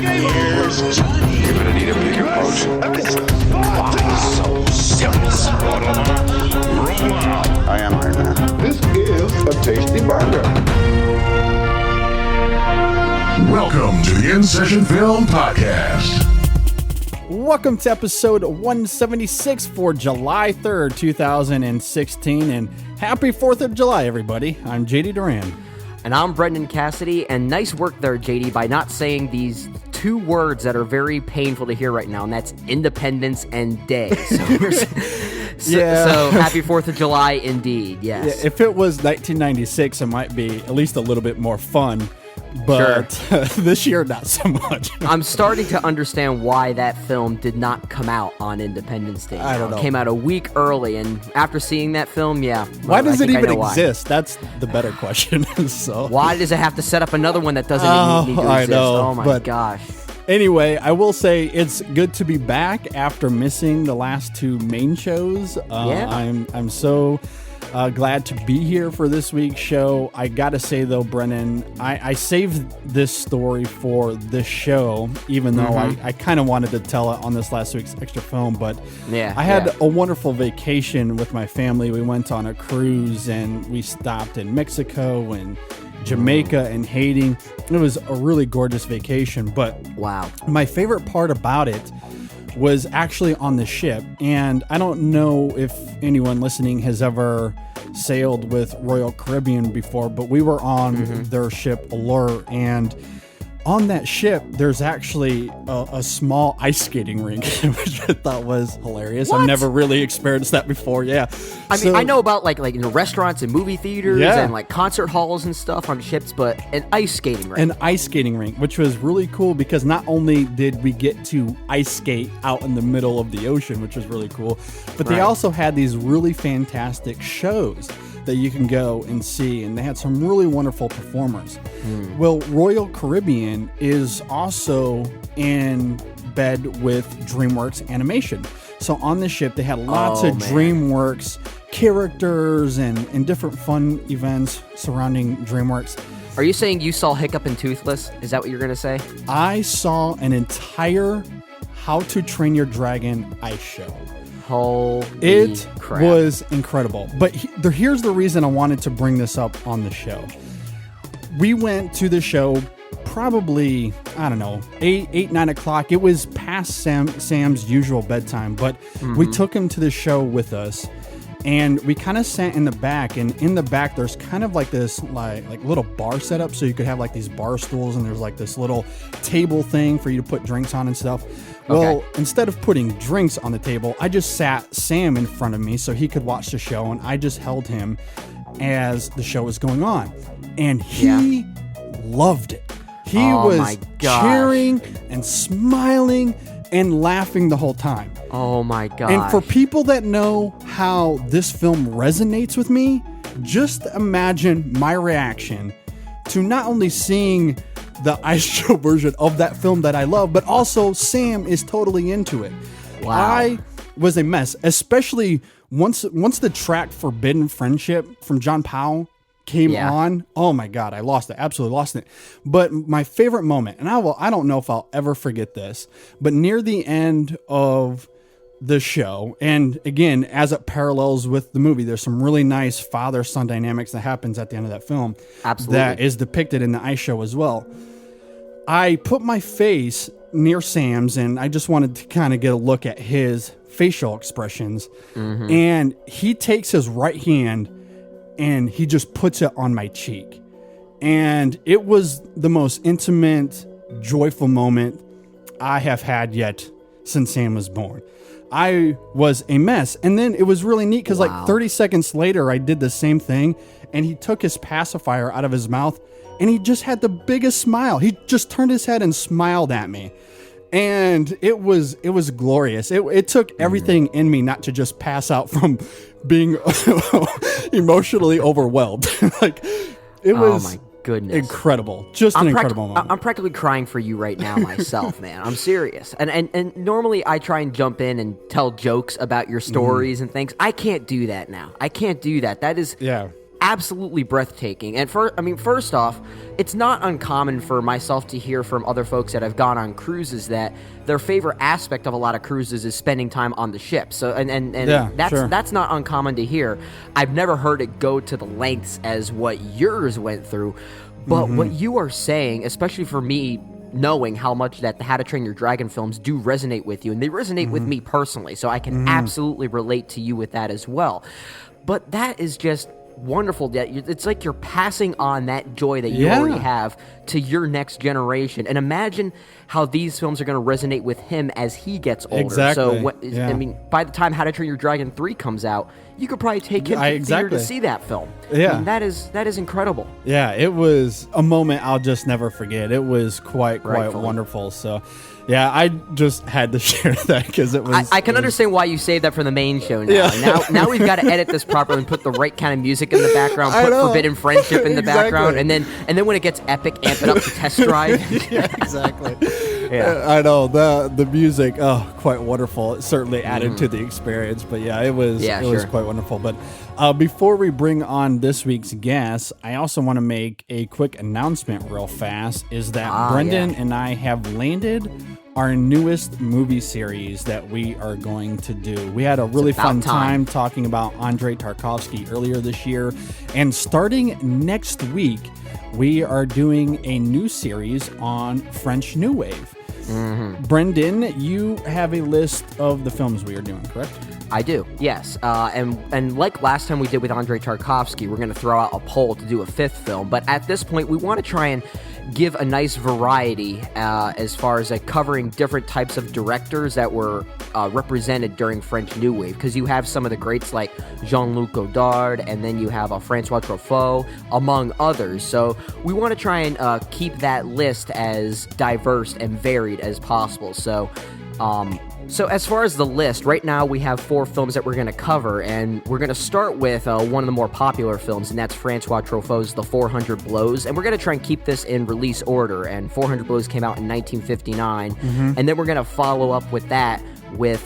Here's Johnny. You're gonna need a big approach. Why so serious? Roll out. I am Iron Man. This is a tasty burger. Welcome to the InSession Film Podcast. Welcome to episode 176 for July 3rd, 2016, and happy 4th of July, everybody. I'm JD Duran. And I'm Brendan Cassidy, and nice work there, JD, by not saying these two words that are very painful to hear right now, and that's Independence and Day. So happy 4th of July indeed, yes. Yeah, if it was 1996, it might be at least a little bit more fun, but sure. This year, not so much. I'm starting to understand why that film did not come out on Independence Day. I don't know. It came out a week early, and after seeing that film, Why does it even exist? That's the better question. So why does it have to set up another one that doesn't even need to exist? I know, oh my gosh. Anyway, I will say it's good to be back after missing the last two main shows. I'm so glad to be here for this week's show. I gotta say though, Brennan, I saved this story for this show, even though I kind of wanted to tell it on this last week's extra film. But I had a wonderful vacation with my family. We went on a cruise and we stopped in Mexico and Jamaica and Haiti. It was a really gorgeous vacation, but my favorite part about it was actually on the ship. And I don't know if anyone listening has ever sailed with Royal Caribbean before, but we were on their ship Allure, and on that ship, there's actually a small ice skating rink, which I thought was hilarious. What? I've never really experienced that before. Yeah, I mean, I know about like in restaurants and movie theaters and like concert halls and stuff on ships, but an ice skating rink. An ice skating rink, which was really cool because not only did we get to ice skate out in the middle of the ocean, which was really cool, but they also had these really fantastic shows that you can go and see, and they had some really wonderful performers. Well, Royal Caribbean is also in bed with DreamWorks Animation. So on the ship, they had lots of DreamWorks characters and different fun events surrounding DreamWorks. Are you saying you saw Hiccup and Toothless? Is that what you're going to say? I saw an entire How to Train Your Dragon ice show. Holy crap. Was incredible. But here's the reason I wanted to bring this up on the show. We went to the show probably, I don't know, 8, 9 o'clock. It was past Sam's usual bedtime, but we took him to the show with us. And we kind of sat in the back, and in the back there's kind of like this like little bar setup, so you could have like these bar stools, and there's like this little table thing for you to put drinks on and stuff. Well, instead of putting drinks on the table, I just sat Sam in front of me so he could watch the show, and I just held him as the show was going on. And he loved it. He was cheering and smiling and laughing the whole time. Oh my god. And for people that know how this film resonates with me, just imagine my reaction to not only seeing the ice show version of that film that I love, but also Sam is totally into it. Wow. I was a mess, especially once the track Forbidden Friendship from John Powell came on. Oh my God, I lost it. Absolutely lost it. But my favorite moment, and I don't know if I'll ever forget this, but near the end of the show, and again, as it parallels with the movie, there's some really nice father-son dynamics that happens at the end of that film. Absolutely. That is depicted in the ice show as well. I put my face near Sam's, and I just wanted to kind of get a look at his facial expressions. And he takes his right hand and he just puts it on my cheek. And it was the most intimate, joyful moment I have had yet since Sam was born. I was a mess. And then it was really neat because like 30 seconds later, I did the same thing, and he took his pacifier out of his mouth, and he just had the biggest smile. He just turned his head and smiled at me. And it was glorious. It took everything in me not to just pass out from being emotionally overwhelmed. Like it was. Oh my goodness. Incredible. Just an incredible moment. I'm practically crying for you right now myself, man. I'm serious. And normally I try and jump in and tell jokes about your stories and things. I can't do that now. I can't do that. That is absolutely breathtaking. And first off, it's not uncommon for myself to hear from other folks that have gone on cruises that their favorite aspect of a lot of cruises is spending time on the ship. So and that's not uncommon to hear. I've never heard it go to the lengths as what yours went through. But what you are saying, especially for me, knowing how much that the How to Train Your Dragon films do resonate with you, and they resonate with me personally, so I can absolutely relate to you with that as well. But that is just wonderful. That it's like you're passing on that joy that you already have to your next generation. And imagine how these films are going to resonate with him as he gets older. Exactly. I mean, by the time How to Train Your Dragon 3 comes out, you could probably take him to the theater to see that film. Yeah. I mean, that is incredible. Yeah, it was a moment I'll just never forget. It was quite wonderful. So, yeah, I just had to share that because it was. I can understand why you saved that for the main show now. Yeah. Now we've got to edit this properly and put the right kind of music in the background, put Forbidden Friendship in the background, and then when it gets epic, amp it up to Test Drive. Yeah, exactly. Yeah. I know the music. Oh, quite wonderful. It certainly added to the experience. But yeah, it was quite wonderful. But before we bring on this week's guest, I also want to make a quick announcement real fast. Is that Brendan and I have landed our newest movie series that we are going to do. We had a really fun time talking about Andrei Tarkovsky earlier this year, and starting next week, we are doing a new series on French New Wave. Brendan, you have a list of the films we are doing, correct? I do, yes. And like last time we did with Andrei Tarkovsky, we're going to throw out a poll to do a fifth film. But at this point, we want to try and give a nice variety as far as covering different types of directors that were represented during French New Wave. Because you have some of the greats like Jean-Luc Godard, and then you have Francois Truffaut, among others. So we want to try and keep that list as diverse and varied as possible. So as far as the list, right now we have 4 films that we're going to cover, and we're going to start with one of the more popular films, and that's Francois Truffaut's The 400 Blows, and we're going to try and keep this in release order, and 400 Blows came out in 1959, and then we're going to follow up with that with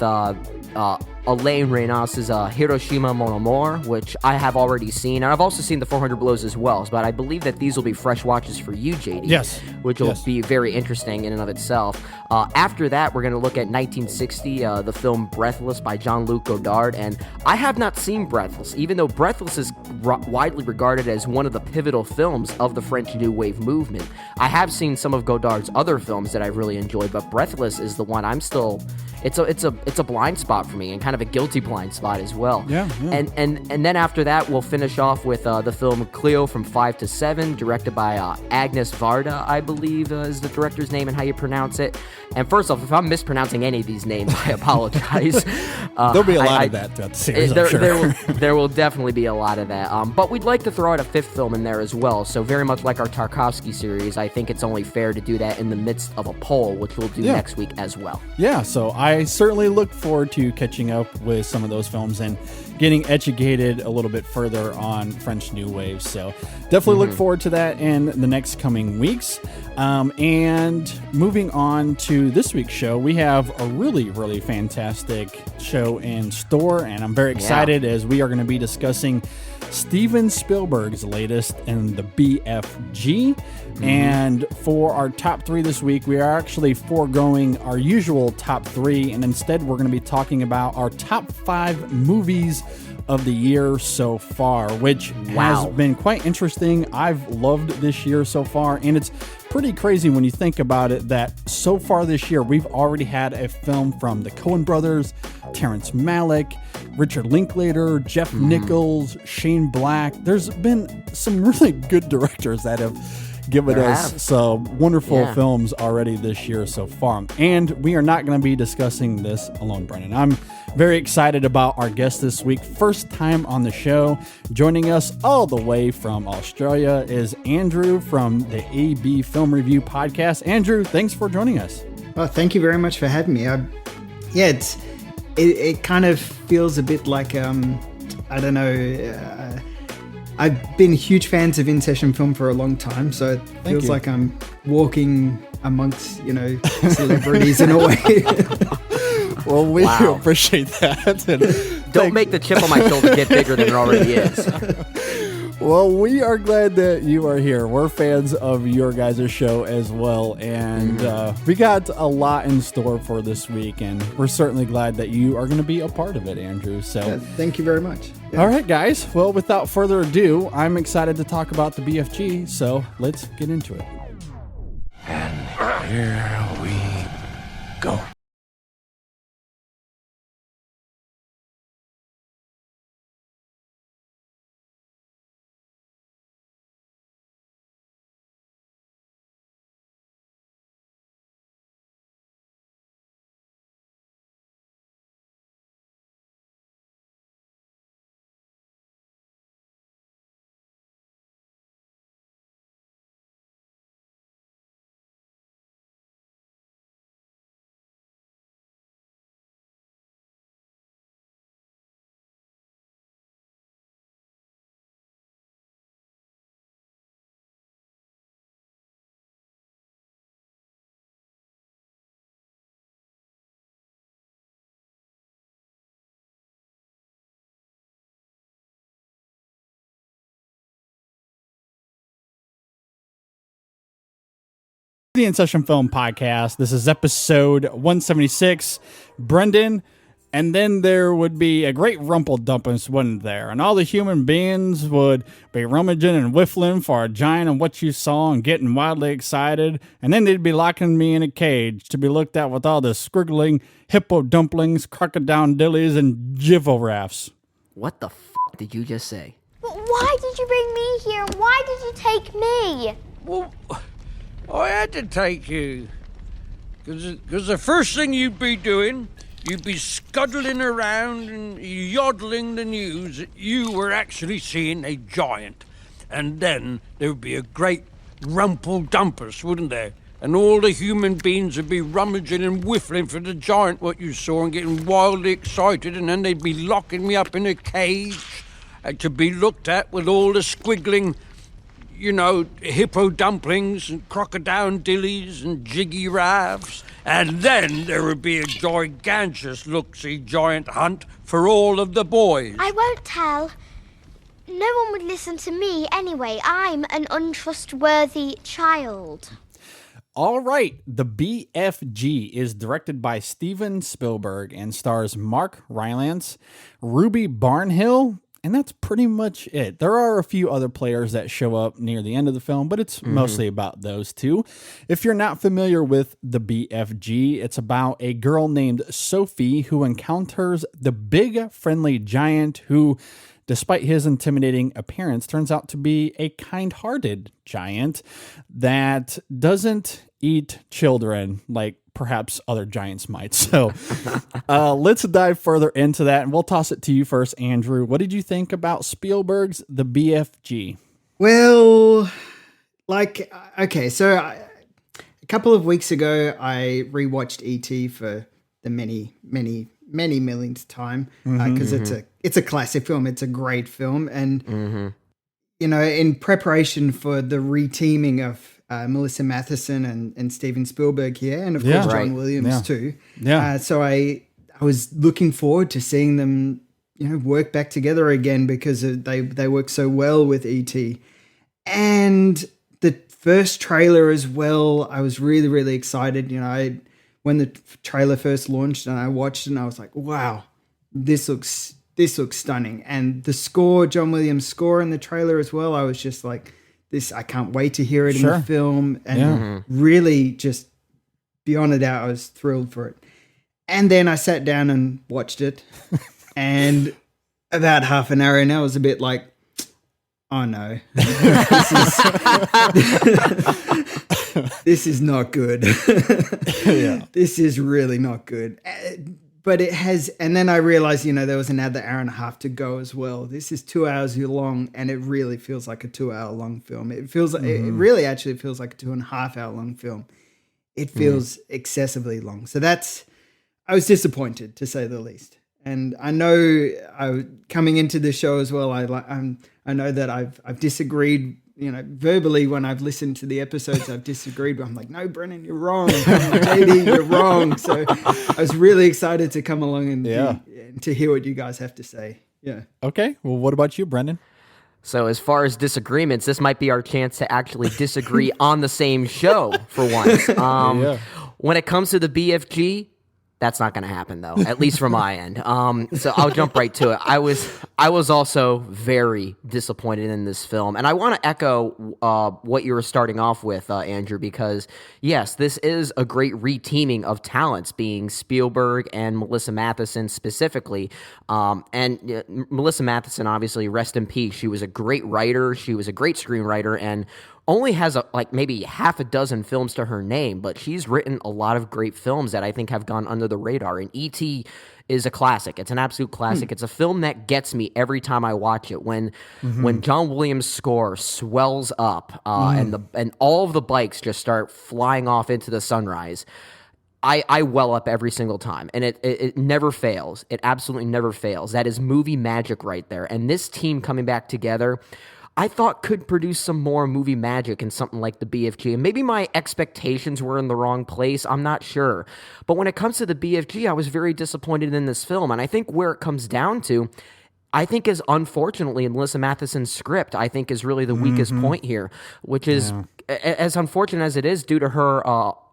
Alain Reynas's Hiroshima Mon Amour, which I have already seen, and I've also seen The 400 Blows as well, but I believe that these will be fresh watches for you, JD. Yes. Which will be very interesting in and of itself. After that, we're going to look at 1960, the film Breathless by Jean-Luc Godard, and I have not seen Breathless, even though Breathless is widely regarded as one of the pivotal films of the French New Wave movement. I have seen some of Godard's other films that I've really enjoyed, but Breathless is the one I'm still... It's a blind spot for me, and kind of a guilty blind spot as well. Yeah. And then after that, we'll finish off with the film Cleo from 5 to 7, directed by Agnes Varda, I believe is the director's name and how you pronounce it. And first off, if I'm mispronouncing any of these names, I apologize. There'll be a lot of that throughout the series, I'm sure. There will definitely be a lot of that. But we'd like to throw out a fifth film in there as well. So very much like our Tarkovsky series, I think it's only fair to do that in the midst of a poll, which we'll do next week as well. Yeah, so I certainly look forward to catching up with some of those films and getting educated a little bit further on French New Wave. So definitely look forward to that in the next coming weeks. And moving on to this week's show, we have a really, really fantastic show in store, and I'm very excited as we are going to be discussing Steven Spielberg's latest in the BFG. And for our top 3 this week, we are actually foregoing our usual top 3, and instead we're going to be talking about our top 5 movies of the year so far, which has been quite interesting. I've loved this year so far, and it's pretty crazy when you think about it that so far this year we've already had a film from the Coen brothers, Terrence Malick, Richard Linklater, Jeff Nichols, Shane Black. There's been some really good directors that have given us some wonderful films already this year so far. And we are not going to be discussing this alone, Brendan. I'm very excited about our guest this week. First time on the show. Joining us all the way from Australia is Andrew from the AB Film Review Podcast. Andrew, thanks for joining us. Well, thank you very much for having me. It kind of feels a bit like, I don't know, I've been huge fans of InSession Film for a long time, so it feels like I'm walking amongst, celebrities in a way. Well, we appreciate that. Don't make the chip on my shoulder get bigger than it already is. Well, we are glad that you are here. We're fans of your guys' show as well, and we got a lot in store for this week, and we're certainly glad that you are going to be a part of it, Andrew. So, thank you very much. Yeah. All right, guys. Well, without further ado, I'm excited to talk about the BFG, so let's get into it. And here we go. The InSession Film Podcast. This is episode 176. Brendan, and then there would be a great rumpledumpus, wouldn't there? And all the human beings would be rummaging and whiffling for a giant and what you saw and getting wildly excited. And then they'd be locking me in a cage to be looked at with all the squiggling hippo dumplings, crocodile dillies, and jiffle-raffs. What the f*** did you just say? But why did you bring me here? Why did you take me? Well, I had to take you. Because the first thing you'd be doing, you'd be scuttling around and yodeling the news that you were actually seeing a giant. And then there would be a great rumpledumpus, wouldn't there? And all the human beings would be rummaging and whiffling for the giant what you saw and getting wildly excited, and then they'd be locking me up in a cage to be looked at with all the squiggling, you know, hippo dumplings and crocodile dillies and jiggy raffs. And then there would be a gigantic look-see giant hunt for all of the boys. I won't tell. No one would listen to me anyway. I'm an untrustworthy child. All right, the BFG is directed by Steven Spielberg and stars Mark Rylance, Ruby Barnhill, and that's pretty much it. There are a few other players that show up near the end of the film, but it's mostly about those two. If you're not familiar with the BFG, it's about a girl named Sophie who encounters the big friendly giant who, despite his intimidating appearance, turns out to be a kind-hearted giant that doesn't eat children like perhaps other giants might. So let's dive further into that, and we'll toss it to you first, Andrew. What did you think about Spielberg's The BFG? Well, okay, so a couple of weeks ago, I rewatched E.T. for the many millionth time because it's a classic film. It's a great film, and you know, in preparation for the reteaming of Melissa Mathison and Steven Spielberg here, and of course John Williams too. Yeah. So I was looking forward to seeing them, you know, work back together again because they work so well with E.T. And the first trailer as well, I was really, really excited. You know, when the trailer first launched and I watched it, and I was like, wow, this looks stunning. And the score, John Williams' score in the trailer as well, I was just like, I can't wait to hear it in the film, and really just beyond a doubt, I was thrilled for it. And then I sat down and watched it, and about half an hour in, I was a bit like, oh no, this is not good. This is really not good. But it has, and then I realized, you know, there was another hour and a half to go as well. This is 2 hours long, and it really feels like a 2 hour long film. It feels, it really actually feels like a 2.5 hour long film. It feels excessively long. So I was disappointed, to say the least. And I know coming into the show as well, I know that I've disagreed, you know, verbally when I've listened to the episodes, I've disagreed. But I'm like, no, Brennan, you're wrong. JD, you're wrong. So I was really excited to come along and to hear what you guys have to say. Yeah. Okay. Well, what about you, Brendan? So as far as disagreements, this might be our chance to actually disagree on the same show for once. When it comes to the BFG, that's not going to happen, though, at least from my end. So I'll jump right to it. I was also very disappointed in this film. And I want to echo what you were starting off with, Andrew, because, yes, this is a great reteaming of talents, being Spielberg and Melissa Mathison specifically. Melissa Mathison, obviously, rest in peace. She was a great writer. She was a great screenwriter, and only has maybe half a dozen films to her name, but she's written a lot of great films that I think have gone under the radar. And E.T. is a classic. It's an absolute classic. It's a film that gets me every time I watch it. When John Williams' score swells up and all of the bikes just start flying off into the sunrise, I well up every single time, and it never fails. It absolutely never fails. That is movie magic right there. And this team coming back together, I thought could produce some more movie magic in something like the BFG. And maybe my expectations were in the wrong place. I'm not sure. But when it comes to the BFG, I was very disappointed in this film. And I think where it comes down to, I think is unfortunately Melissa Matheson's script, I think is really the weakest point here, which is as unfortunate as it is due to her,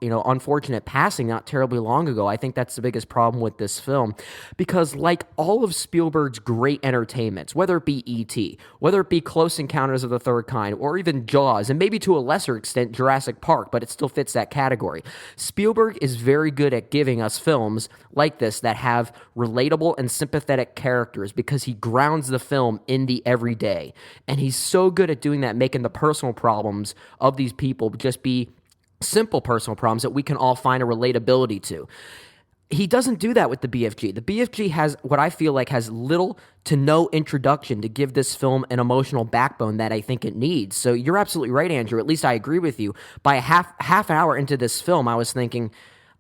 unfortunate passing not terribly long ago. I think that's the biggest problem with this film, because like all of Spielberg's great entertainments, whether it be E.T., whether it be Close Encounters of the Third Kind, or even Jaws, and maybe to a lesser extent Jurassic Park, but it still fits that category. Spielberg is very good at giving us films like this that have relatable and sympathetic characters, because he grounds the film in the everyday. And he's so good at doing that, making the personal problems of these people just be simple personal problems that we can all find a relatability to. He doesn't do that with the BFG. The BFG has what I feel like has little to no introduction to give this film an emotional backbone that I think it needs. So you're absolutely right, Andrew. At least I agree with you. By a half hour into this film, I was thinking,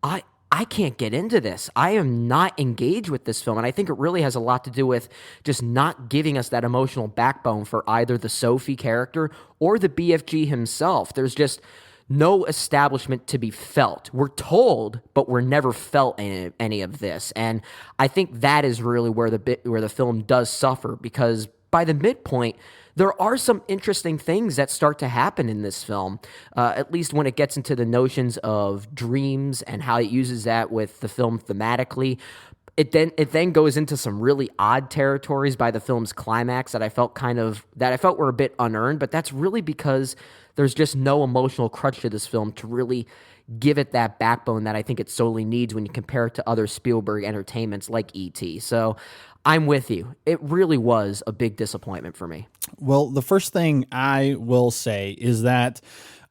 I can't get into this. I am not engaged with this film. And I think it really has a lot to do with just not giving us that emotional backbone for either the Sophie character or the BFG himself. There's just no establishment to be felt. We're told, but we're never felt any of this. And I think that is really where the film does suffer, because by the midpoint, there are some interesting things that start to happen in this film, at least when it gets into the notions of dreams and how it uses that with the film thematically. It then goes into some really odd territories by the film's climax that I felt were a bit unearned, but that's really because there's just no emotional crutch to this film to really give it that backbone that I think it solely needs when you compare it to other Spielberg entertainments like E.T. So I'm with you. It really was a big disappointment for me. Well, the first thing I will say is that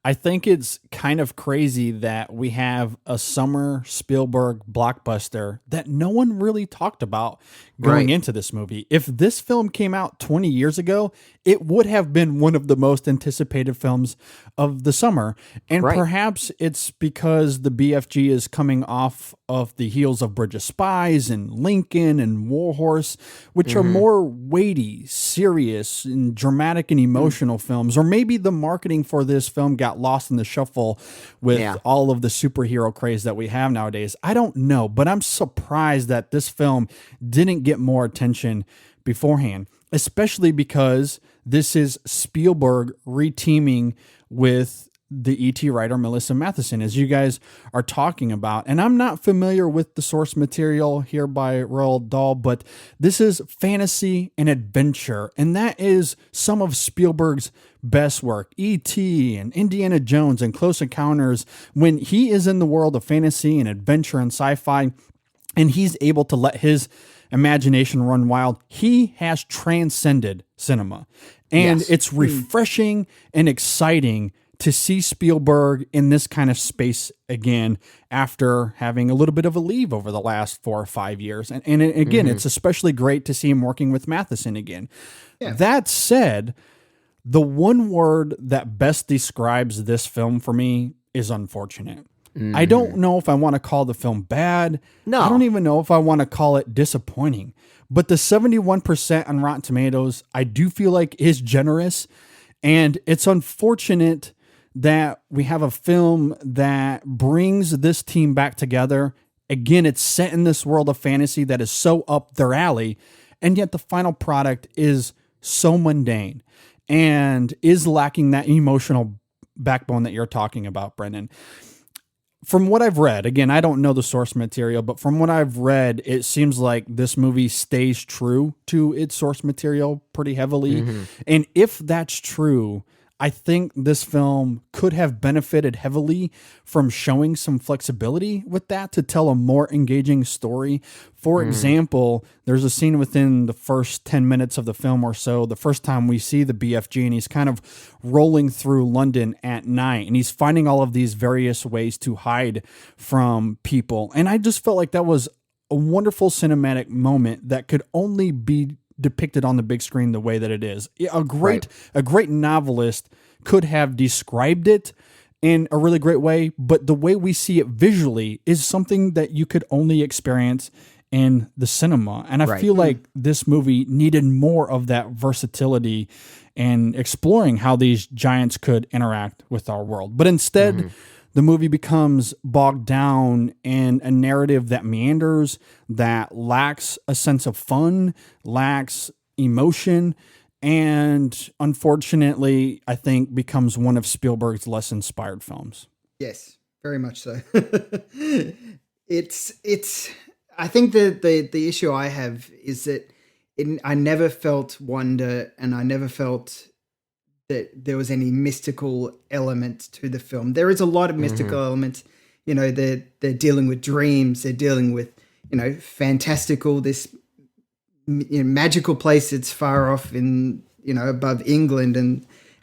I think it's kind of crazy that we have a summer Spielberg blockbuster that no one really talked about going into this movie. If this film came out 20 years ago, it would have been one of the most anticipated films of the summer. And perhaps it's because the BFG is coming off of the heels of Bridge of Spies and Lincoln and Warhorse, which are more weighty, serious, and dramatic and emotional films. Or maybe the marketing for this film got lost in the shuffle with all of the superhero craze that we have nowadays. I don't know, but I'm surprised that this film didn't get more attention beforehand, especially because this is Spielberg reteaming with the E.T. writer Melissa Mathison, as you guys are talking about. And I'm not familiar with the source material here by Roald Dahl, but this is fantasy and adventure, and that is some of Spielberg's best work. E.T. and Indiana Jones and Close Encounters, when he is in the world of fantasy and adventure and sci-fi, and he's able to let his imagination run wild, he has transcended cinema. And it's refreshing and exciting to see Spielberg in this kind of space again after having a little bit of a leave over the last 4 or 5 years. And again, it's especially great to see him working with Matheson again. Yeah. That said, the one word that best describes this film for me is unfortunate. I don't know if I want to call the film bad. No. I don't even know if I want to call it disappointing. But the 71% on Rotten Tomatoes, I do feel like is generous. And it's unfortunate that we have a film that brings this team back together. Again, it's set in this world of fantasy that is so up their alley, and yet the final product is so mundane. and is lacking that emotional backbone that you're talking about, Brendan. From what I've read, again, I don't know the source material, but from what I've read, it seems like this movie stays true to its source material pretty heavily. And if that's true, I think this film could have benefited heavily from showing some flexibility with that to tell a more engaging story. For example, there's a scene within the first 10 minutes of the film or so, the first time we see the BFG, and he's kind of rolling through London at night, and he's finding all of these various ways to hide from people. And I just felt like that was a wonderful cinematic moment that could only be depicted on the big screen the way that it is. A great novelist could have described it in a really great way, but the way we see it visually is something that you could only experience in the cinema. And I feel like this movie needed more of that versatility and exploring how these giants could interact with our world. But instead, the movie becomes bogged down in a narrative that meanders, that lacks a sense of fun, lacks emotion, and unfortunately, I think becomes one of Spielberg's less inspired films. Yes, very much so. I think the issue I have is that I never felt wonder, and I never felt that there was any mystical element to the film. There is a lot of mystical elements. You know, they're dealing with dreams. They're dealing with, fantastical, this magical place that's far off in, above England.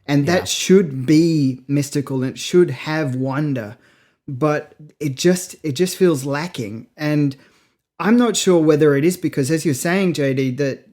And that should be mystical and it should have wonder, but it just feels lacking. And I'm not sure whether it is because, as you're saying, JD, that,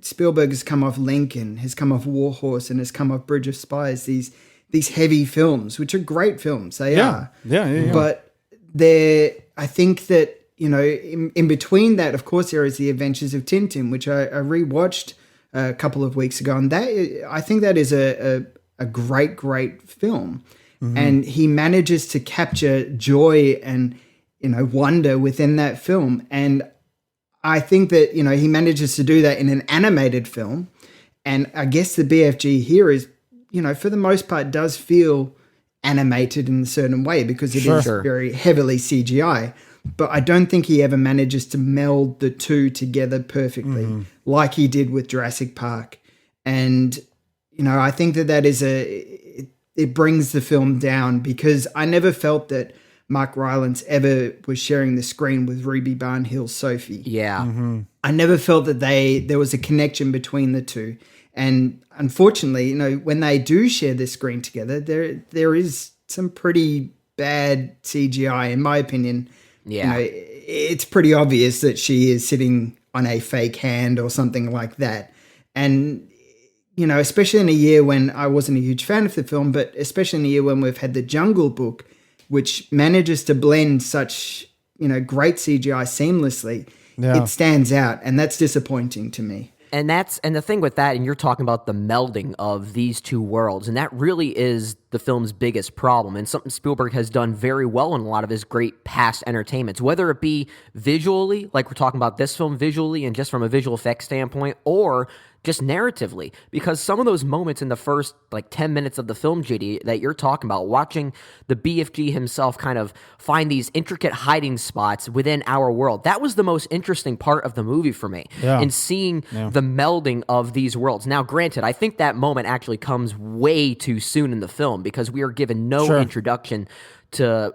Spielberg has come off Lincoln, has come off War Horse, and has come off Bridge of Spies, these heavy films, which are great films. They are. Yeah. But I think that, in between that, of course, there is The Adventures of Tintin, which I rewatched a couple of weeks ago. And I think that is a great film. And he manages to capture joy and, wonder within that film. And I think that, he manages to do that in an animated film. And I guess the BFG here is, for the most part, does feel animated in a certain way because it is very heavily CGI. But I don't think he ever manages to meld the two together perfectly like he did with Jurassic Park. And, I think that is it brings the film down because I never felt that Mark Rylance ever was sharing the screen with Ruby Barnhill's Sophie. Yeah. I never felt that there was a connection between the two. And unfortunately, when they do share the screen together, there is some pretty bad CGI, in my opinion. Yeah. It's pretty obvious that she is sitting on a fake hand or something like that. And, especially in a year when I wasn't a huge fan of the film, but especially in a year when we've had The Jungle Book, which manages to blend such, great CGI seamlessly, it stands out, and that's disappointing to me. And the thing with that, and you're talking about the melding of these two worlds, and that really is the film's biggest problem, and something Spielberg has done very well in a lot of his great past entertainments, whether it be visually, like we're talking about this film visually and just from a visual effects standpoint, or just narratively, because some of those moments in the first 10 minutes of the film, JD, that you're talking about, watching the BFG himself kind of find these intricate hiding spots within our world, that was the most interesting part of the movie for me, in seeing the melding of these worlds. Now, granted, I think that moment actually comes way too soon in the film because we are given no introduction to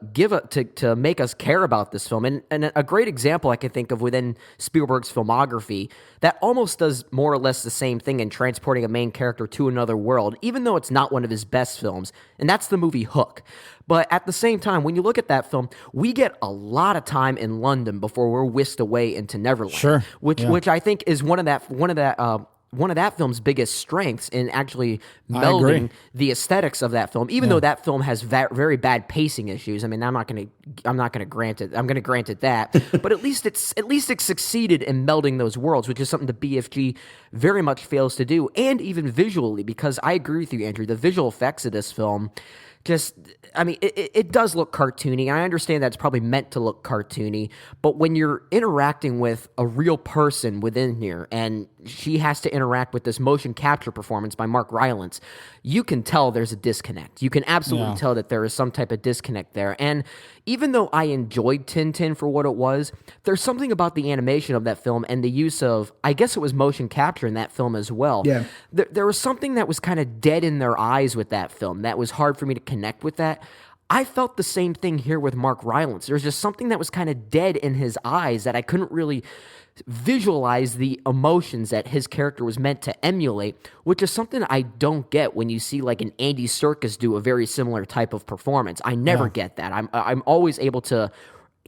make us care about this film. And a great example I can think of within Spielberg's filmography that almost does more or less the same thing in transporting a main character to another world, even though it's not one of his best films, and that's the movie Hook. But at the same time, when you look at that film, we get a lot of time in London before we're whisked away into Neverland, which I think is one of that film's biggest strengths in actually melding the aesthetics of that film. Even though that film has very bad pacing issues. I mean, I'm not going to grant it. I'm going to grant it that, but at least it succeeded in melding those worlds, which is something the BFG very much fails to do, and even visually. Because I agree with you, Andrew, the visual effects of this film. It does look cartoony. I understand that it's probably meant to look cartoony, but when you're interacting with a real person within here and she has to interact with this motion capture performance by Mark Rylance, you can tell there's a disconnect. You can absolutely tell that there is some type of disconnect there. And even though I enjoyed Tintin for what it was, there's something about the animation of that film and the use of, I guess it was motion capture in that film as well. Yeah. There was something that was kind of dead in their eyes with that film. That was hard for me to connect with that. I felt the same thing here with Mark Rylance. There's just something that was kind of dead in his eyes that I couldn't really visualize the emotions that his character was meant to emulate, which is something I don't get when you see like an Andy Serkis do a very similar type of performance. I never get that. I'm always able to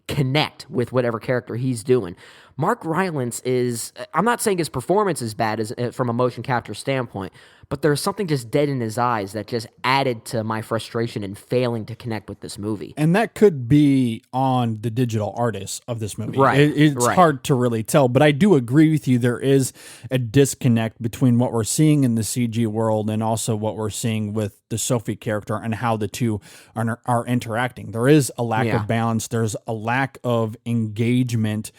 connect with whatever character he's doing. Mark Rylance is, I'm not saying his performance is bad as from a motion capture standpoint, but there's something just dead in his eyes that just added to my frustration in failing to connect with this movie. And that could be on the digital artists of this movie. Right. It's hard to really tell, but I do agree with you. There is a disconnect between what we're seeing in the CG world and also what we're seeing with the Sophie character and how the two are interacting. There is a lack of balance. There's a lack of engagement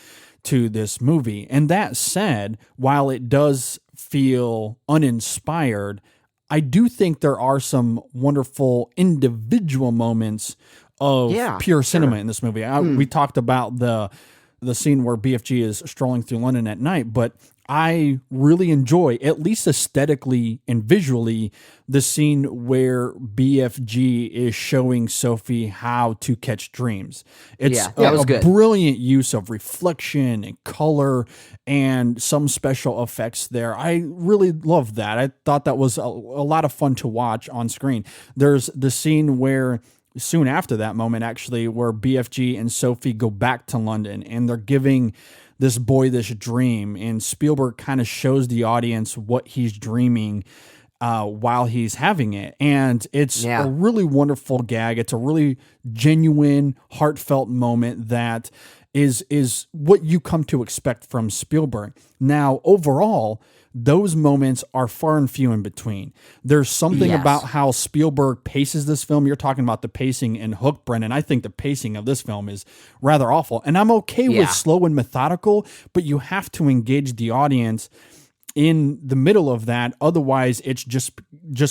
to this movie. And that said, while it does feel uninspired, I do think there are some wonderful individual moments of pure cinema in this movie. We talked about the scene where BFG is strolling through London at night, but I really enjoy, at least aesthetically and visually, the scene where BFG is showing Sophie how to catch dreams. It's that was a good. Brilliant use of reflection and color and some special effects there. I really love that. I thought that was a lot of fun to watch on screen. There's the scene where soon after that moment, actually, where BFG and Sophie go back to London and they're giving this boy this dream, and Spielberg kind of shows the audience what he's dreaming while he's having it. And it's a really wonderful gag. It's a really genuine, heartfelt moment that is what you come to expect from Spielberg. Now, overall, those moments are far and few in between. There's something about how Spielberg paces this film. You're talking about the pacing in Hook, Brendan. I think the pacing of this film is rather awful. And I'm okay with slow and methodical, but you have to engage the audience in the middle of that. Otherwise, it's just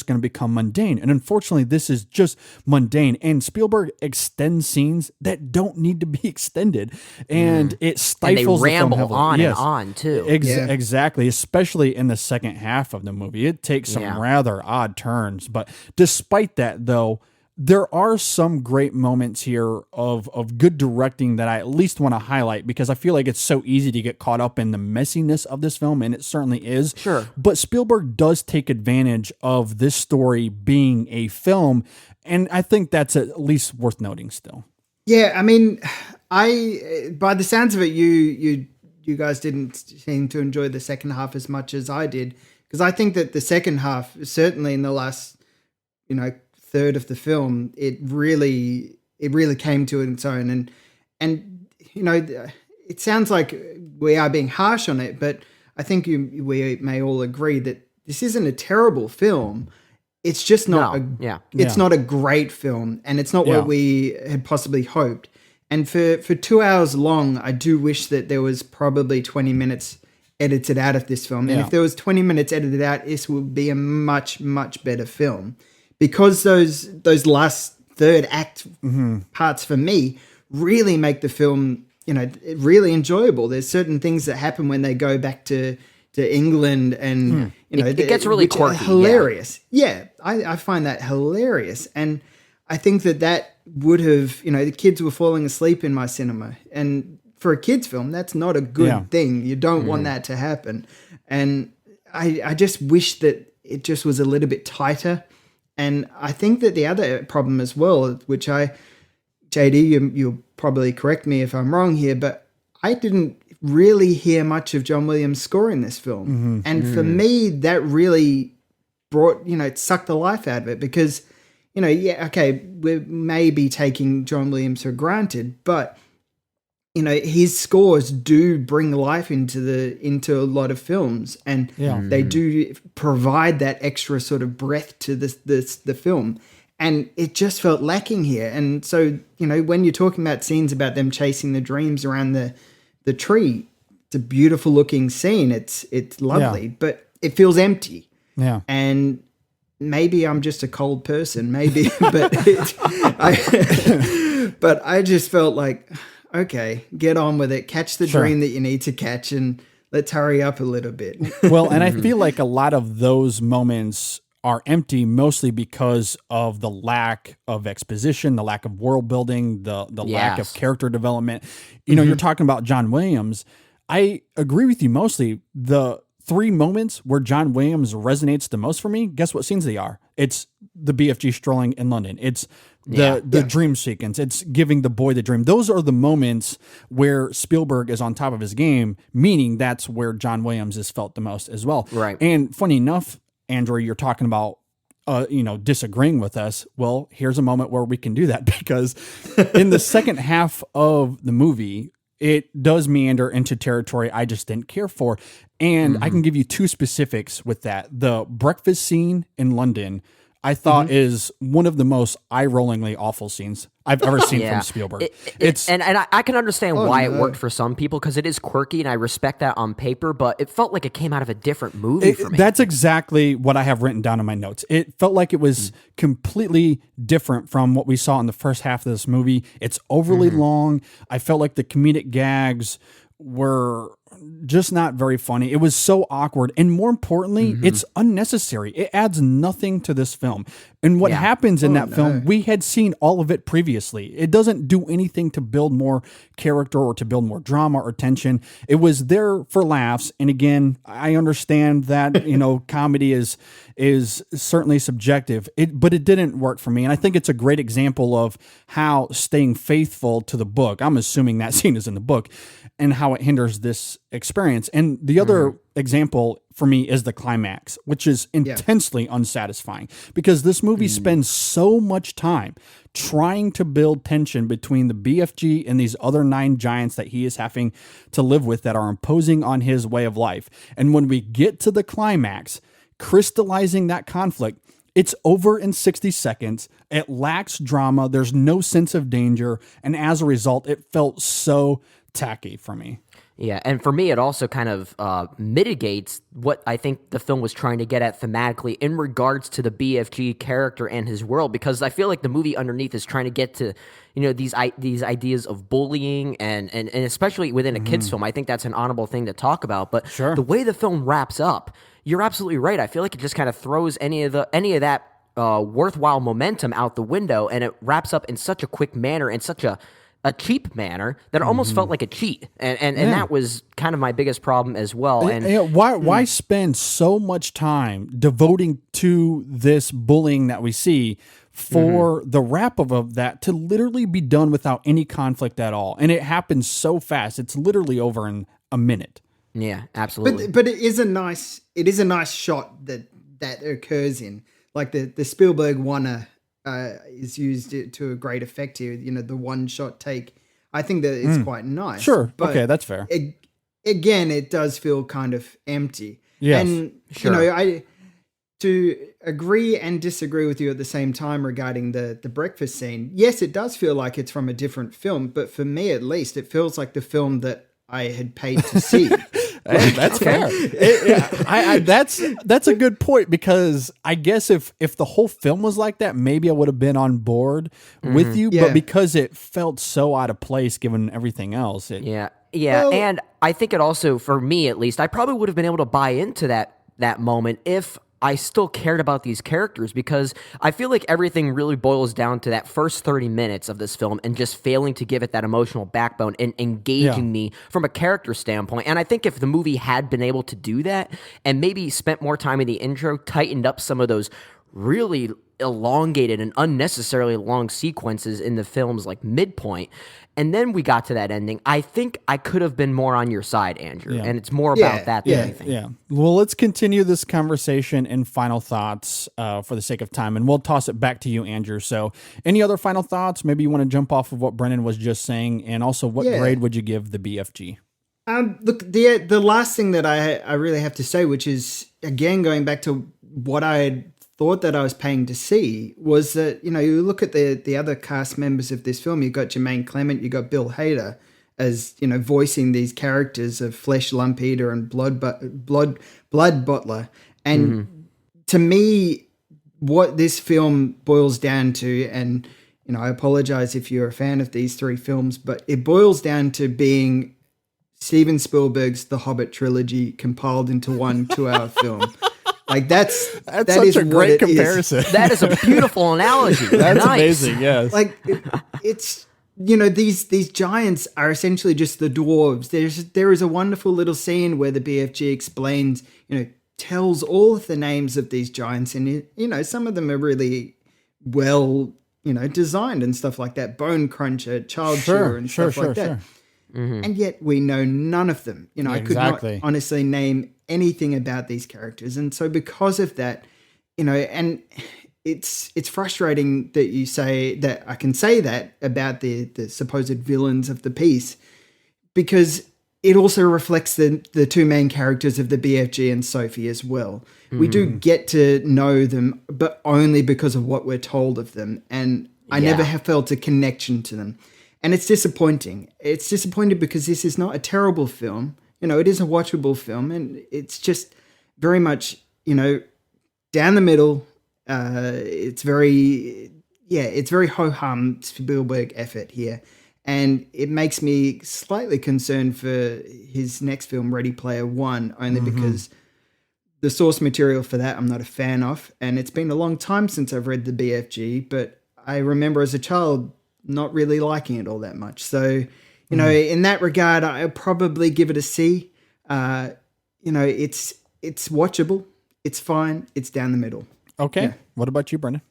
going to become mundane. And unfortunately, this is just mundane. And Spielberg extends scenes that don't need to be extended. And it stifles and they ramble the film on heavily. and on, too. Exactly. Especially in the second half of the movie. It takes some rather odd turns. But despite that, though, there are some great moments here of good directing that I at least want to highlight, because I feel like it's so easy to get caught up in the messiness of this film, and it certainly is. Sure. But Spielberg does take advantage of this story being a film, and I think that's at least worth noting still. Yeah, I mean, by the sounds of it, you guys didn't seem to enjoy the second half as much as I did, because I think that the second half, certainly in the last, third of the film, it really came to its own, and it sounds like we are being harsh on it, but I think we may all agree that this isn't a terrible film. It's just not not a great film, and it's not what we had possibly hoped. And for 2 hours long, I do wish that there was probably 20 minutes edited out of this film. And if there was 20 minutes edited out, this would be a much, much better film. Because those last third act parts for me really make the film, really enjoyable. There's certain things that happen when they go back to England, and it gets really quirky, hilarious. I find that hilarious, and I think that would have, the kids were falling asleep in my cinema, and for a kids film, that's not a good thing. You don't want that to happen, and I just wish that it just was a little bit tighter. And I think that the other problem as well, which JD, you'll probably correct me if I'm wrong here, but I didn't really hear much of John Williams' score in this film. And for me, that really brought, it sucked the life out of it, because, we may be taking John Williams for granted, but, his scores do bring life into a lot of films, and they do provide that extra sort of breath to the film, and it just felt lacking here. And so, when you're talking about scenes about them chasing the dreams around the tree, it's a beautiful looking scene. It's lovely, but it feels empty. Yeah. And maybe I'm just a cold person, maybe, but but I just felt like, okay, get on with it, catch the dream that you need to catch, and let's hurry up a little bit. Well, and I feel like a lot of those moments are empty mostly because of the lack of exposition, the lack of world building, the lack of character development. You know, you're talking about John Williams. I agree with you mostly. The 3 moments where John Williams resonates the most for me, guess what scenes they are? It's the BFG strolling in London. It's the dream sequence. It's giving the boy the dream. Those are the moments where Spielberg is on top of his game, meaning that's where John Williams is felt the most as well. Right. And funny enough, Andrew, you're talking about, disagreeing with us. Well, here's a moment where we can do that, because in the second half of the movie, it does meander into territory I just didn't care for. And I can give you 2 specifics with that. The breakfast scene in London, I thought is one of the most eye-rollingly awful scenes I've ever seen from Spielberg. I can understand why it worked for some people, because it is quirky, and I respect that on paper, but it felt like it came out of a different movie for me. That's exactly what I have written down in my notes. It felt like it was completely different from what we saw in the first half of this movie. It's overly long. I felt like the comedic gags were just not very funny. It was so awkward. And more importantly, it's unnecessary. It adds nothing to this film. And what happens in that film, we had seen all of it previously. It doesn't do anything to build more character or to build more drama or tension. It was there for laughs. And again, I understand that, comedy is certainly subjective, but it didn't work for me. And I think it's a great example of how staying faithful to the book, I'm assuming that scene is in the book, and how it hinders this experience. And the other example for me is the climax, which is intensely unsatisfying, because this movie spends so much time trying to build tension between the BFG and these other 9 giants that he is having to live with that are imposing on his way of life. And when we get to the climax, crystallizing that conflict, it's over in 60 seconds. It lacks drama. There's no sense of danger. And as a result, it felt so tacky for me. Yeah, and for me, it also kind of mitigates what I think the film was trying to get at thematically in regards to the BFG character and his world, because I feel like the movie underneath is trying to get to, these ideas of bullying and especially within a kid's film. I think that's an honorable thing to talk about. But the way the film wraps up, you're absolutely right. I feel like it just kind of throws any of that worthwhile momentum out the window, and it wraps up in such a quick manner and such a cheap manner that it almost felt like a cheat, and that was kind of my biggest problem as well. And why spend so much time devoting to this bullying that we see for the wrap up of that to literally be done without any conflict at all? And it happens so fast; it's literally over in a minute. Yeah, absolutely. But it is a nice shot that occurs in, like the Spielberg one. Is used to a great effect here. The one-shot take. I think that it's quite nice. Sure. But okay, that's fair. Again, it does feel kind of empty. Yes. And, I to agree and disagree with you at the same time regarding the breakfast scene. Yes, it does feel like it's from a different film, but for me at least, it feels like the film that I had paid to see. That's fair. That's a good point, because I guess if the whole film was like that, maybe I would have been on board with you. But because it felt so out of place given everything else, and I think it also, for me at least, I probably would have been able to buy into that moment if I still cared about these characters, because I feel like everything really boils down to that first 30 minutes of this film and just failing to give it that emotional backbone and engaging me from a character standpoint. And I think if the movie had been able to do that and maybe spent more time in the intro, tightened up some of those really elongated and unnecessarily long sequences in the film's like midpoint, and then we got to that ending, I think I could have been more on your side, Andrew. And it's more about that than anything. Yeah. Well, let's continue this conversation in final thoughts for the sake of time, and we'll toss it back to you, Andrew. So any other final thoughts? Maybe you want to jump off of what Brennan was just saying, and also what grade would you give the BFG? Look, the last thing that I really have to say, which is, again, going back to what I had thought that I was paying to see, was that, you look at the other cast members of this film. You got Jermaine Clement, you got Bill Hader, as voicing these characters of Flesh Lump Eater and Blood Bottler. And to me, what this film boils down to, and I apologize if you're a fan of these three films, but it boils down to being Steven Spielberg's The Hobbit trilogy compiled into one 2-hour film. Like that such a great comparison. That is a beautiful analogy. That's nice. amazing. Yes. Like it's these giants are essentially just the dwarves. There is a wonderful little scene where the BFG explains, tells all of the names of these giants, and some of them are really well designed and stuff like that. Bone Cruncher, Child Chewer, and stuff like that. And yet we know none of them. I could not honestly name anything about these characters. And so because of that, and it's frustrating that you say that I can say that about the supposed villains of the piece, because it also reflects the two main characters of the BFG and Sophie as well. We do get to know them, but only because of what we're told of them. And I never have felt a connection to them. And it's disappointing. It's disappointing because this is not a terrible film. It is a watchable film, and it's just very much, down the middle. It's very ho-hum Spielberg effort here. And it makes me slightly concerned for his next film, Ready Player One, only because the source material for that I'm not a fan of. And it's been a long time since I've read the BFG, but I remember as a child not really liking it all that much. So, in that regard, I'll probably give it a C. It's watchable. It's fine. It's down the middle. Okay. Yeah. What about you, Brendan?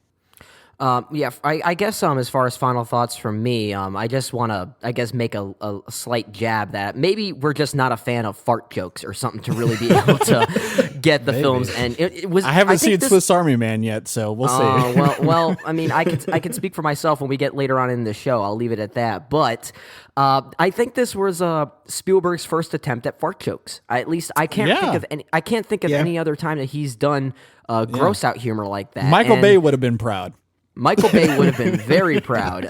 I guess as far as final thoughts from me, I just want to, make a slight jab that maybe we're just not a fan of fart jokes or something to really be able to get the films. And it was. I haven't seen Swiss Army Man yet, so we'll see. well, I mean, I can speak for myself when we get later on in the show. I'll leave it at that. But I think this was Spielberg's first attempt at fart jokes. I can't think of any. I can't think of any other time that he's done gross out humor like that. Michael Bay would have been proud. Michael Bay would have been very proud.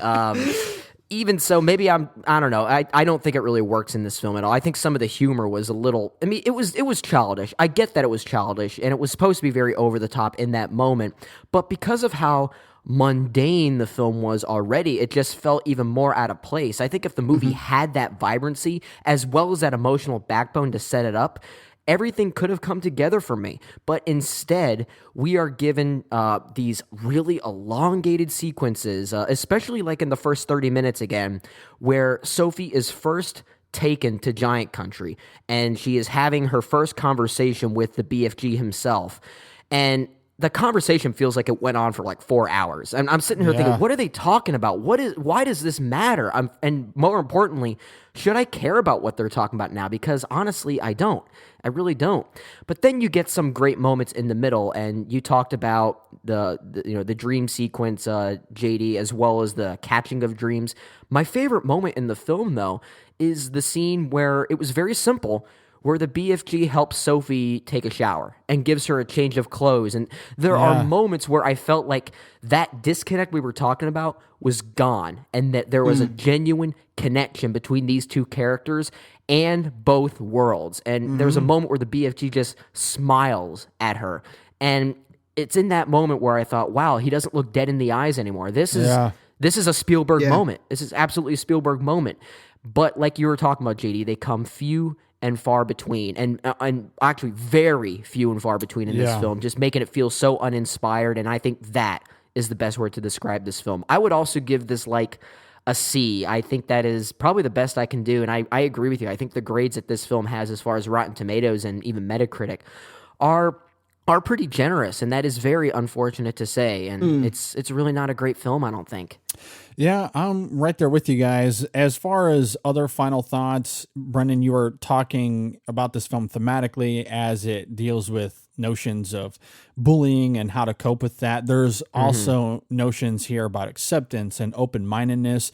Even so, maybe I don't know. I don't think it really works in this film at all. I think some of the humor was a little, it was childish. I get that it was childish, and it was supposed to be very over the top in that moment. But because of how mundane the film was already, it just felt even more out of place. I think if the movie had that vibrancy, as well as that emotional backbone to set it up, everything could have come together for me. But instead, we are given these really elongated sequences, especially like in the first 30 minutes again, where Sophie is first taken to Giant Country, and she is having her first conversation with the BFG himself. And the conversation feels like it went on for like 4 hours. And I'm sitting here thinking, what are they talking about? Why does this matter? And more importantly, should I care about what they're talking about now? Because honestly, I don't. I really don't. But then you get some great moments in the middle, and you talked about the dream sequence, JD, as well as the catching of dreams. My favorite moment in the film, though, is the scene where it was very simple, where the BFG helps Sophie take a shower and gives her a change of clothes. And there are moments where I felt like that disconnect we were talking about was gone, and that there was a genuine connection between these two characters and both worlds. And there was a moment where the BFG just smiles at her. And it's in that moment where I thought, wow, he doesn't look dead in the eyes anymore. This is a Spielberg moment. This is absolutely a Spielberg moment. But like you were talking about, JD, they come few and far between, and actually very few and far between in this film, just making it feel so uninspired. And I think that is the best word to describe this film. I would also give this like a C. I think that is probably the best I can do, and I agree with you. I think the grades that this film has as far as Rotten Tomatoes and even Metacritic are pretty generous, and that is very unfortunate to say, and it's really not a great film, I don't think. Yeah, I'm right there with you guys. As far as other final thoughts, Brendan, you were talking about this film thematically as it deals with notions of bullying and how to cope with that. There's also notions here about acceptance and open-mindedness.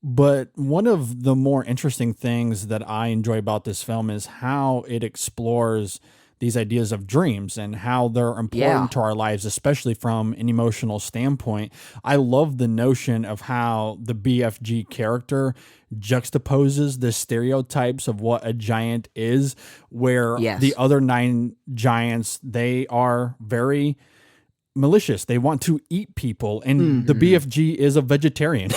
But one of the more interesting things that I enjoy about this film is how it explores these ideas of dreams and how they're important to our lives, especially from an emotional standpoint. I love the notion of how the BFG character juxtaposes the stereotypes of what a giant is, where the other 9 giants, they are very malicious. They want to eat people, and the BFG is a vegetarian.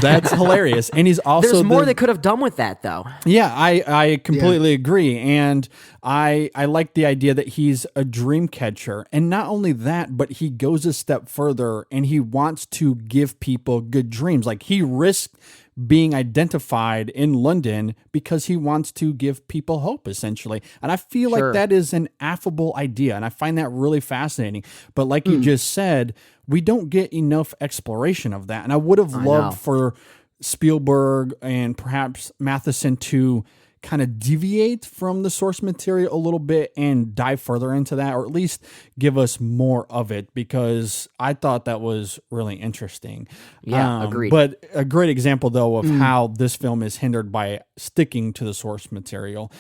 That's hilarious. And he's also there's more they could have done with that, though. Yeah, I completely agree. And I like the idea that he's a dream catcher. And not only that, but he goes a step further and he wants to give people good dreams. Like, he risked being identified in London because he wants to give people hope, essentially. And I feel like that is an affable idea, and I find that really fascinating. But like you just said, we don't get enough exploration of that. And I would have loved for Spielberg and perhaps Matheson to kind of deviate from the source material a little bit and dive further into that, or at least give us more of it, because I thought that was really interesting. Agreed. But a great example, though, of how this film is hindered by sticking to the source material.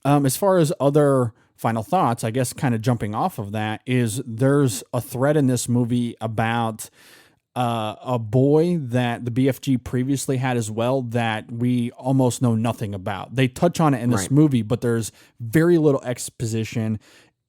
As far as other final thoughts, I guess kind of jumping off of that, is there's a thread in this movie about a boy that the BFG previously had as well that we almost know nothing about. They touch on it in this movie, but there's very little exposition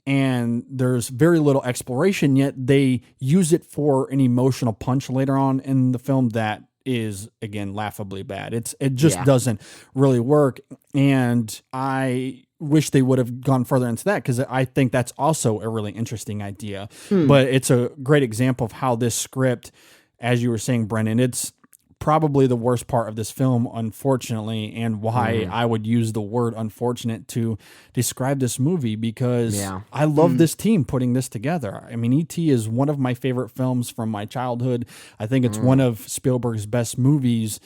and there's very little exploration, yet they use it for an emotional punch later on in the film that is, again, laughably bad. It just doesn't really work, and I wish they would have gone further into that, because I think that's also a really interesting idea. But it's a great example of how this script, as you were saying, Brennan, it's probably the worst part of this film, unfortunately, and why I would use the word unfortunate to describe this movie, because I love this team putting this together. I mean, E.T. is one of my favorite films from my childhood. I think it's one of Spielberg's best movies,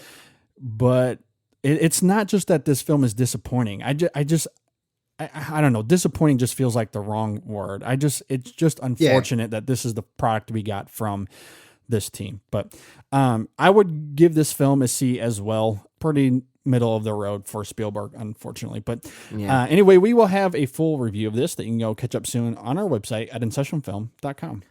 but it's not just that this film is disappointing. I don't know. Disappointing just feels like the wrong word. It's just unfortunate that this is the product we got from this team. But I would give this film a C as well. Pretty middle of the road for Spielberg, unfortunately. But anyway, we will have a full review of this that you can go catch up soon on our website at InSessionFilm.com.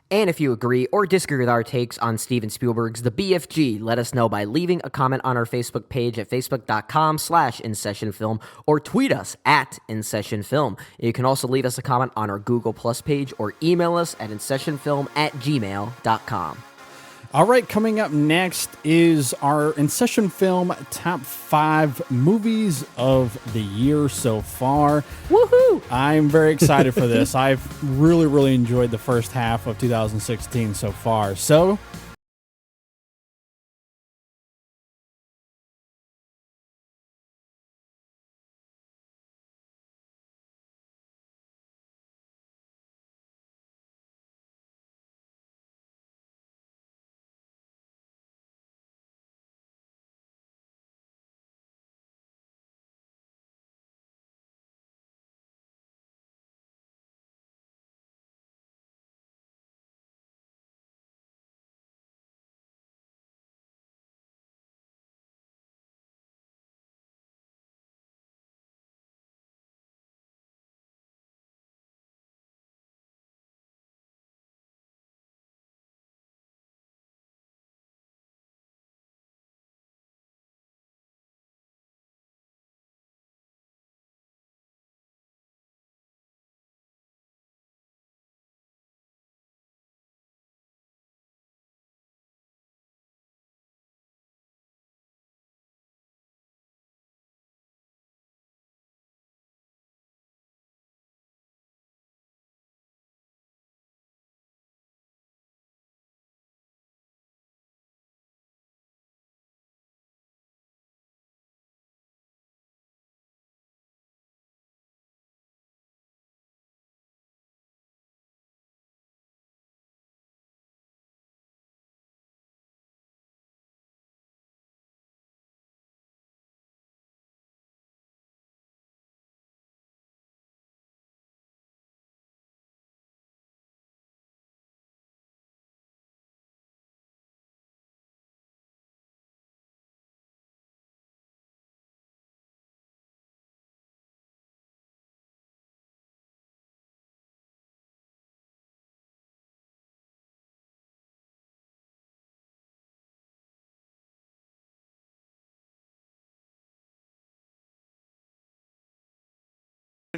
And if you agree or disagree with our takes on Steven Spielberg's The BFG, let us know by leaving a comment on our Facebook page at facebook.com/InSessionFilm or tweet us at InSessionFilm. You can also leave us a comment on our Google Plus page or email us at InSessionFilm@gmail.com. All right, coming up next is our InSession Film Top 5 Movies of the Year so far. Woohoo! I'm very excited for this. I've really enjoyed the first half of 2016 so far. So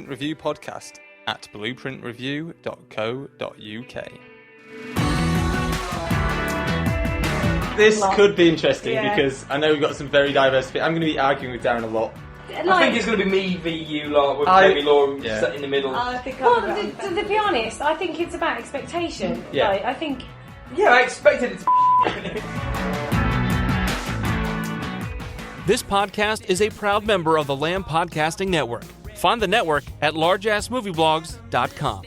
Review Podcast at blueprintreview.co.uk. This could be interesting because I know we've got some very diverse people. I'm going to be arguing with Darren a lot. I think it's going to be me v you lot, with maybe Laura sat in the middle. To be honest, I think it's about expectation. Yeah. Like, I think... Yeah, I expected it to This podcast is a proud member of the Lamb Podcasting Network. Find the network at largeassmovieblogs.com.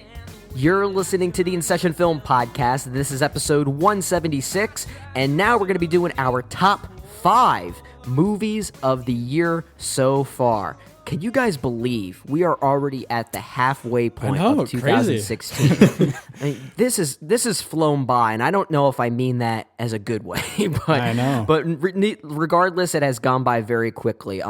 You're listening to the InSession Film Podcast. This is episode 176, and now we're going to be doing our top 5 movies of the year so far. Can you guys believe we are already at the halfway point of 2016? I mean, this is flown by, and I don't know if I mean that as a good way, but I know. But regardless, it has gone by very quickly.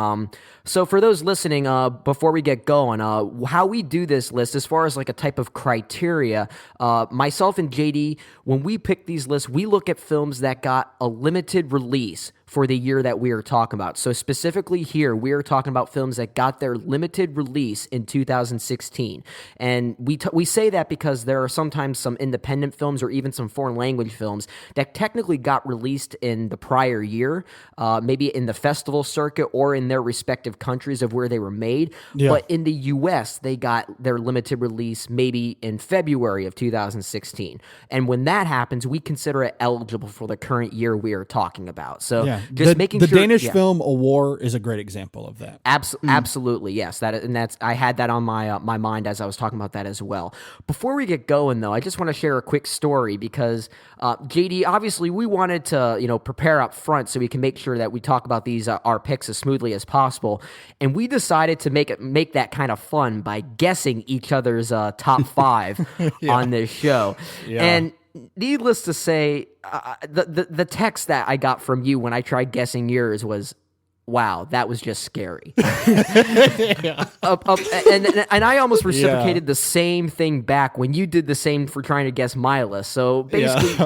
So for those listening, before we get going, how we do this list, as far as like a type of criteria, myself and JD, when we pick these lists, we look at films that got a limited release for the year that we are talking about. So specifically here, we are talking about films that got their limited release in 2016. And we say that because there are sometimes some independent films or even some foreign language films that technically got released in the prior year, maybe in the festival circuit or in their respective countries of where they were made. Yeah. But in the US, they got their limited release maybe in February of 2016. And when that happens, we consider it eligible for the current year we are talking about. So just making sure. The Danish yeah. film A War is a great example of that. Absolutely, yes. I had that on my my mind as I was talking about that as well. Before we get going, though, I just want to share a quick story because JD, obviously, we wanted to prepare up front so we can make sure that we talk about these our picks as smoothly as possible, and we decided to make that kind of fun by guessing each other's top 5 on this show, and. Needless to say, the text that I got from you when I tried guessing yours was, wow, that was just scary. And I almost reciprocated the same thing back when you did the same for trying to guess my list. So basically,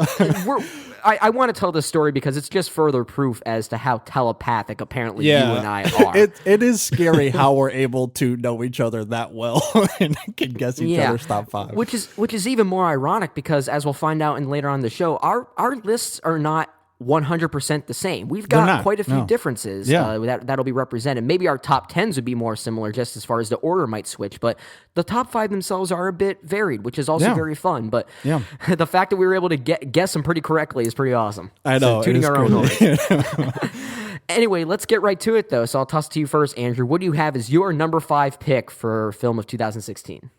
I want to tell this story because it's just further proof as to how telepathic apparently you and I are. It is scary how we're able to know each other that well and can guess each other's top 5. Which is even more ironic because, as we'll find out later on in the show, our lists are not 100% the same. We've got quite a few differences that'll be represented. Maybe our top 10s would be more similar just as far as the order might switch, but the top 5 themselves are a bit varied, which is also very fun. But the fact that we were able to guess them pretty correctly is pretty awesome. I know. So, tooting our own horn. Anyway, let's get right to it, though. So I'll toss it to you first, Andrew. What do you have as your number 5 pick for film of 2016?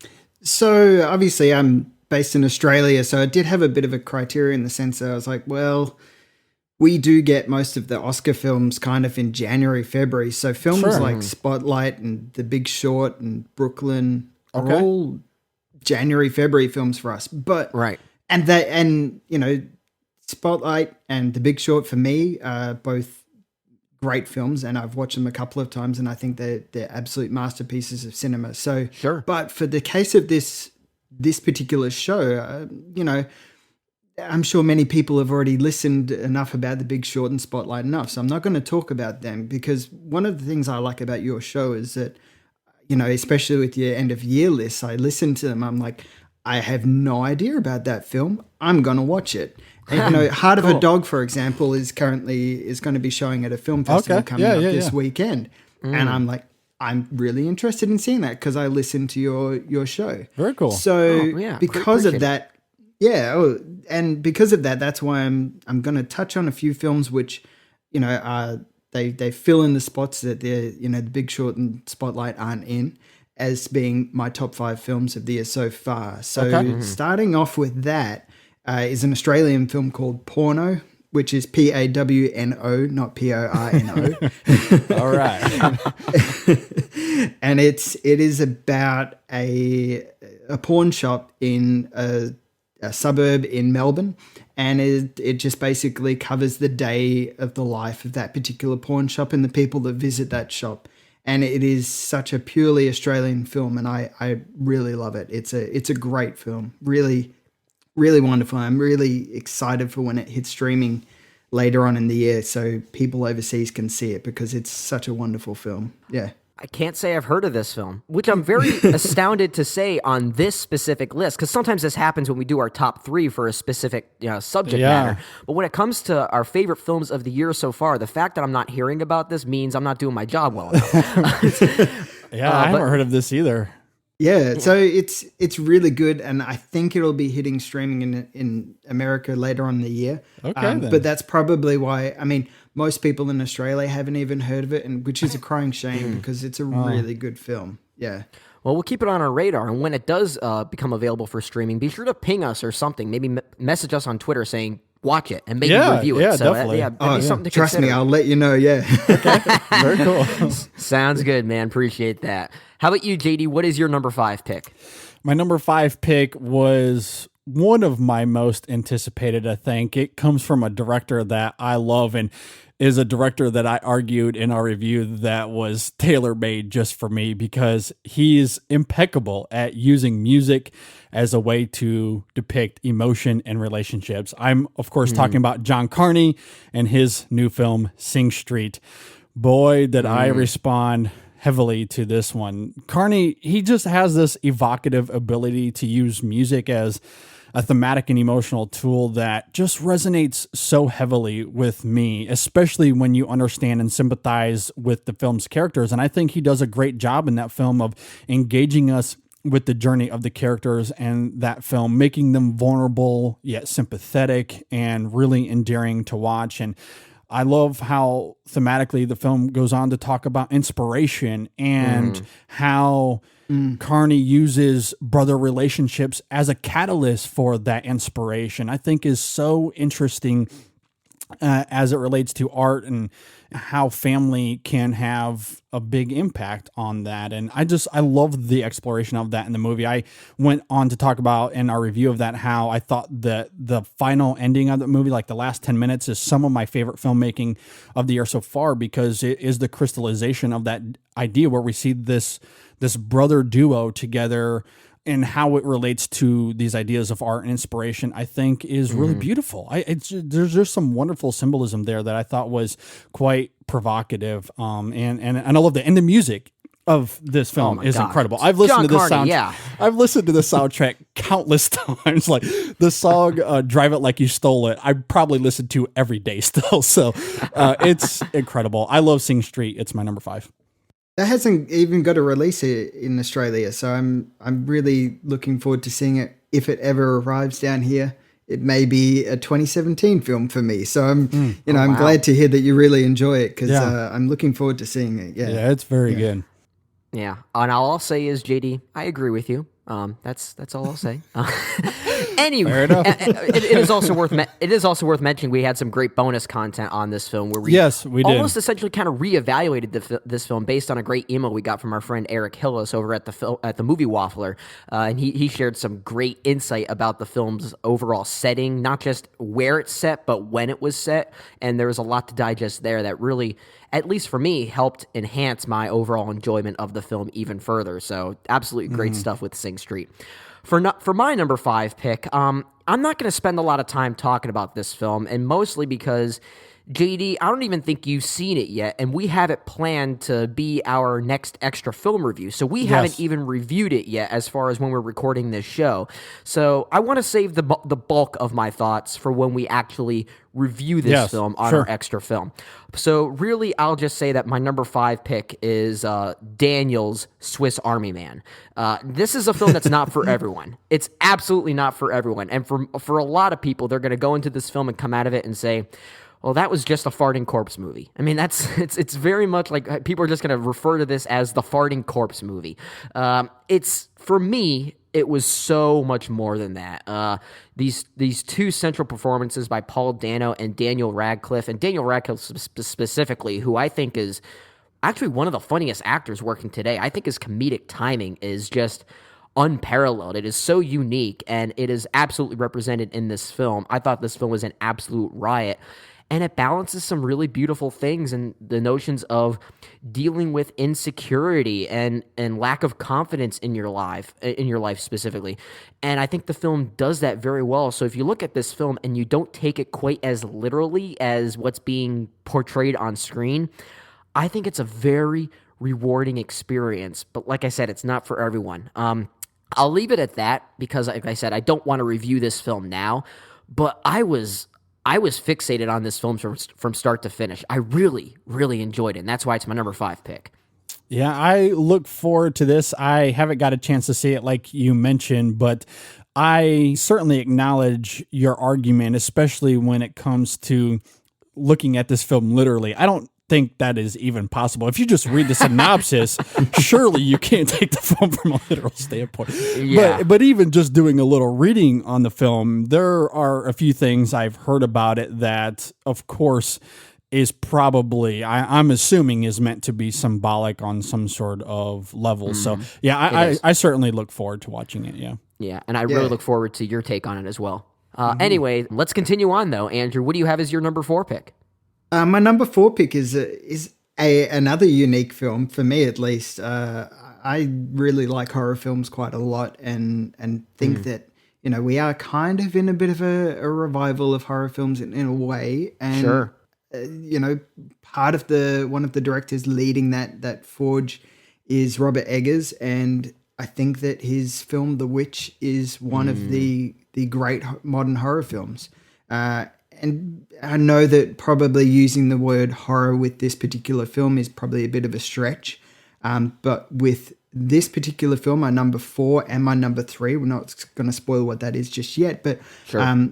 So obviously I'm based in Australia, so I did have a bit of a criteria in the sense that I was like, well, we do get most of the Oscar films kind of in January, February. So films like Spotlight and The Big Short and Brooklyn are all January, February films for us. But and Spotlight and The Big Short for me are both great films, and I've watched them a couple of times, and I think they're absolute masterpieces of cinema. So but for the case of this particular show, I'm sure many people have already listened enough about The Big Short and Spotlight enough, so I'm not going to talk about them because one of the things I like about your show is that, especially with your end of year lists, I listen to them. I'm like, I have no idea about that film. I'm going to watch it. And, Heart of a Dog, for example, is going to be showing at a film festival coming up this weekend. And I'm like, I'm really interested in seeing that because I listen to your show. Very cool. So because of that, and because of that, that's why I'm going to touch on a few films which, they fill in the spots that they're, The Big Short and Spotlight aren't in as being my top 5 films of the year so far. So starting off with that is an Australian film called Porno, which is Pawno, not Porno. All right. And it is about a pawn shop in a suburb in Melbourne, and it just basically covers the day of the life of that particular pawn shop and the people that visit that shop. And it is such a purely Australian film, and I really love it. It's a great film, really, really wonderful. I'm really excited for when it hits streaming later on in the year, so people overseas can see it because it's such a wonderful film. Yeah. I can't say I've heard of this film, which I'm very astounded to say on this specific list, because sometimes this happens when we do our top 3 for a specific subject matter. But when it comes to our favorite films of the year so far, the fact that I'm not hearing about this means I'm not doing my job well enough. I haven't heard of this either. Yeah, so it's really good, and I think it'll be hitting streaming in America later on in the year. Okay, then. But that's probably why. I mean, most people in Australia haven't even heard of it, and which is a crying shame because it's a really good film. Yeah. Well, we'll keep it on our radar, and when it does become available for streaming, be sure to ping us or something. Maybe message us on Twitter saying, watch it, and maybe review it. Yeah, so, definitely. That'd be something to Trust consider. me, I'll let you know, yeah. Okay, very cool. Sounds good, man. Appreciate that. How about you, JD? What is your number 5 pick? My number 5 pick was one of my most anticipated, I think. It comes from a director that I love and is a director that I argued in our review that was tailor-made just for me because he's impeccable at using music as a way to depict emotion and relationships. I'm, of course, talking about John Carney and his new film, Sing Street. Boy, did I respond heavily to this one. Carney, he just has this evocative ability to use music as a thematic and emotional tool that just resonates so heavily with me, especially when you understand and sympathize with the film's characters. And I think he does a great job in that film of engaging us with the journey of the characters and that film, making them vulnerable yet sympathetic and really endearing to watch. And I love how thematically the film goes on to talk about inspiration and how Carney uses brother relationships as a catalyst for that inspiration. I think is so interesting as it relates to art and how family can have a big impact on that. And I love the exploration of that in the movie. I went on to talk about in our review of that, how I thought that the final ending of the movie, like the last 10 minutes, is some of my favorite filmmaking of the year so far, because it is the crystallization of that idea where we see this brother duo together and how it relates to these ideas of art and inspiration, I think is really beautiful. There's just some wonderful symbolism there that I thought was quite provocative. And I love that. And the music of this film is incredible. I've listened to this soundtrack. I've listened to the soundtrack countless times. Like the song "Drive It Like You Stole It," I probably listen to every day still. So it's incredible. I love Sing Street. It's my number 5. That hasn't even got a release here in Australia, so I'm really looking forward to seeing it if it ever arrives down here. It may be a 2017 film for me, so I'm glad to hear that you really enjoy it because I'm looking forward to seeing it. Yeah, it's very good. Yeah, and all I'll say is, JD, I agree with you. That's all I'll say. Anyway, it is also worth mentioning we had some great bonus content on this film where we almost essentially kind of reevaluated this film based on a great email we got from our friend Eric Hillis over at the Movie Waffler, and he shared some great insight about the film's overall setting, not just where it's set, but when it was set, and there was a lot to digest there that really, at least for me, helped enhance my overall enjoyment of the film even further. So absolutely great stuff with Sing Street. For my number 5 pick, I'm not going to spend a lot of time talking about this film, and mostly because, JD, I don't even think you've seen it yet, and we have it planned to be our next extra film review. So we haven't even reviewed it yet as far as when we're recording this show. So I want to save the bulk of my thoughts for when we actually review this film on our extra film. So really, I'll just say that my number 5 pick is Daniel's Swiss Army Man. This is a film that's not for everyone. It's absolutely not for everyone. And for a lot of people, they're going to go into this film and come out of it and say, well, that was just a farting corpse movie. I mean, it's very much like people are just going to refer to this as the farting corpse movie. For me, it was so much more than that. These two central performances by Paul Dano and Daniel Radcliffe, and Daniel Radcliffe specifically, who I think is actually one of the funniest actors working today. I think his comedic timing is just unparalleled. It is so unique, and it is absolutely represented in this film. I thought this film was an absolute riot. And it balances some really beautiful things and the notions of dealing with insecurity and lack of confidence in your life specifically. And I think the film does that very well. So if you look at this film and you don't take it quite as literally as what's being portrayed on screen, I think it's a very rewarding experience. But like I said, it's not for everyone. I'll leave it at that because, like I said, I don't want to review this film now, but I was fixated on this film from start to finish. I really, really enjoyed it, and that's why it's my number 5 pick. Yeah, I look forward to this. I haven't got a chance to see it like you mentioned, but I certainly acknowledge your argument, especially when it comes to looking at this film literally. I don't think that is even possible. If you just read the synopsis, surely you can't take the film from a literal standpoint. Yeah. But even just doing a little reading on the film, there are a few things I've heard about it that, of course, is probably, I'm assuming, is meant to be symbolic on some sort of level. So, yeah, I certainly look forward to watching it, yeah. Yeah, and I really look forward to your take on it as well. Anyway, let's continue on, though. Andrew, what do you have as your number 4 pick? My number 4 pick is another unique film, for me at least. I really like horror films quite a lot and think that, you know, we are kind of in a bit of a revival of horror films in a way. And Sure. You know, part of one of the directors leading that forge is Robert Eggers, and I think that his film The Witch is one of the great modern horror films. And I know that probably using the word horror with this particular film is probably a bit of a stretch, but with this particular film, my number 4 and my number 3, we're not going to spoil what that is just yet, but sure.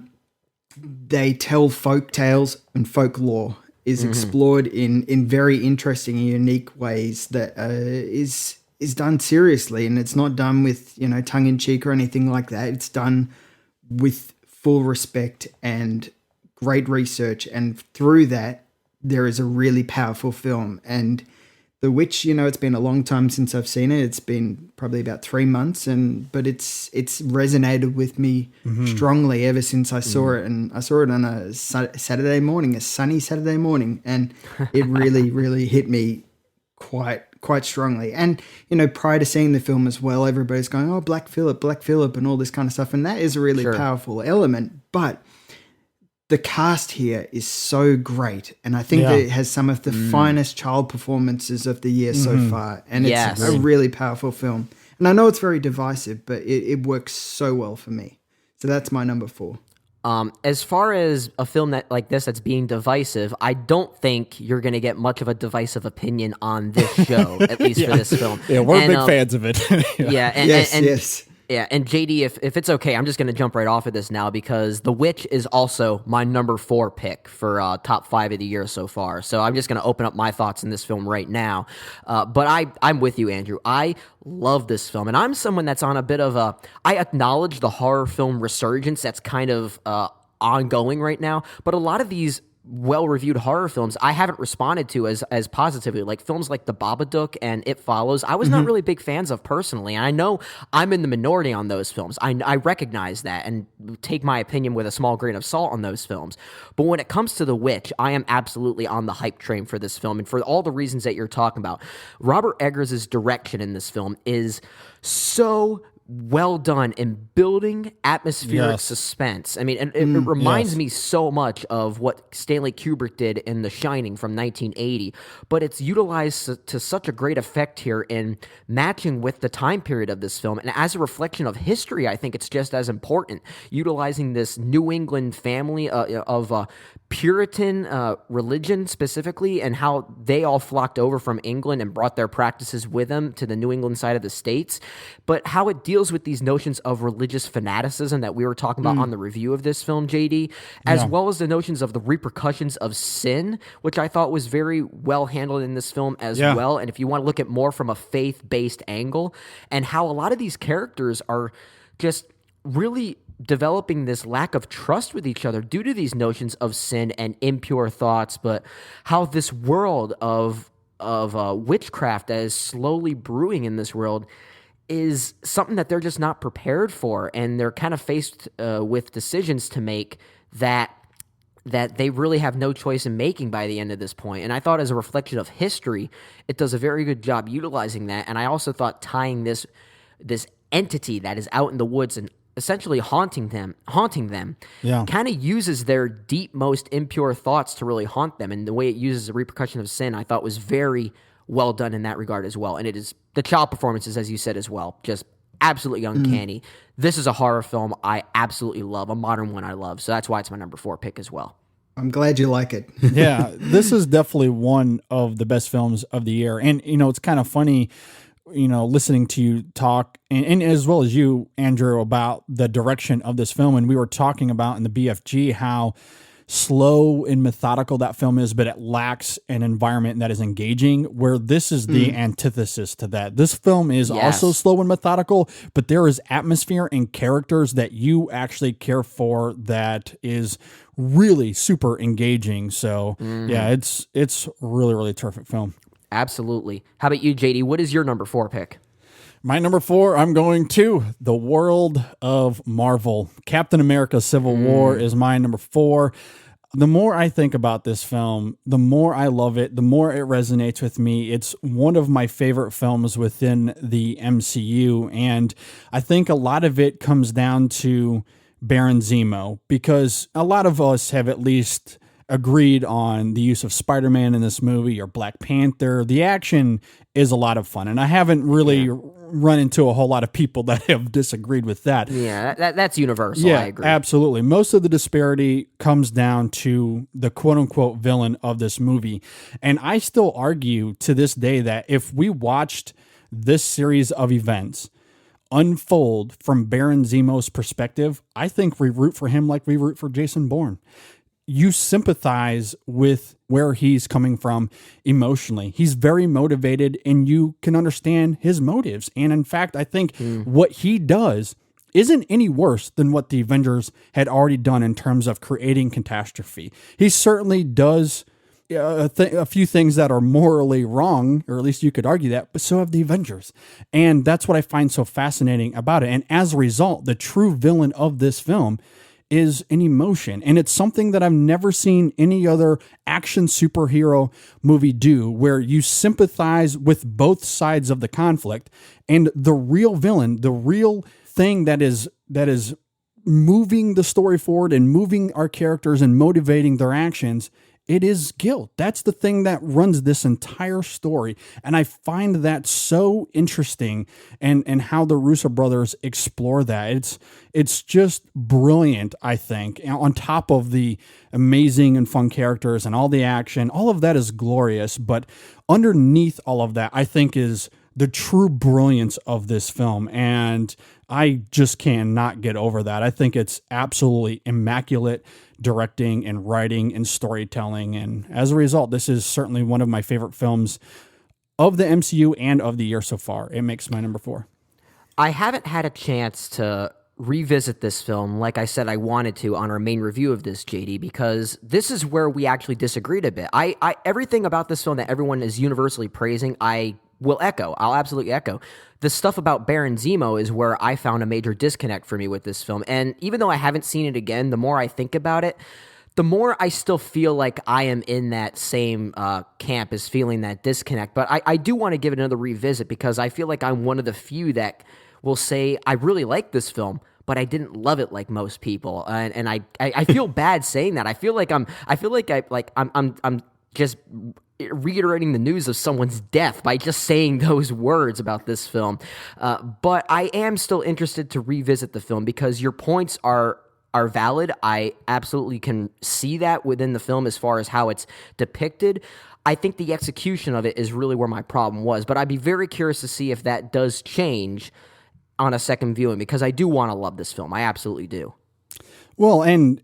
They tell folk tales and folklore is explored in very interesting and unique ways that is done seriously, and it's not done with, you know, tongue in cheek or anything like that. It's done with full respect and great research, and through that there is a really powerful film. And The Witch, you know, it's been a long time since I've seen it. It's been probably about 3 months, but it's resonated with me strongly ever since I saw it. And I saw it on a Saturday morning, a sunny Saturday morning, and it really, really hit me quite strongly. And, you know, prior to seeing the film as well, everybody's going, oh, Black Phillip, and all this kind of stuff. And that is a really powerful element. But the cast here is so great, and I think that it has some of the finest child performances of the year so far, and it's a really powerful film. And I know it's very divisive, but it works so well for me. So that's my number 4. As far as a film like this that's being divisive, I don't think you're going to get much of a divisive opinion on this show, at least for this film. Yeah, we're big fans of it. Yes. Yeah, and JD, if it's okay, I'm just going to jump right off of this now because The Witch is also my number 4 pick for top 5 of the year so far. So I'm just going to open up my thoughts in this film right now. But I'm with you, Andrew. I love this film, and I'm someone that's on a bit of I acknowledge the horror film resurgence that's kind of ongoing right now, but a lot of these well-reviewed horror films I haven't responded to as positively, like films like The Babadook and It Follows. I was not really big fans of personally, and I know I'm in the minority on those films. I recognize that and take my opinion with a small grain of salt on those films. But when it comes to The Witch, I am absolutely on the hype train for this film, and for all the reasons that you're talking about. Robert Eggers' direction in this film is so well done in building atmospheric suspense. I mean, and it reminds me so much of what Stanley Kubrick did in The Shining from 1980, but it's utilized to such a great effect here in matching with the time period of this film. And as a reflection of history, I think it's just as important, utilizing this New England family of Puritan religion specifically, and how they all flocked over from England and brought their practices with them to the New England side of the states, but how it deals with these notions of religious fanaticism that we were talking about on the review of this film, JD, as well as the notions of the repercussions of sin, which I thought was very well handled in this film as well. And if you want to look at more from a faith-based angle, and how a lot of these characters are just really developing this lack of trust with each other due to these notions of sin and impure thoughts, but how this world of witchcraft that is slowly brewing in this world is something that they're just not prepared for, and they're kind of faced with decisions to make that they really have no choice in making by the end of this point. And I thought as a reflection of history, it does a very good job utilizing that. And I also thought tying this entity that is out in the woods and essentially haunting them, kind of uses their deep, most impure thoughts to really haunt them. And the way it uses the repercussion of sin, I thought was very well done in that regard as well. And it is the child performances, as you said as well, just absolutely uncanny. This is a horror film I absolutely love, a modern one I love. So that's why it's my number 4 pick as well. I'm glad you like it. Yeah, this is definitely one of the best films of the year. And, it's kind of funny, listening to you talk, and as well as you, Andrew, about the direction of this film. And we were talking about in the BFG how slow and methodical that film is, but it lacks an environment that is engaging, where this is the antithesis to that. This film is also slow and methodical, but there is atmosphere and characters that you actually care for that is really super engaging. So yeah, it's really, really terrific film. Absolutely. How about you, JD? What is your number 4 pick? My number 4, I'm going to the world of Marvel. Captain America Civil War is my number 4. The more I think about this film, the more I love it, the more it resonates with me. It's one of my favorite films within the MCU, and I think a lot of it comes down to Baron Zemo, because a lot of us have at least agreed on the use of Spider-Man in this movie or Black Panther. The action is a lot of fun, and I haven't really run into a whole lot of people that have disagreed with that. Yeah, that's universal. Yeah, I agree. Absolutely. Most of the disparity comes down to the quote-unquote villain of this movie, and I still argue to this day that if we watched this series of events unfold from Baron Zemo's perspective, I think we root for him like we root for Jason Bourne. You sympathize with where he's coming from emotionally. He's very motivated, and you can understand his motives. And in fact, I think what he does isn't any worse than what the Avengers had already done in terms of creating catastrophe. He certainly does a few things that are morally wrong, or at least you could argue that, but so have the Avengers. And that's what I find so fascinating about it. And as a result, the true villain of this film is an emotion. And it's something that I've never seen any other action superhero movie do, where you sympathize with both sides of the conflict, and the real villain, the real thing that is moving the story forward and moving our characters and motivating their actions, it is guilt. That's the thing that runs this entire story. And I find that so interesting, and how the Russo brothers explore that. It's just brilliant, I think. On top of the amazing and fun characters and all the action, all of that is glorious. But underneath all of that, I think, is the true brilliance of this film. And I just cannot get over that. I think it's absolutely immaculate directing and writing and storytelling. And as a result, this is certainly one of my favorite films of the MCU and of the year so far. It makes my number 4. I haven't had a chance to revisit this film like I said I wanted to on our main review of this, JD, because this is where we actually disagreed a bit. I everything about this film that everyone is universally praising, I will echo. I'll absolutely echo. The stuff about Baron Zemo is where I found a major disconnect for me with this film. And even though I haven't seen it again, the more I think about it, the more I still feel like I am in that same camp as feeling that disconnect. But I do want to give it another revisit, because I feel like I'm one of the few that will say I really like this film, but I didn't love it like most people. And I feel bad saying that. I feel like I'm just reiterating the news of someone's death by just saying those words about this film. But I am still interested to revisit the film, because your points are valid. I absolutely can see that within the film as far as how it's depicted. I think the execution of it is really where my problem was, but I'd be very curious to see if that does change on a second viewing, because I do want to love this film. I absolutely do. Well, and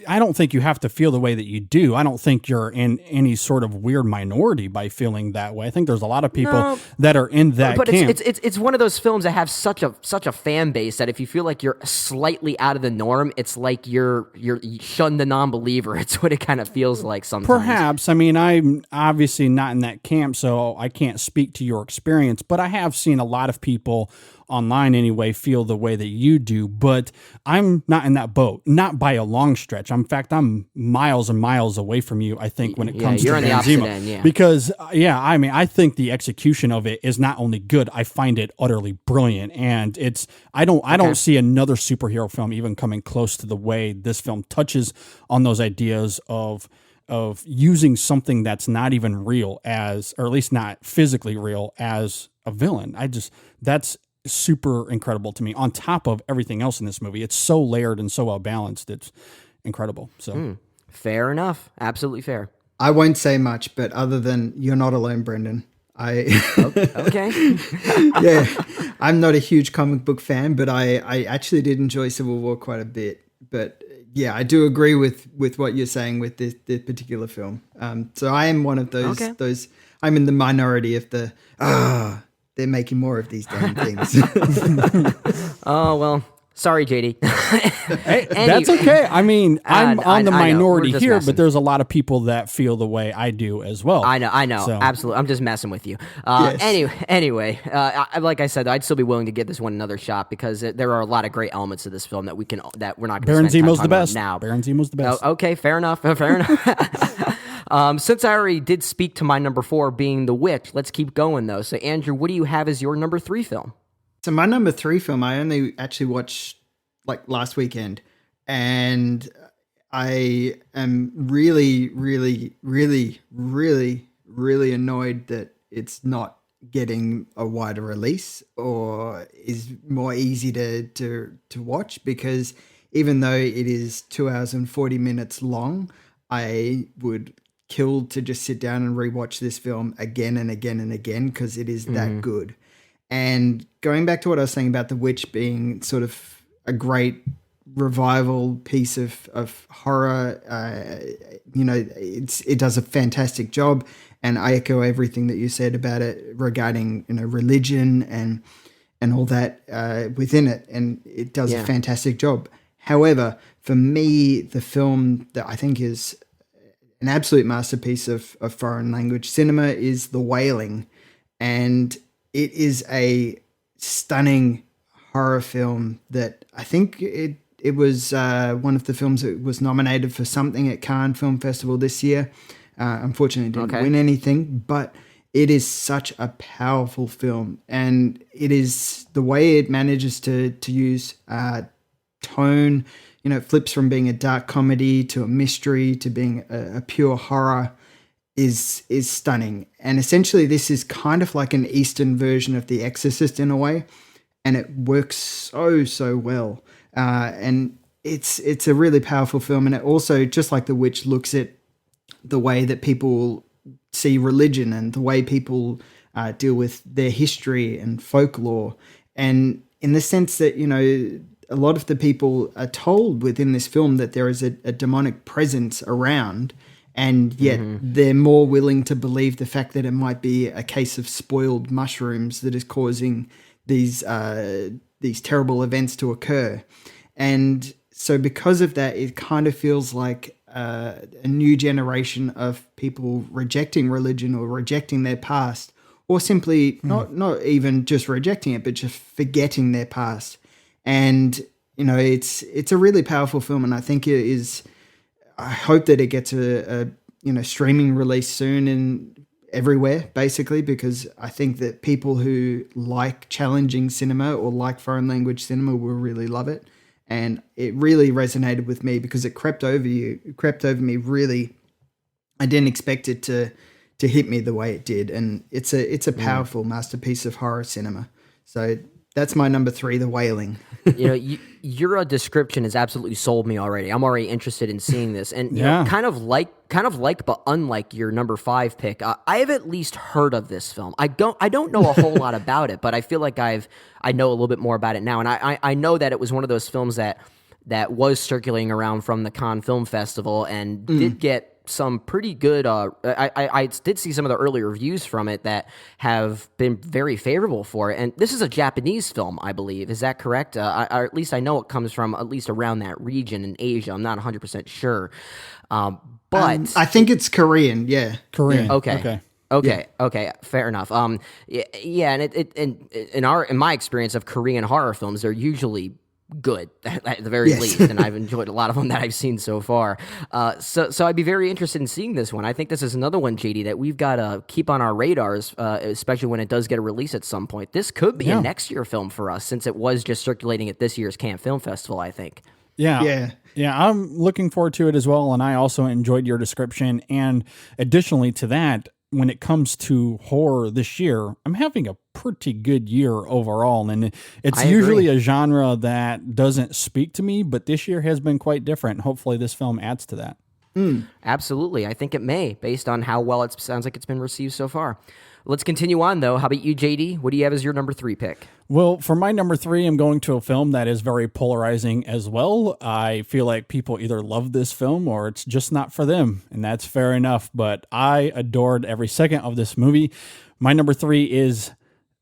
I don't think you have to feel the way that you do. I don't think you're in any sort of weird minority by feeling that way. I think there's a lot of people that are in that camp. But it's one of those films that have such a fan base that if you feel like you're slightly out of the norm, it's like you're shunned the non-believer. It's what it kind of feels like sometimes. Perhaps. I mean, I'm obviously not in that camp, so I can't speak to your experience, but I have seen a lot of people online anyway feel the way that you do, but I'm not in that boat, not by a long stretch. In fact, I'm miles and miles away from you, I think, when it comes to Benzema. Because, I think the execution of it is not only good, I find it utterly brilliant. And I don't see another superhero film even coming close to the way this film touches on those ideas of using something that's not even real as, or at least not physically real, as a villain. That's super incredible to me. On top of everything else in this movie, it's so layered and so well balanced. It's incredible. So fair enough. Absolutely fair. I won't say much, but other than you're not alone, Brendan. Okay. Yeah, I'm not a huge comic book fan, but I actually did enjoy Civil War quite a bit. But yeah, I do agree with what you're saying with this particular film. So I am one of those. I'm in the minority of the. They're making more of these damn things. Oh well. Sorry, JD. Hey, that's okay. I mean, I'm on the minority here, messing. but there's a lot of people that feel the way I do as well. I know. So. Absolutely. I'm just messing with you. Yes. Anyway, like I said, I'd still be willing to give this one another shot because there are a lot of great elements of this film that we're not going to spend time talking about now. Baron Zemo's the best. Okay, fair enough. Since I already did speak to my number 4 being The Witch, let's keep going though. So Andrew, what do you have as your number 3 film? So my number 3 film, I only actually watched like last weekend, and I am really, really, really, really, really annoyed that it's not getting a wider release or is more easy to watch, because even though it is 2 hours and 40 minutes long, I would kill to just sit down and rewatch this film again and again and again, because it is that good. And going back to what I was saying about The Witch being sort of a great revival piece of horror, it does a fantastic job, and I echo everything that you said about it regarding religion and all that within it, and it does a fantastic job. However, for me, the film that I think is an absolute masterpiece of foreign language cinema is The Wailing, and it is a stunning horror film that I think it was one of the films that was nominated for something at Cannes Film Festival this year. Unfortunately, didn't win anything, but it is such a powerful film, and it is the way it manages to use tone. It flips from being a dark comedy to a mystery to being a pure horror. Is stunning. And essentially this is kind of like an Eastern version of The Exorcist in a way, and it works so well. And it's a really powerful film, and it also, just like The Witch, looks at the way that people see religion and the way people deal with their history and folklore. And in the sense that, a lot of the people are told within this film that there is a demonic presence around, and yet they're more willing to believe the fact that it might be a case of spoiled mushrooms that is causing these terrible events to occur. And so because of that, it kind of feels like a new generation of people rejecting religion or rejecting their past, or simply not even just rejecting it, but just forgetting their past. And, it's a really powerful film, and I think it is. I hope that it gets a streaming release soon and everywhere, basically, because I think that people who like challenging cinema or like foreign language cinema will really love it. And it really resonated with me because it crept over me really. I didn't expect it to hit me the way it did, and it's a powerful masterpiece of horror cinema. So that's my number 3, The Wailing. Your description has absolutely sold me already. I'm already interested in seeing this, and kind of like, but unlike your number 5 pick, I have at least heard of this film. I don't know a whole lot about it, but I feel like I know a little bit more about it now, and I know that it was one of those films that was circulating around from the Cannes Film Festival and did get some pretty good. I did see some of the early reviews from it that have been very favorable for it. And this is a Japanese film, I believe. Is that correct? Or at least I know it comes from at least around that region in Asia. I'm not 100% sure. But I think it's Korean. Yeah, Korean. Okay. Okay, fair enough. And it in my experience of Korean horror films, they're usually good at the very least, and I've enjoyed a lot of them that I've seen so far. So I'd be very interested in seeing this one. I think this is another one, JD, that we've got to keep on our radars, especially when it does get a release at some point. This could be a next year film for us, since it was just circulating at this year's Cannes Film Festival, I think. Yeah. Yeah, I'm looking forward to it as well, and I also enjoyed your description. And additionally to that, when it comes to horror this year, I'm having a pretty good year overall. And it's usually a genre that doesn't speak to me, but this year has been quite different. Hopefully this film adds to that. Absolutely. I think it may, based on how well it sounds like it's been received so far. Let's continue on, though. How about you, JD? What do you have as your number 3 pick? Well, for my number 3, I'm going to a film that is very polarizing as well. I feel like people either love this film or it's just not for them, and that's fair enough. But I adored every second of this movie. My number 3 is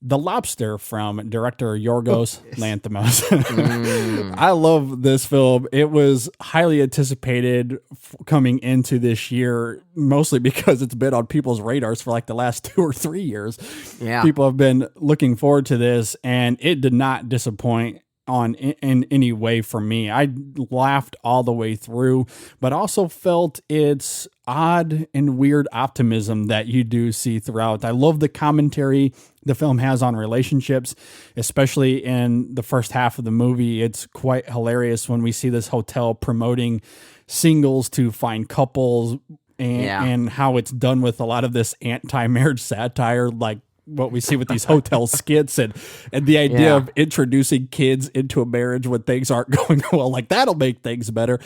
The Lobster from director Yorgos Lanthimos. I love this film. It was highly anticipated coming into this year, mostly because it's been on people's radars for like the last 2 or 3 years. Yeah. People have been looking forward to this, and it did not disappoint in any way for me. I laughed all the way through, but also felt its odd and weird optimism that you do see throughout. I love the commentary the film has on relationships, especially in the first half of the movie. It's quite hilarious when we see this hotel promoting singles to find couples, and how it's done with a lot of this anti-marriage satire, like what we see with these hotel skits, and the idea of introducing kids into a marriage when things aren't going well, like that'll make things better.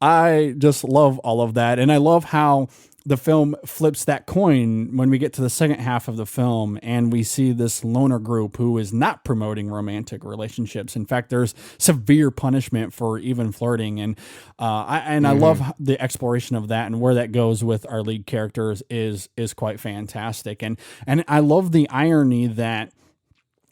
I just love all of that. And I love how the film flips that coin when we get to the second half of the film and we see this loner group who is not promoting romantic relationships. In fact, there's severe punishment for even flirting. And I love the exploration of that, and where that goes with our lead characters is quite fantastic. And I love the irony that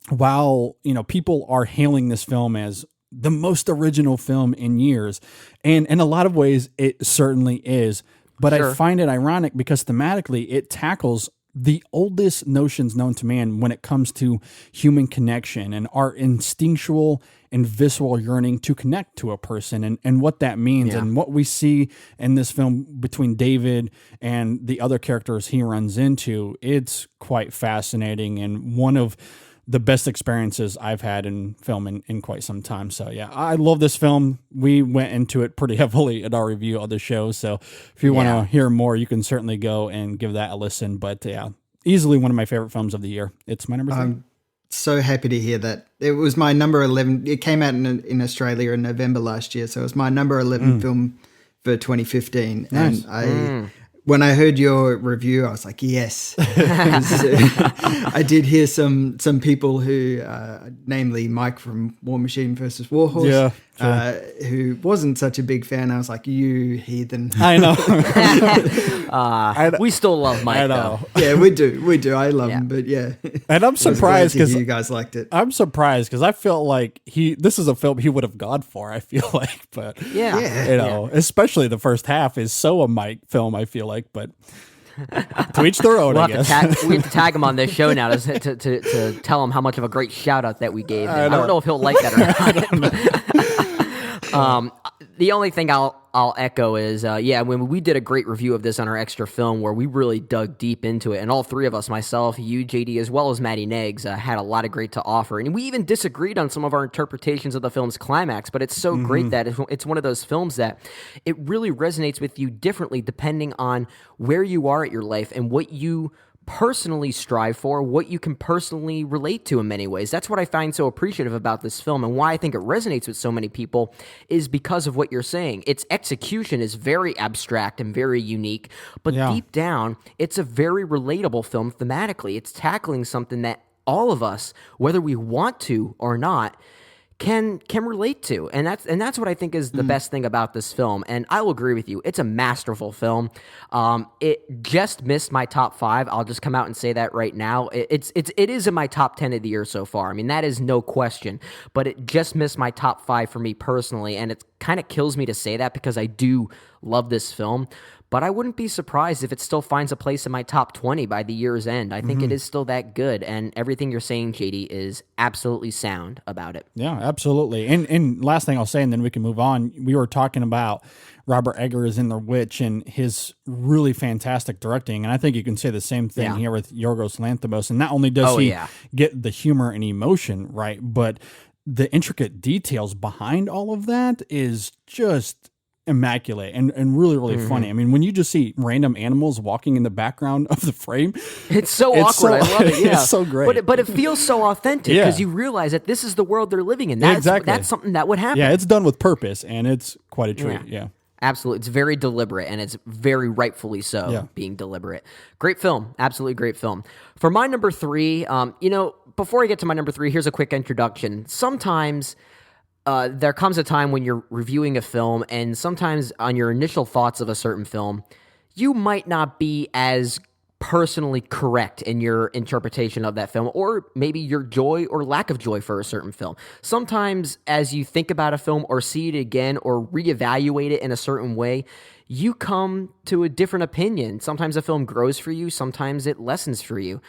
while, people are hailing this film as the most original film in years, and in a lot of ways it certainly is, but I find it ironic because thematically it tackles the oldest notions known to man when it comes to human connection and our instinctual and visceral yearning to connect to a person, and what that means, and what we see in this film between David and the other characters he runs into. It's quite fascinating and one of the best experiences I've had in film in quite some time. So yeah, I love this film. We went into it pretty heavily in our review of the show. So if you want to hear more, you can certainly go and give that a listen. But yeah, easily one of my favorite films of the year. It's my number 3. I'm so happy to hear that. It was my number 11. It came out in Australia in November last year. So it was my number 11 film for 2015. Nice. And when I heard your review, I was like, yes. I did hear some people who, namely Mike from War Machine versus Warhorse, who wasn't such a big fan. I was like, you heathen. I know. We still love Mike, though. Yeah, we do. I love him, but yeah. And I'm surprised because you guys liked it. I'm surprised because I felt like this is a film he would have gone for, I feel like. But especially the first half is so a Mike film, I feel like. But to each their own, I guess. We have to tag him on this show now to tell him how much of a great shout out that we gave him. I don't know if he'll like that or not. The only thing I'll echo is, when we did a great review of this on our extra film where we really dug deep into it, and all three of us, myself, you, JD, as well as Maddie Neggs, had a lot of great to offer. And we even disagreed on some of our interpretations of the film's climax, but it's so great that it's one of those films that it really resonates with you differently depending on where you are at your life and what you personally strive for, what you can personally relate to in many ways. That's what I find so appreciative about this film, and why I think it resonates with so many people is because of what you're saying. Its execution is very abstract and very unique, but deep down, it's a very relatable film thematically. It's tackling something that all of us, whether we want to or not, can relate to, and that's what I think is the best thing about this film. And I will agree with you, it's a masterful film. It just missed my top 5. I'll just come out and say that right now. It is in my top 10 of the year so far. I mean, that is no question. But it just missed my top 5 for me personally, and it kind of kills me to say that because I do love this film. But I wouldn't be surprised if it still finds a place in my top 20 by the year's end. I think it is still that good, and everything you're saying, JD, is absolutely sound about it. Yeah, absolutely. And last thing I'll say, and then we can move on. We were talking about Robert Eggers in The Witch and his really fantastic directing, and I think you can say the same thing here with Yorgos Lanthimos. And not only does he get the humor and emotion right, but the intricate details behind all of that is just immaculate and really, really funny. I mean, when you just see random animals walking in the background of the frame, it's so awkward. I love it. Yeah, it's so great. But it feels so authentic because you realize that this is the world they're living in. That's something that would happen. Yeah, it's done with purpose, and it's quite a treat. Yeah. Absolutely. It's very deliberate, and it's very rightfully so being deliberate. Great film. Absolutely great film. For my number 3, before I get to my number 3, here's a quick introduction. Sometimes there comes a time when you're reviewing a film, and sometimes on your initial thoughts of a certain film, you might not be as personally correct in your interpretation of that film, or maybe your joy or lack of joy for a certain film. Sometimes as you think about a film or see it again or reevaluate it in a certain way, you come to a different opinion. Sometimes a film grows for you, sometimes it lessens for you.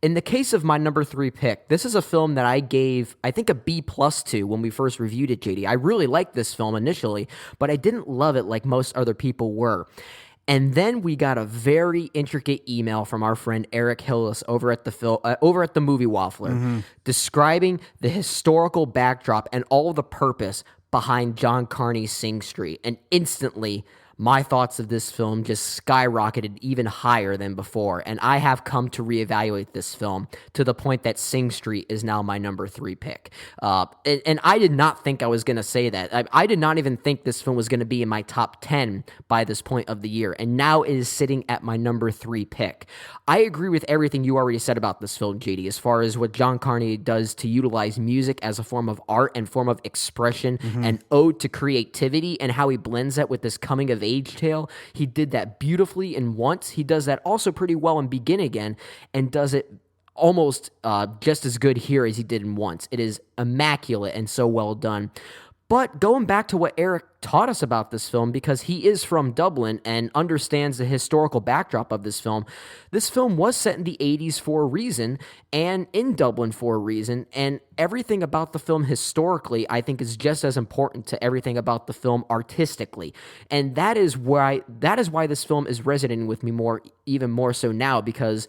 In the case of my number 3 pick, this is a film that I gave, I think, a B+ to when we first reviewed it, JD. I really liked this film initially, but I didn't love it like most other people were. And then we got a very intricate email from our friend Eric Hillis over at the Movie Waffler, describing the historical backdrop and all the purpose behind John Carney's Sing Street. And instantly, my thoughts of this film just skyrocketed even higher than before, and I have come to reevaluate this film to the point that Sing Street is now my number 3 pick. And I did not think I was going to say that. I did not even think this film was going to be in my top 10 by this point of the year, and now it is sitting at my number 3 pick. I agree with everything you already said about this film, JD, as far as what John Carney does to utilize music as a form of art and form of expression and ode to creativity, and how he blends that with this coming of age tale. He did that beautifully in Once. He does that also pretty well in Begin Again, and does it almost just as good here as he did in Once. It is immaculate and so well done. But going back to what Eric taught us about this film, because he is from Dublin and understands the historical backdrop of this film was set in the 80s for a reason, and in Dublin for a reason, and everything about the film historically, I think, is just as important to everything about the film artistically. And that is why this film is resonating with me even more so now, because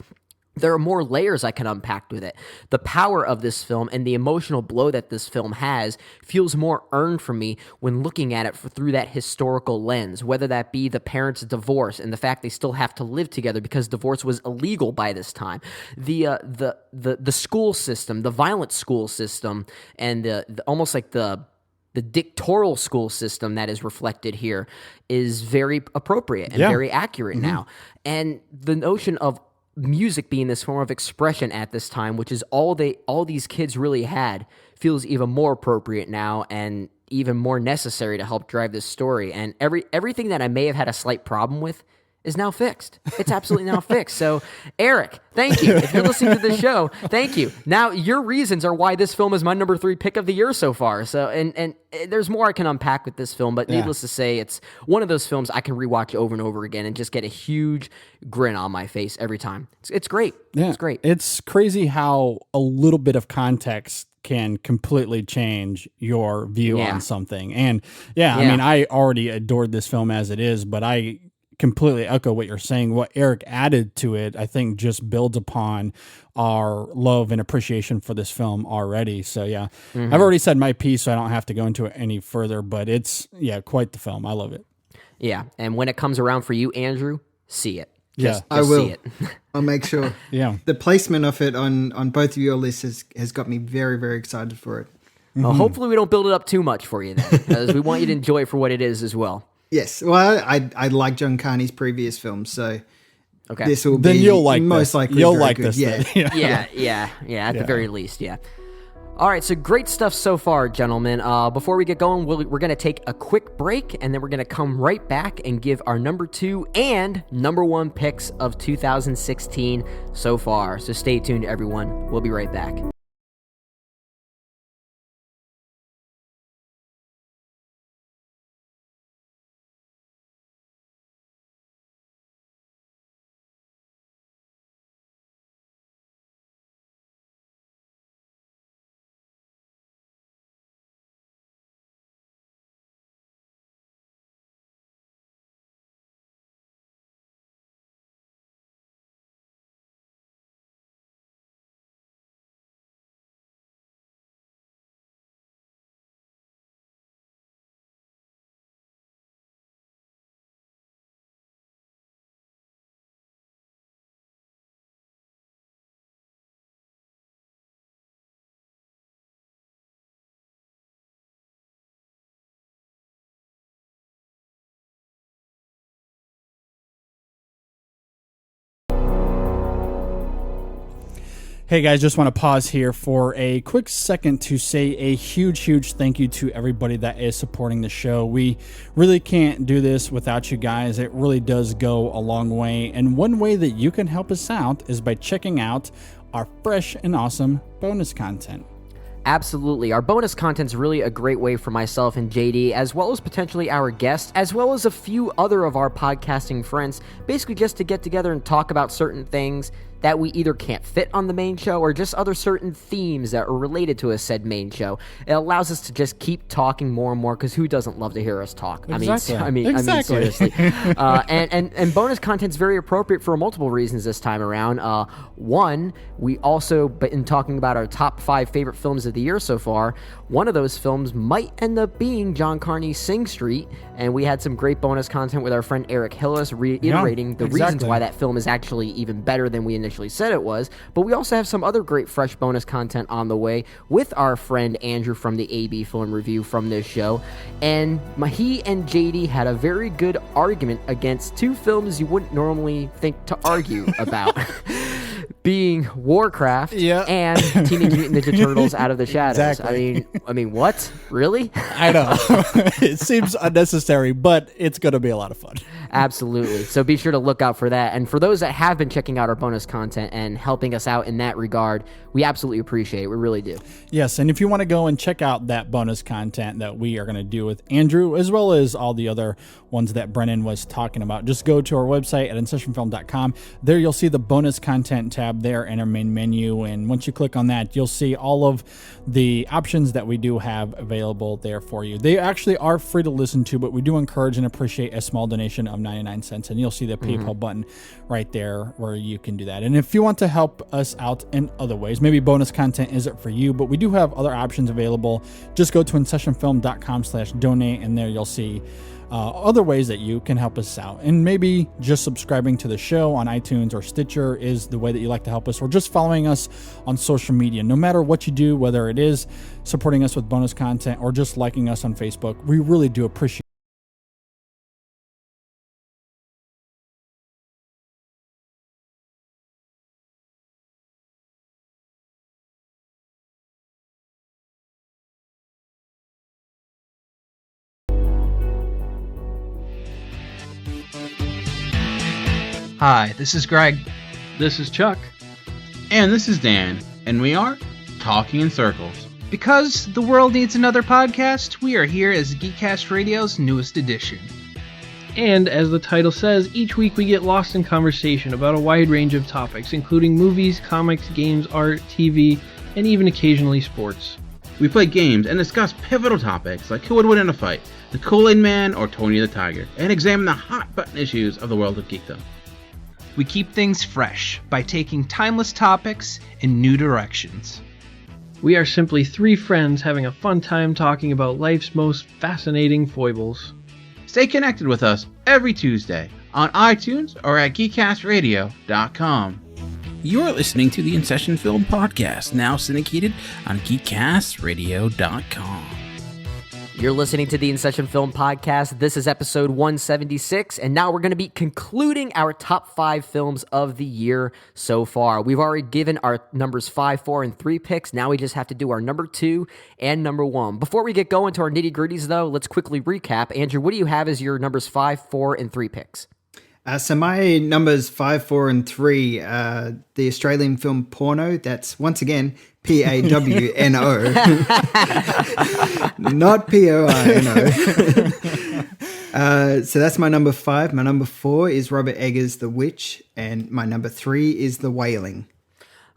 there are more layers I can unpack with it. The power of this film and the emotional blow that this film has feels more earned for me when looking at it through that historical lens, whether that be the parents' divorce and the fact they still have to live together because divorce was illegal by this time. The school system, the violent school system, and the almost like the dictatorial school system that is reflected here is very appropriate and very accurate now. And the notion of music being this form of expression at this time, which is all these kids really had, feels even more appropriate now and even more necessary to help drive this story. And everything that I may have had a slight problem with is now fixed. It's absolutely now fixed. So, Eric, thank you. If you're listening to the show, thank you. Now, your reasons are why this film is my number 3 pick of the year so far. So, and there's more I can unpack with this film, but needless to say, it's one of those films I can rewatch over and over again and just get a huge grin on my face every time. It's great. Yeah. It's great. It's crazy how a little bit of context can completely change your view on something. And I mean, I already adored this film as it is, but I completely echo what you're saying. What Eric added to it, I think, just builds upon our love and appreciation for this film already. So I've already said my piece, so I don't have to go into it any further, but it's quite the film. I love it. Yeah. And when it comes around for you, Andrew, see it. I will. See it. I'll make sure. The placement of it on both of your lists has got me very, very excited for it. Well, hopefully we don't build it up too much for you then, because we want you to enjoy it for what it is as well. Yes, well, I like John Carney's previous films, so this will be then you'll like most likely you'll very like good. this. Yeah. At the very least, All right, so great stuff so far, gentlemen. Before we get going, we're going to take a quick break, and then we're going to come right back and give our number 2 and number 1 picks of 2016 so far. So stay tuned, everyone. We'll be right back. Hey guys, just want to pause here for a quick second to say a huge thank you to everybody that is supporting the show. We really can't do this without you guys. It really does go a long way. And one way that you can help us out is by checking out our fresh and awesome bonus content. Absolutely. Our bonus content's really a great way for myself and JD, as well as potentially our guests, as well as a few other of our podcasting friends, basically just to get together and talk about certain things that we either can't fit on the main show or just other certain themes that are related to a said main show. It allows us to just keep talking more and more, because who doesn't love to hear us talk? Exactly. I mean, seriously. And bonus content's very appropriate for multiple reasons this time around. One, we also been talking about our top 5 favorite films of the year so far. One of those films might end up being John Carney's Sing Street, and we had some great bonus content with our friend Eric Hillis reiterating the reasons why that film is actually even better than we initially said it was. But we also have some other great fresh bonus content on the way with our friend Andrew from the AB Film Review from this show. And he and JD had a very good argument against 2 films you wouldn't normally think to argue about. Being Warcraft and Teenage Mutant Ninja Turtles Out of the Shadows. Exactly. I mean, what? Really? I know. It seems unnecessary, but it's going to be a lot of fun. Absolutely. So be sure to look out for that. And for those that have been checking out our bonus content and helping us out in that regard, we absolutely appreciate it. We really do. Yes, and if you want to go and check out that bonus content that we are going to do with Andrew, as well as all the other ones that Brennan was talking about, just go to our website at InSessionFilm.com. There you'll see the bonus content tab there in our main menu, and once you click on that, you'll see all of the options that we do have available there for you. They actually are free to listen to, but we do encourage and appreciate a small donation of 99 cents, and you'll see the PayPal button right there where you can do that. And if you want to help us out in other ways, maybe bonus content isn't for you, but we do have other options available. Just go to InSessionFilm.com/donate, and there you'll see other ways that you can help us out. And maybe just subscribing to the show on iTunes or Stitcher is the way that you like to help us, or just following us on social media. No matter what you do, whether it is supporting us with bonus content or just liking us on Facebook, we really do appreciate. Hi, this is Greg. This is Chuck. And this is Dan. And we are Talking in Circles. Because the world needs another podcast, we are here as Geekcast Radio's newest edition. And as the title says, each week we get lost in conversation about a wide range of topics, including movies, comics, games, art, TV, and even occasionally sports. We play games and discuss pivotal topics like who would win in a fight, the Kool-Aid Man or Tony the Tiger, and examine the hot-button issues of the world of geekdom. We keep things fresh by taking timeless topics in new directions. We are simply 3 friends having a fun time talking about life's most fascinating foibles. Stay connected with us every Tuesday on iTunes or at geekcastradio.com. You're listening to the InSession Film Podcast, now syndicated on geekcastradio.com. You're listening to the InSession Film Podcast. This is episode 176, and now we're going to be concluding our top 5 films of the year so far. We've already given our numbers 5, 4, and 3 picks. Now we just have to do our number 2 and number 1. Before we get going to our nitty-gritties, though, let's quickly recap. Andrew, what do you have as your numbers 5, 4, and 3 picks? So my numbers 5, 4, and 3, the Australian film Porno, that's once again Pawno, not Poino. So that's my number 5. My number 4 is Robert Eggers' The Witch, and my number 3 is The Wailing.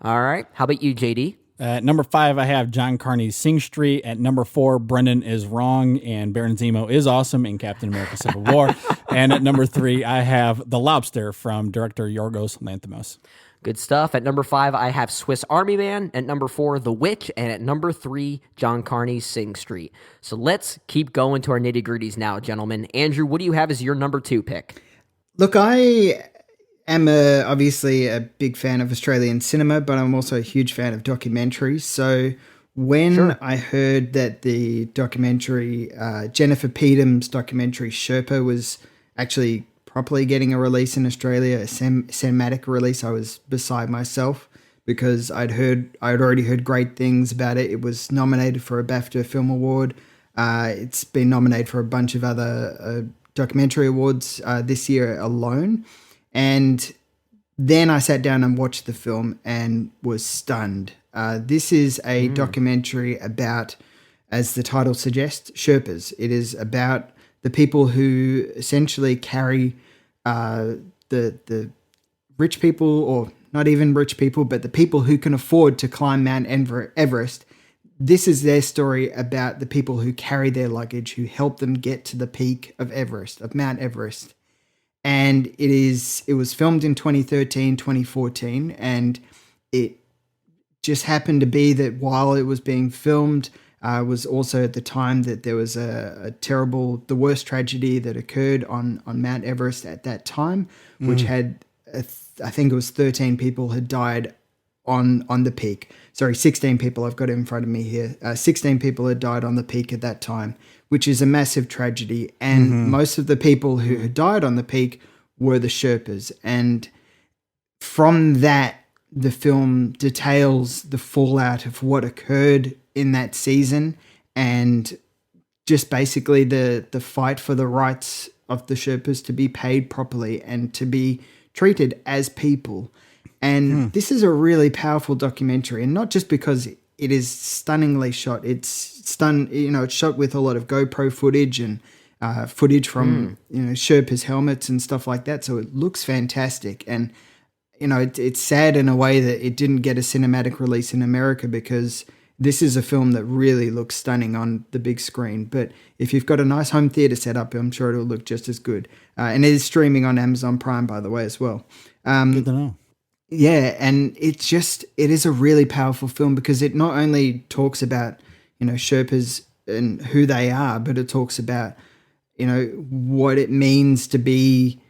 All right. How about you, JD? At number 5, I have John Carney's Sing Street. At number 4, Brendan is wrong, and Baron Zemo is awesome in Captain America Civil War. And at number 3, I have The Lobster from director Yorgos Lanthimos. Good stuff. At number 5, I have Swiss Army Man. At number 4, The Witch. And at number 3, John Carney's Sing Street. So let's keep going to our nitty-gritties now, gentlemen. Andrew, what do you have as your number 2 pick? Look, I am obviously a big fan of Australian cinema, but I'm also a huge fan of documentaries. So when I heard that the documentary, Jennifer Peetham's documentary Sherpa, was actually properly getting a release in Australia, a cinematic release, I was beside myself because I'd already heard great things about it. It was nominated for a BAFTA Film Award. It's been nominated for a bunch of other documentary awards this year alone. And then I sat down and watched the film and was stunned. This is a documentary about, as the title suggests, Sherpas. It is about the people who essentially carry the rich people, or not even rich people, but the people who can afford to climb Mount Everest. This is their story about the people who carry their luggage, who help them get to the peak of Everest, of Mount Everest. And it was filmed in 2013, 2014, and it just happened to be that while it was being filmed, was also at the time that there was the worst tragedy that occurred on Mount Everest at that time, which had, I think it was 13 people had died on the peak. Sorry, 16 people, I've got it in front of me here. 16 people had died on the peak at that time, which is a massive tragedy. And most of the people who had died on the peak were the Sherpas. And from that, the film details the fallout of what occurred in that season, and just basically the fight for the rights of the Sherpas to be paid properly and to be treated as people. And this is a really powerful documentary, and not just because it is stunningly shot. It's shot with a lot of GoPro footage and footage from Sherpas helmets and stuff like that. So it looks fantastic, and it's sad in a way that it didn't get a cinematic release in America, because this is a film that really looks stunning on the big screen. But if you've got a nice home theater set up, I'm sure it'll look just as good. And it is streaming on Amazon Prime, by the way, as well. Good to know. Yeah, and it is a really powerful film, because it not only talks about, Sherpas and who they are, but it talks about, what it means to be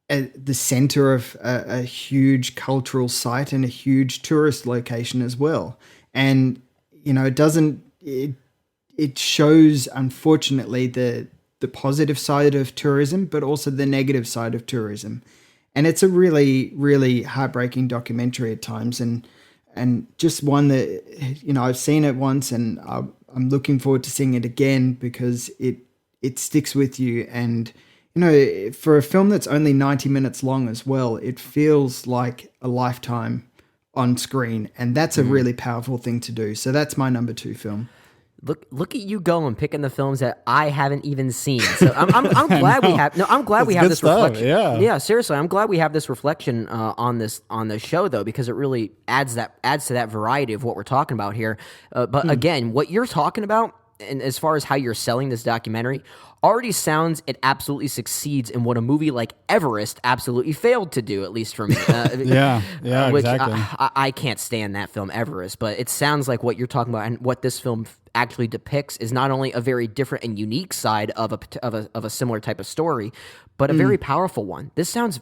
at the center of a huge cultural site and a huge tourist location as well. And, it shows, unfortunately, the positive side of tourism, but also the negative side of tourism. And it's a really, really heartbreaking documentary at times, and just one that, I've seen it once, and I'm looking forward to seeing it again, because it sticks with you. And, for a film that's only 90 minutes long as well, it feels like a lifetime on screen, and that's a really powerful thing to do. So that's my number 2 film. Look at you going, picking the films that I haven't even seen. So I'm glad we have. No, I'm glad we have this reflection. Yeah, seriously, I'm glad we have this reflection on the show, though, because it really adds to that variety of what we're talking about here. But again, what you're talking about, and as far as how you're selling this documentary, already sounds it absolutely succeeds in what a movie like Everest absolutely failed to do, at least for me. Yeah, which exactly. I can't stand that film Everest, but it sounds like what you're talking about and what this film actually depicts is not only a very different and unique side of a similar type of story, but a very powerful one. This sounds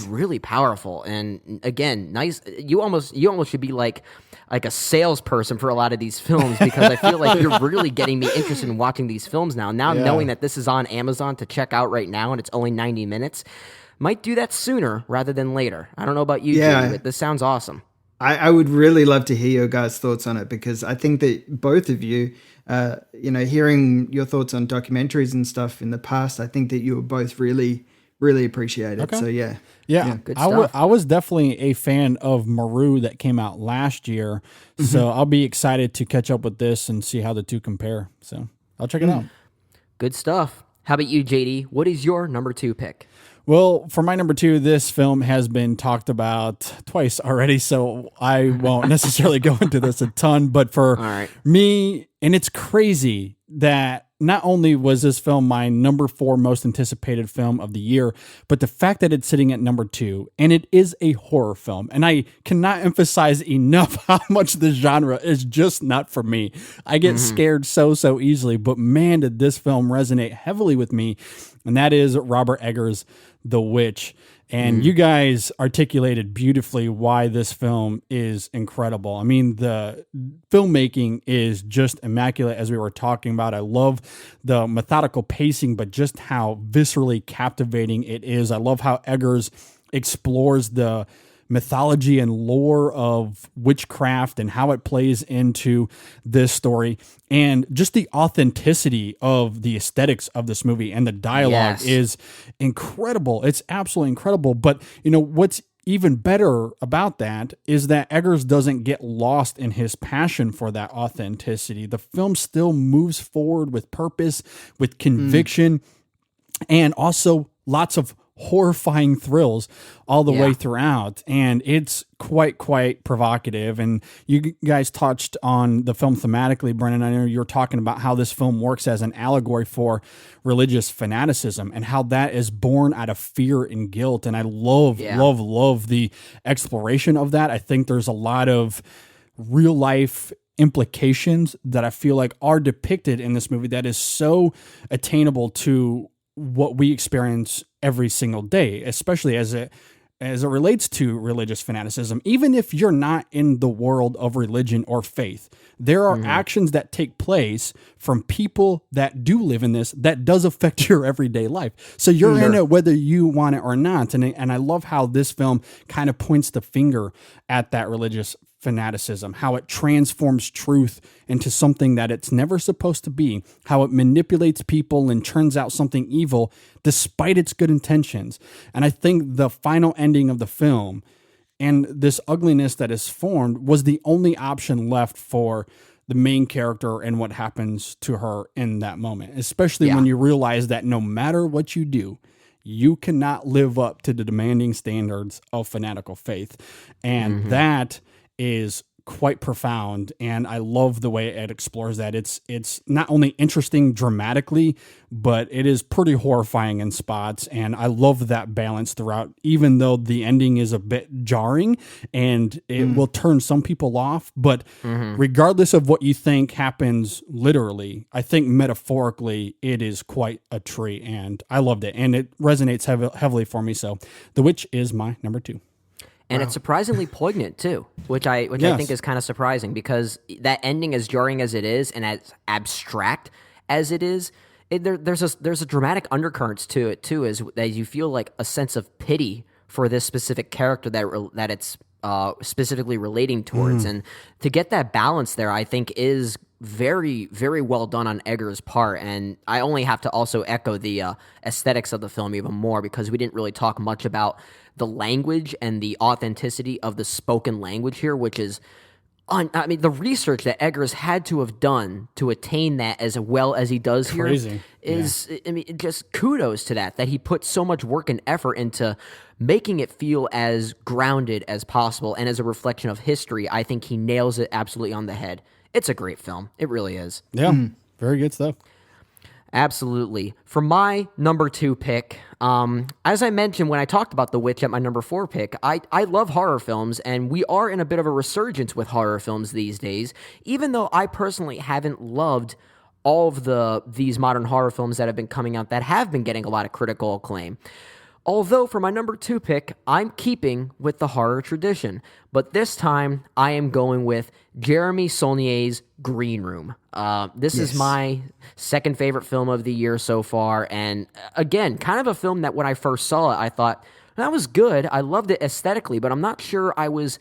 really powerful, and again, nice. You almost should be like a salesperson for a lot of these films, because I feel like you're really getting me interested in watching these films now. Now knowing that this is on Amazon to check out right now and it's only 90 minutes, might do that sooner rather than later. I don't know about you, Jay, but this sounds awesome. I would really love to hear your guys' thoughts on it, because I think that both of you, hearing your thoughts on documentaries and stuff in the past, I think that you were both really, really appreciate it. Okay. So yeah. Good stuff. I was definitely a fan of Maru that came out last year, so I'll be excited to catch up with this and see how the two compare. So I'll check it out. Good stuff. How about you, JD? What is your number 2 pick? Well, for my number 2, this film has been talked about twice already, so I won't necessarily go into this a ton. But for me, and it's crazy that not only was this film my number 4 most anticipated film of the year, but the fact that it's sitting at number 2, and it is a horror film. And I cannot emphasize enough how much the genre is just not for me. I get scared so easily, but man, did this film resonate heavily with me. And that is Robert Eggers' The Witch. And you guys articulated beautifully why this film is incredible. I mean, the filmmaking is just immaculate, as we were talking about. I love the methodical pacing, but just how viscerally captivating it is. I love how Eggers explores the mythology and lore of witchcraft and how it plays into this story, and just the authenticity of the aesthetics of this movie and the dialogue is incredible. It's absolutely incredible. But what's even better about that is that Eggers doesn't get lost in his passion for that authenticity. The film still moves forward with purpose, with conviction, and also lots of horrifying thrills all the way throughout. And it's quite provocative. And you guys touched on the film thematically, Brennan. I know you were talking about how this film works as an allegory for religious fanaticism and how that is born out of fear and guilt. And I love the exploration of that. I think there's a lot of real life implications that I feel like are depicted in this movie that is so attainable to what we experience every single day, especially as it relates to religious fanaticism. Even if you're not in the world of religion or faith, there are actions that take place from people that do live in this that does affect your everyday life. So you're in it whether you want it or not. And I love how this film kind of points the finger at that religious fanaticism, how it transforms truth into something that it's never supposed to be, how it manipulates people and turns out something evil despite its good intentions. And I think the final ending of the film and this ugliness that is formed was the only option left for the main character and what happens to her in that moment, especially when you realize that no matter what you do, you cannot live up to the demanding standards of fanatical faith. And that is quite profound, and I love the way it explores that. It's not only interesting dramatically, but it is pretty horrifying in spots, and I love that balance throughout, even though the ending is a bit jarring and it will turn some people off. But regardless of what you think happens literally, I think metaphorically it is quite a treat, and I loved it, and it resonates heavily for me. So The Witch is my number 2. And it's surprisingly poignant too, which I think is kind of surprising, because that ending, as jarring as it is and as abstract as it is, there's a dramatic undercurrents to it too, as you feel like a sense of pity for this specific character that it's specifically relating towards, and to get that balance there, I think is very, very well done on Eggers' part. And I only have to also echo the aesthetics of the film even more, because we didn't really talk much about the language and the authenticity of the spoken language here, which is, the research that Eggers had to have done to attain that as well as he does here is, just kudos to that he put so much work and effort into making it feel as grounded as possible and as a reflection of history. I think he nails it absolutely on the head. It's a great film. It really is. Yeah, very good stuff. Absolutely. For my number 2 pick, as I mentioned when I talked about The Witch at my number 4 pick, I love horror films, and we are in a bit of a resurgence with horror films these days, even though I personally haven't loved all of these modern horror films that have been coming out that have been getting a lot of critical acclaim. Although for my number 2 pick, I'm keeping with the horror tradition, but this time I am going with Jeremy Saulnier's Green Room. This is my second favorite film of the year so far, and again, kind of a film that when I first saw it, I thought, that was good, I loved it aesthetically, but I'm not sure I was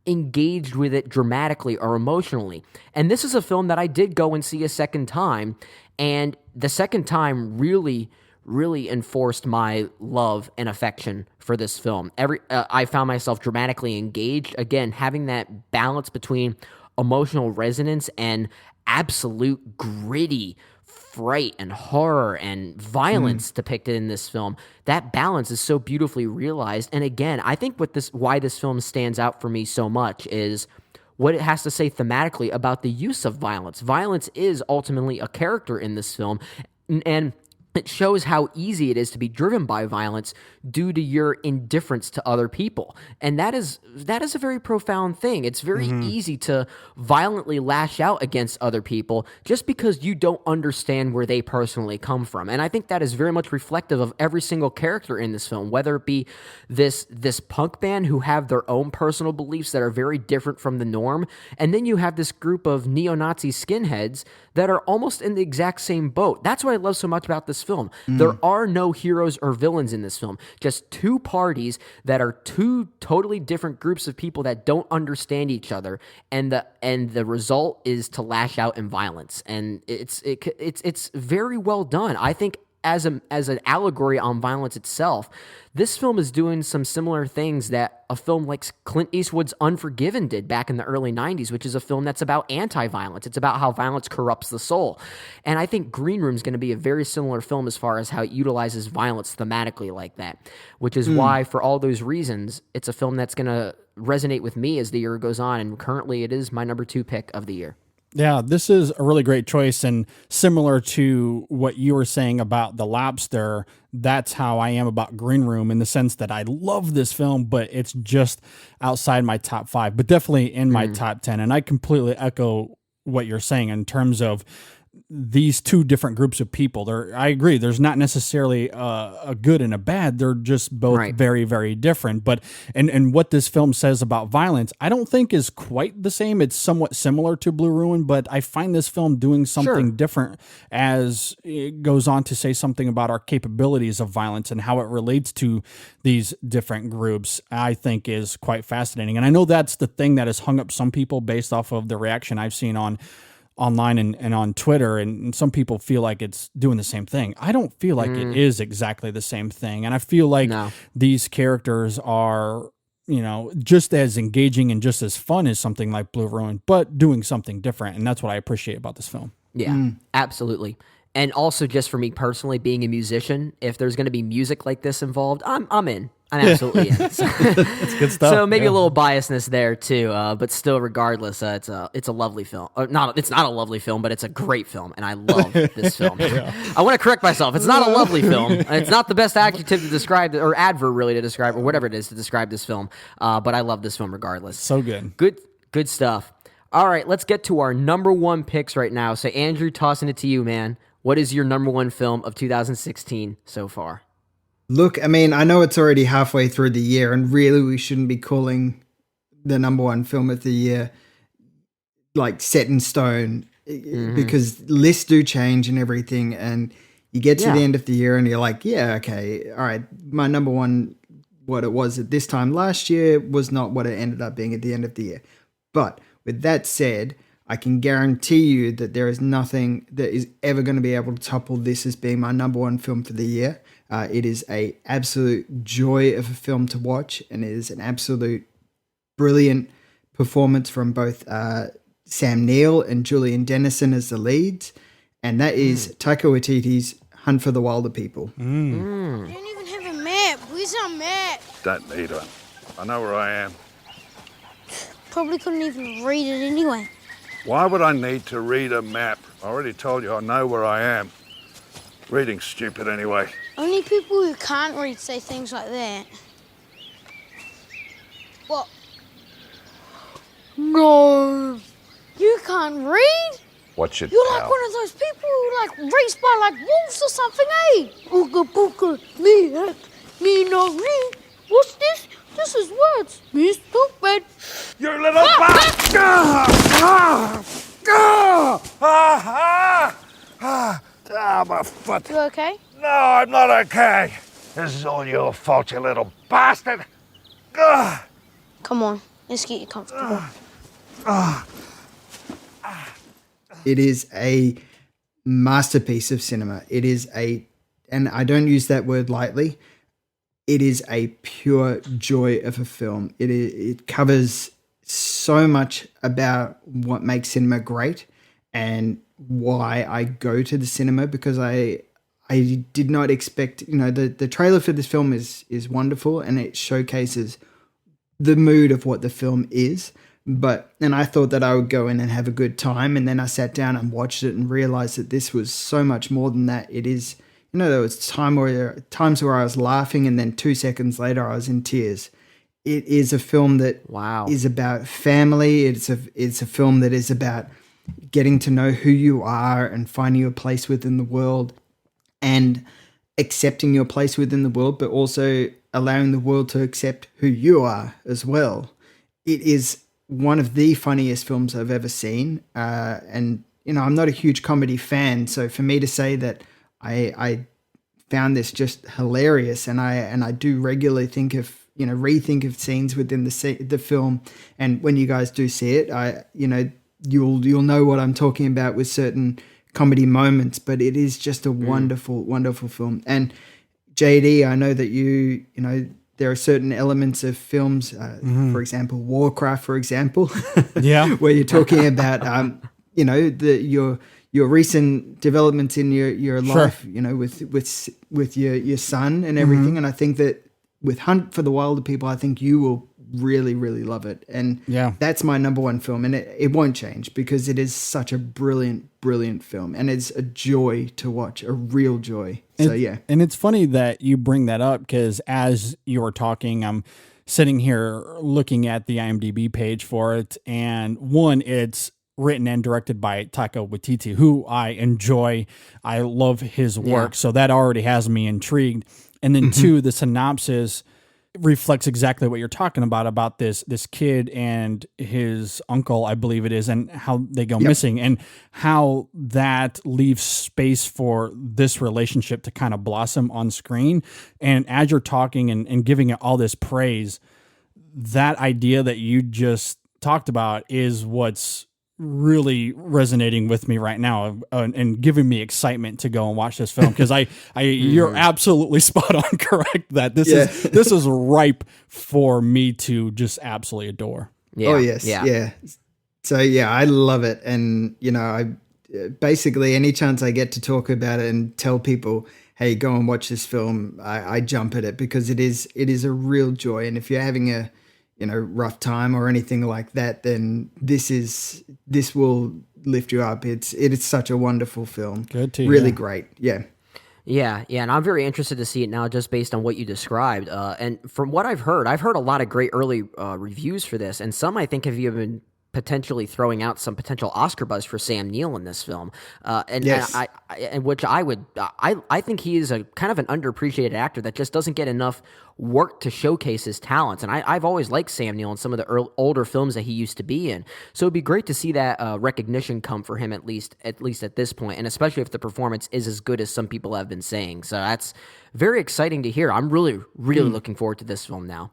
engaged with it dramatically or emotionally. And this is a film that I did go and see a second time, and the second time really enforced my love and affection for this film. I found myself dramatically engaged. Again, having that balance between emotional resonance and absolute gritty fright and horror and violence depicted in this film. That balance is so beautifully realized. And again, I think why this film stands out for me so much is what it has to say thematically about the use of violence. Violence is ultimately a character in this film, and it shows how easy it is to be driven by violence due to your indifference to other people. And that is a very profound thing. It's very easy to violently lash out against other people just because you don't understand where they personally come from. And I think that is very much reflective of every single character in this film, whether it be this punk band who have their own personal beliefs that are very different from the norm, and then you have this group of neo-Nazi skinheads that are almost in the exact same boat. That's what I love so much about this film. There are no heroes or villains in this film, just two parties that are two totally different groups of people that don't understand each other, and the result is to lash out in violence. And it's very well done. I think as an allegory on violence itself, this film is doing some similar things that a film like Clint Eastwood's Unforgiven did back in the early 90s, which is a film that's about anti-violence. It's about how violence corrupts the soul. And I think Green Room is going to be a very similar film as far as how it utilizes violence thematically like that, which is why, for all those reasons, it's a film that's going to resonate with me as the year goes on. And currently it is my number 2 pick of the year. Yeah, this is a really great choice, and similar to what you were saying about The Lobster, that's how I am about Green Room, in the sense that I love this film, but it's just outside my top 5, but definitely in my top 10. And I completely echo what you're saying in terms of these two different groups of people. I agree. There's not necessarily a good and a bad. They're just both very, very different. But and what this film says about violence, I don't think is quite the same. It's somewhat similar to Blue Ruin, but I find this film doing something different as it goes on to say something about our capabilities of violence and how it relates to these different groups. I think is quite fascinating. And I know that's the thing that has hung up some people based off of the reaction I've seen online and on Twitter, and some people feel like it's doing the same thing. I don't feel like it is exactly the same thing. And I feel like these characters are, just as engaging and just as fun as something like Blue Ruin, but doing something different. And that's what I appreciate about this film. Yeah, absolutely. And also, just for me personally, being a musician, if there's going to be music like this involved, I'm in. I'm absolutely in. So, that's good stuff. So maybe a little biasness there too, but still, regardless, it's a lovely film. It's not a lovely film, but it's a great film, and I love this film. I want to correct myself. It's not a lovely film. It's not the best adjective to describe, or adverb really to describe, or whatever it is to describe this film. But I love this film regardless. So good. Good stuff. All right, let's get to our number 1 picks right now. So Andrew, tossing it to you, man. What is your number 1 film of 2016 so far? Look, I mean, I know it's already halfway through the year, and really we shouldn't be calling the number 1 film of the year like set in stone, because lists do change and everything, and you get to the end of the year and you're like, yeah, okay, all right, my number 1, what it was at this time last year was not what it ended up being at the end of the year. But with that said, I can guarantee you that there is nothing that is ever going to be able to topple this as being my number 1 film for the year. It is a absolute joy of a film to watch, and it is an absolute brilliant performance from both Sam Neill and Julian Dennison as the leads, and that is Taika Waititi's Hunt for the Wilder People. I don't even have a map. Where's our map? Don't need one. I know where I am. Probably couldn't even read it anyway. Why would I need to read a map? I already told you I know where I am. Reading's stupid anyway. Only people who can't read say things like that. What? No. You can't read? What's your You're like one of those people who like race by like wolves or something, eh? Ooga booga, me heck, me no read. What's this? This is words. Me stupid. You little bastard! My foot. You okay? No, I'm not okay. This is all your fault, you little bastard. Come on, let's get you comfortable. It is a masterpiece of cinema. It is and I don't use that word lightly, it is a pure joy of a film. It covers so much about what makes cinema great and why I go to the cinema, because I did not expect, the trailer for this film is wonderful, and it showcases the mood of what the film is. And I thought that I would go in and have a good time, and then I sat down and watched it and realized that this was so much more than that. It is, there was times where I was laughing, and then 2 seconds later I was in tears. It is a film that is about family. It's a film that is about getting to know who you are and finding your place within the world and accepting your place within the world, but also allowing the world to accept who you are as well. It is one of the funniest films I've ever seen. And I'm not a huge comedy fan, so for me to say that I found this just hilarious, and I do regularly rethink of scenes within the film. And when you guys do see it, you'll know what I'm talking about with certain comedy moments. But it is just a wonderful, wonderful film. And JD, I know that you know. There are certain elements of films, for example, Warcraft, for example, where you're talking about, your recent developments in your life, with your son and everything. And I think that with Hunt for the Wilder People, I think you will really, really love it. And that's my number one film, and it won't change because it is such a brilliant, brilliant film, and it's a joy to watch, a real joy. And it's funny that you bring that up because as you were talking, I'm sitting here looking at the IMDb page for it, and one, it's written and directed by Taika Waititi, who I enjoy. I love his work, so that already has me intrigued. And then two, the synopsis reflects exactly what you're talking about this kid and his uncle, I believe it is, and how they go missing, and how that leaves space for this relationship to kind of blossom on screen. And as you're talking and giving it all this praise, that idea that you just talked about is what's really resonating with me right now and giving me excitement to go and watch this film, because you're absolutely spot on correct that this is ripe for me to just absolutely adore. So I love it, and I basically any chance I get to talk about it and tell people, hey, go and watch this film, I jump at it, because it is a real joy. And if you're having a rough time or anything like that, then this will lift you up. It is such a wonderful film. Good to really great. Yeah, and I'm very interested to see it now, just based on what you described. And from what I've heard a lot of great early reviews for this, and some I think have even potentially throwing out some potential Oscar buzz for Sam Neill in this film, I think he is a kind of an underappreciated actor that just doesn't get enough work to showcase his talents. And I've always liked Sam Neill in some of the older films that he used to be in. So it'd be great to see that recognition come for him at least at this point, and especially if the performance is as good as some people have been saying. So that's very exciting to hear. I'm really, really looking forward to this film now.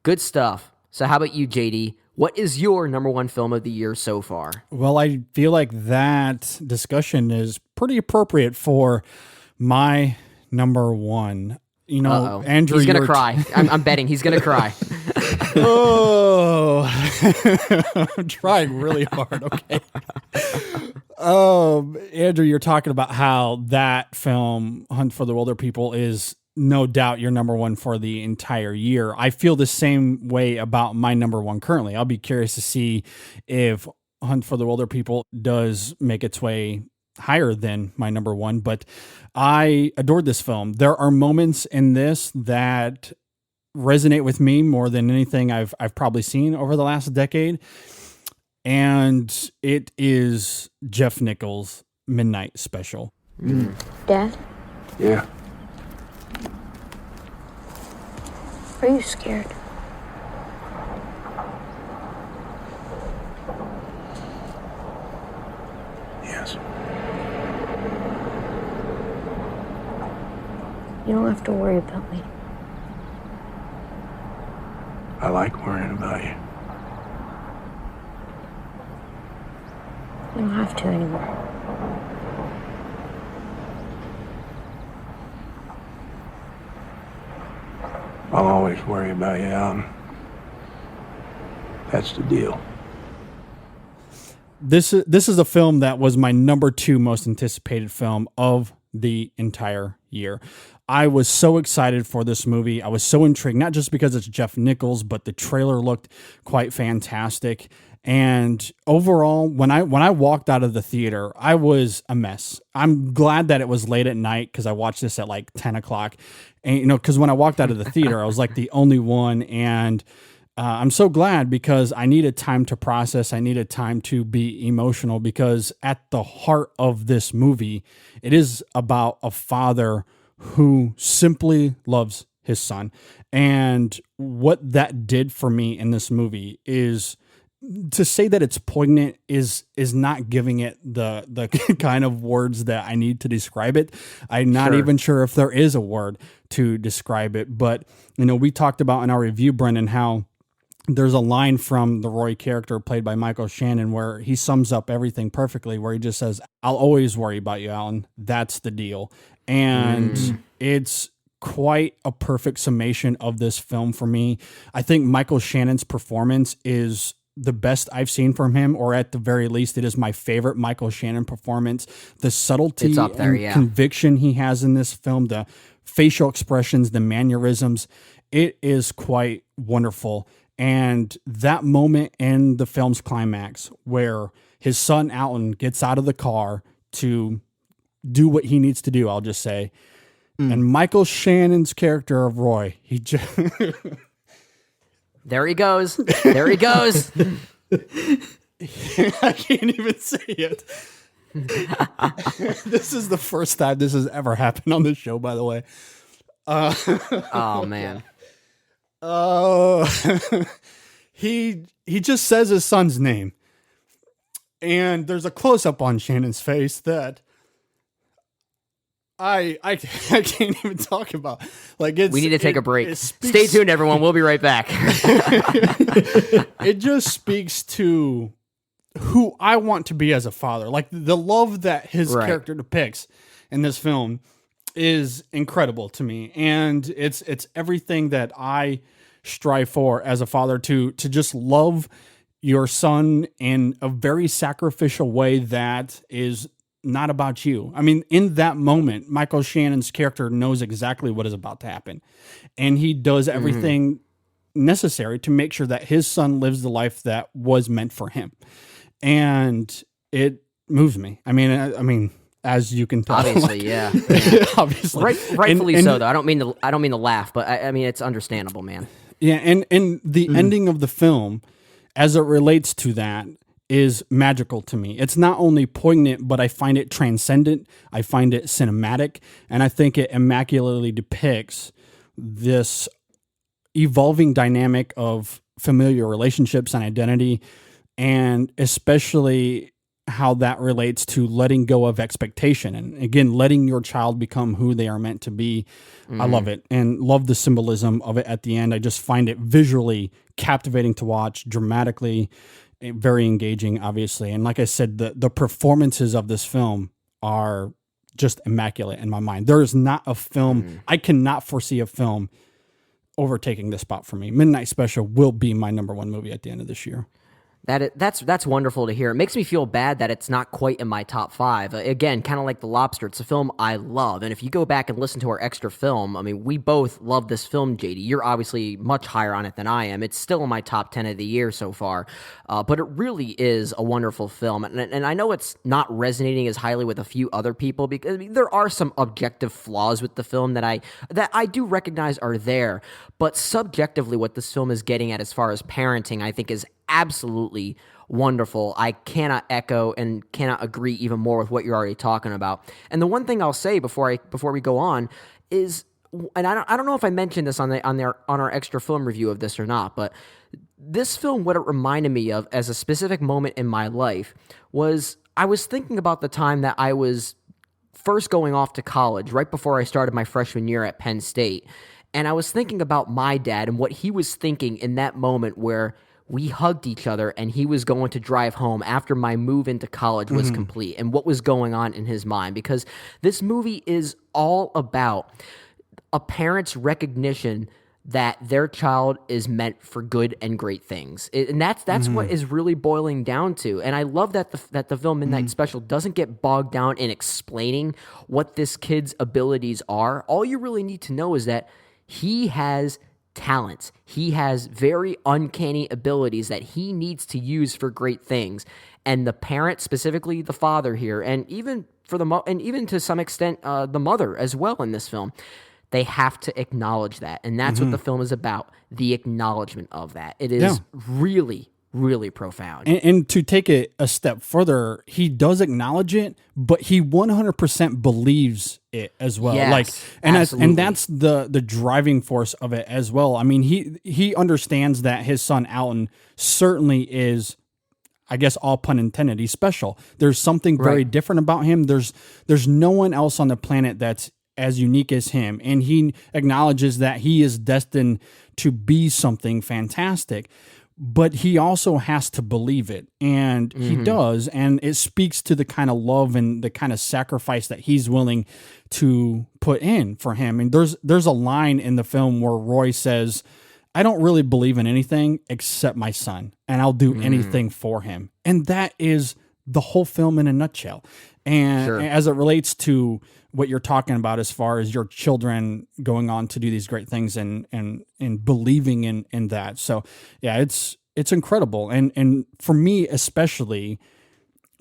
Good stuff. So how about you, JD? What is your number one film of the year so far? Well, I feel like that discussion is pretty appropriate for my number one. Andrew, he's gonna cry. I'm betting he's gonna cry. I'm trying really hard. Okay. Andrew, you're talking about how that film, Hunt for the Wilder People, is no doubt your number one for the entire year. I feel the same way about my number one currently. I'll be curious to see if Hunt for the Wilder People does make its way higher than my number one, but I adored this film. There are moments in this that resonate with me more than anything I've probably seen over the last decade. And it is Jeff Nichols' Midnight Special. Dad? Yeah. Are you scared? Yes. You don't have to worry about me. I like worrying about you. You don't have to anymore. I'll always worry about you, Alan. That's the deal. This is a film that was my number 2 most anticipated film of the entire year. I was so excited for this movie. I was so intrigued, not just because it's Jeff Nichols, but the trailer looked quite fantastic. And overall, when I walked out of the theater, I was a mess. I'm glad that it was late at night because I watched this at like 10 o'clock. And, because when I walked out of the theater, I was like the only one. And I'm so glad because I needed time to process. I needed time to be emotional because at the heart of this movie, it is about a father who simply loves his son. And what that did for me in this movie is to say that it's poignant is not giving it the kind of words that I need to describe it. I'm not even sure if there is a word to describe it, but we talked about in our review, Brendan, how there's a line from the Roy character played by Michael Shannon where he sums up everything perfectly, where he just says, "I'll always worry about you, Alan. That's the deal." And it's quite a perfect summation of this film for me. I think Michael Shannon's performance is the best I've seen from him, or at the very least, it is my favorite Michael Shannon performance. The subtlety and conviction he has in this film, the facial expressions, the mannerisms, it is quite wonderful. And that moment in the film's climax where his son Alton gets out of the car to do what he needs to do, I'll just say, and Michael Shannon's character of Roy, he just... There he goes. There he goes. I can't even say it. This is the first time this has ever happened on the show, by the way. Oh, man. He just says his son's name. And there's a close-up on Shannon's face that I can't even talk about. Like, we need to take a break. Stay tuned, everyone. We'll be right back. It just speaks to who I want to be as a father. Like, the love that his character depicts in this film is incredible to me, and it's everything that I strive for as a father, to just love your son in a very sacrificial way that is not about you. I mean, in that moment, Michael Shannon's character knows exactly what is about to happen, and he does everything necessary to make sure that his son lives the life that was meant for him. And it moves me. I mean, as you can tell, obviously, yeah. Obviously, rightfully so. Though I don't mean to laugh, but I mean it's understandable, man. Yeah, and the ending of the film, as it relates to that, is magical to me. It's not only poignant, but I find it transcendent. I find it cinematic, and I think it immaculately depicts this evolving dynamic of familiar relationships and identity, and especially how that relates to letting go of expectation. And again, letting your child become who they are meant to be. I love it, and love the symbolism of it at the end. I just find it visually captivating to watch, dramatically very engaging, obviously. And like I said, the performances of this film are just immaculate in my mind. There is not a film, I cannot foresee a film overtaking this spot for me. Midnight Special will be my number one movie at the end of this year. That's wonderful to hear. It makes me feel bad that it's not quite in my top 5. Again, kind of like The Lobster, it's a film I love. And if you go back and listen to our extra film, I mean, we both love this film, JD. You're obviously much higher on it than I am. It's still in my top 10 of the year so far. But it really is a wonderful film. And I know it's not resonating as highly with a few other people, because there are some objective flaws with the film that I do recognize are there. But subjectively, what this film is getting at as far as parenting, I think is absolutely wonderful. I cannot echo and cannot agree even more with what you're already talking about. And the one thing I'll say before we go on is, and I don't know if I mentioned this on our extra film review of this or not, but this film, what it reminded me of as a specific moment in my life was, I was thinking about the time that I was first going off to college, right before I started my freshman year at Penn State. And I was thinking about my dad and what he was thinking in that moment where we hugged each other and he was going to drive home after my move into college was complete, and what was going on in his mind. Because this movie is all about a parent's recognition that their child is meant for good and great things. And that's what is really boiling down to. And I love that the film Midnight Special doesn't get bogged down in explaining what this kid's abilities are. All you really need to know is that he has talents. He has very uncanny abilities that he needs to use for great things. And the parent, specifically the father here, and even even to some extent the mother as well in this film, they have to acknowledge that. And that's what the film is about, the acknowledgement of that. It is really, really profound. And to take it a step further, he does acknowledge it, but he 100% believes it as well. Yes, and that's the driving force of it as well. I mean, he understands that his son Alton certainly is, I guess, all pun intended, he's special. There's something very different about him. There's no one else on the planet that's as unique as him. And he acknowledges that he is destined to be something fantastic, but he also has to believe it. And he does. And it speaks to the kind of love and the kind of sacrifice that he's willing to put in for him. And there's a line in the film where Roy says, I don't really believe in anything except my son, and I'll do anything for him. And that is the whole film in a nutshell. And as it relates to what you're talking about as far as your children going on to do these great things and believing in that. So yeah, it's incredible. And for me especially,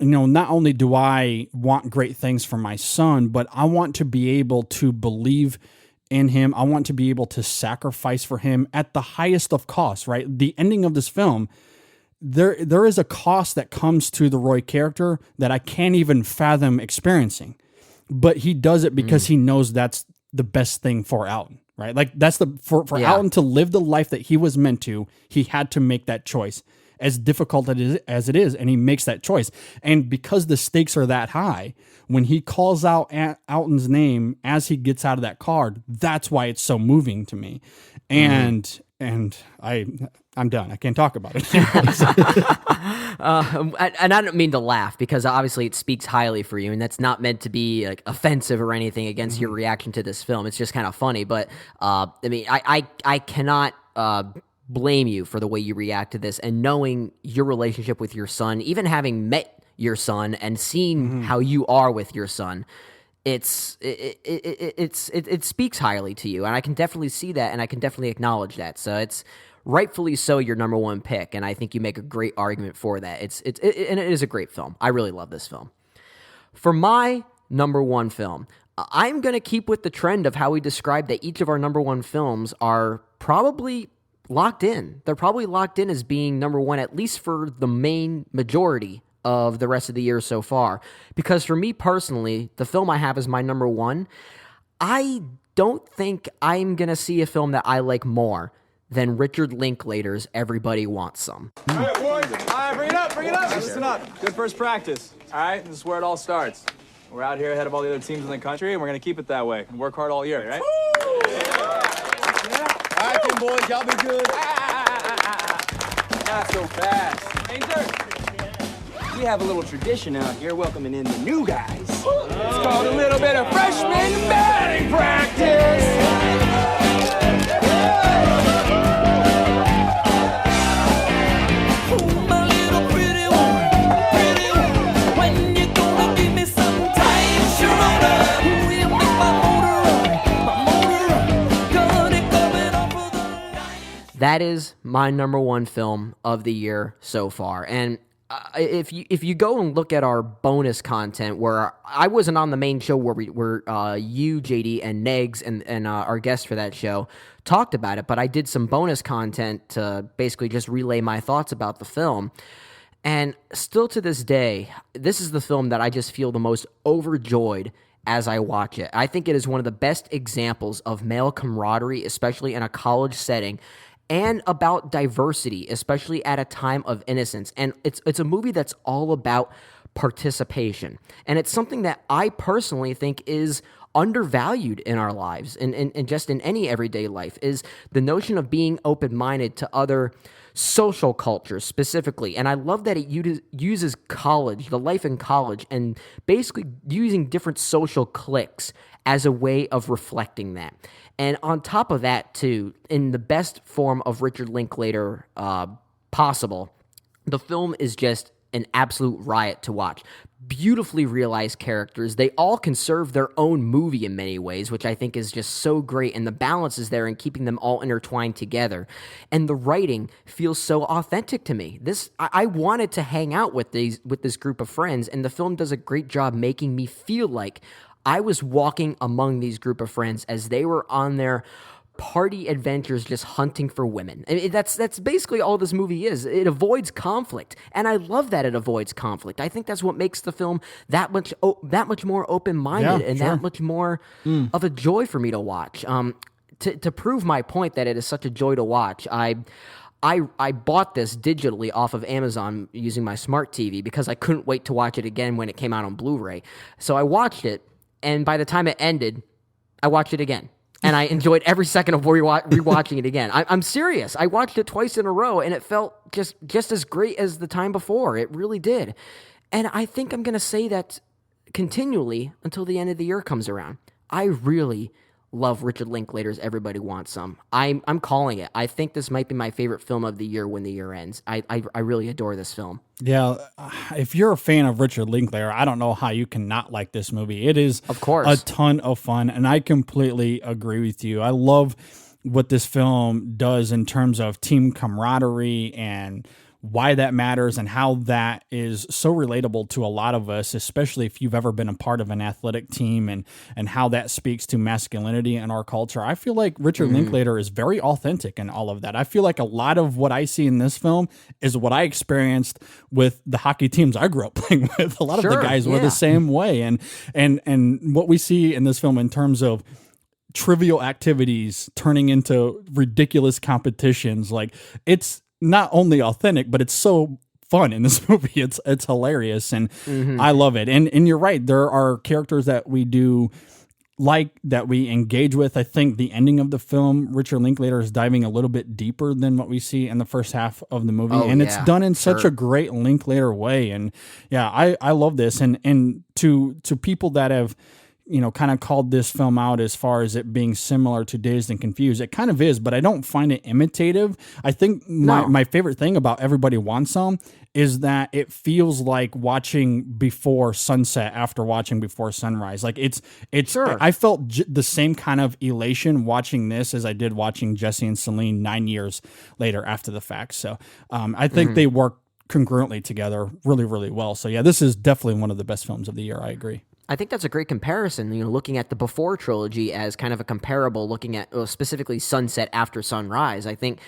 you know, not only do I want great things for my son, but I want to be able to believe in him. I want to be able to sacrifice for him at the highest of costs, right? The ending of this film, there is a cost that comes to the Roy character that I can't even fathom experiencing. But he does it because he knows that's the best thing for Alton, right? Like that's for Alton to live the life that he was meant to, he had to make that choice, as difficult as it is, and he makes that choice. And because the stakes are that high, when he calls out Alton's name as he gets out of that car, that's why it's so moving to me. And I'm done. I can't talk about it. And I don't mean to laugh, because obviously it speaks highly for you, and that's not meant to be like offensive or anything against your reaction to this film. It's just kind of funny. But I mean, I cannot blame you for the way you react to this, and knowing your relationship with your son, even having met your son and seeing how you are with your son. It speaks highly to you, and I can definitely see that, and I can definitely acknowledge that. So it's rightfully so your number one pick, and I think you make a great argument for that. And it is a great film. I really love this film. For my number one film, I'm going to keep with the trend of how we described that each of our number one films are probably locked in. They're probably locked in as being number one, at least for the main majority of the rest of the year so far. Because for me personally, the film I have as my number one, I don't think I'm going to see a film that I like more than Richard Linklater's Everybody Wants Some. All right, boys. All right, bring it up. Listen up. Good first practice. All right, this is where it all starts. We're out here ahead of all the other teams in the country, and we're going to keep it that way and work hard all year, right? All right, then, boys. Y'all be good. Not so fast. Ranger. We have a little tradition out here welcoming in the new guys. It's called a little bit of freshman batting practice. That is my number one film of the year so far. And if you go and look at our bonus content, where I wasn't on the main show, where you, JD, and Negs and our guest for that show talked about it, but I did some bonus content to basically just relay my thoughts about the film. And still to this day, this is the film that I just feel the most overjoyed as I watch it. I think it is one of the best examples of male camaraderie, especially in a college setting, and about diversity, especially at a time of innocence. And it's a movie that's all about participation. And it's something that I personally think is undervalued in our lives, and just in any everyday life, is the notion of being open-minded to other social cultures specifically. And I love that it uses college, the life in college, and basically using different social cliques as a way of reflecting that. And on top of that, too, in the best form of Richard Linklater possible, the film is just an absolute riot to watch. Beautifully realized characters. They all can serve their own movie in many ways, which I think is just so great. And the balance is there in keeping them all intertwined together. And the writing feels so authentic to me. I wanted to hang out with this group of friends, and the film does a great job making me feel like I was walking among these group of friends as they were on their party adventures just hunting for women. I mean, that's basically all this movie is. It avoids conflict, and I love that it avoids conflict. I think that's what makes the film that much more open-minded and that much more of a joy for me to watch. To prove my point that it is such a joy to watch, I bought this digitally off of Amazon using my smart TV because I couldn't wait to watch it again when it came out on Blu-ray. So I watched it, and by the time it ended, I watched it again. And I enjoyed every second of rewatching it again. I'm serious. I watched it twice in a row, and it felt just as great as the time before. It really did. And I think I'm going to say that continually until the end of the year comes around. I really love Richard Linklater's Everybody Wants Some. I'm calling it. I think this might be my favorite film of the year when the year ends. I really adore this film. Yeah, if you're a fan of Richard Linklater, I don't know how you can not like this movie. It is, of course, a ton of fun, and I completely agree with you. I love what this film does in terms of team camaraderie and why that matters and how that is so relatable to a lot of us, especially if you've ever been a part of an athletic team, and how that speaks to masculinity in our culture. I feel like Richard Linklater is very authentic in all of that. I feel like a lot of what I see in this film is what I experienced with the hockey teams I grew up playing with. A lot of the guys were the same way. And what we see in this film in terms of trivial activities turning into ridiculous competitions, like it's not only authentic, but it's so fun in this movie. It's hilarious, and I love it. And you're right, there are characters that we do like, that we engage with. I think the ending of the film, Richard Linklater is diving a little bit deeper than what we see in the first half of the movie, it's done in such a great Linklater way. And yeah, I love this. And to people that have, you know, kind of called this film out as far as it being similar to Dazed and Confused, it kind of is, but I don't find it imitative. I think my favorite thing about Everybody Wants Some is that it feels like watching before sunset after watching before sunrise. Like it's I felt the same kind of elation watching this as I did watching Jesse and Celine 9 years later after the fact. So I think they work congruently together really, really well. So yeah, this is definitely one of the best films of the year. I agree. I think that's a great comparison, you know, looking at the Before trilogy as kind of a comparable, looking at specifically Sunset After Sunrise. I think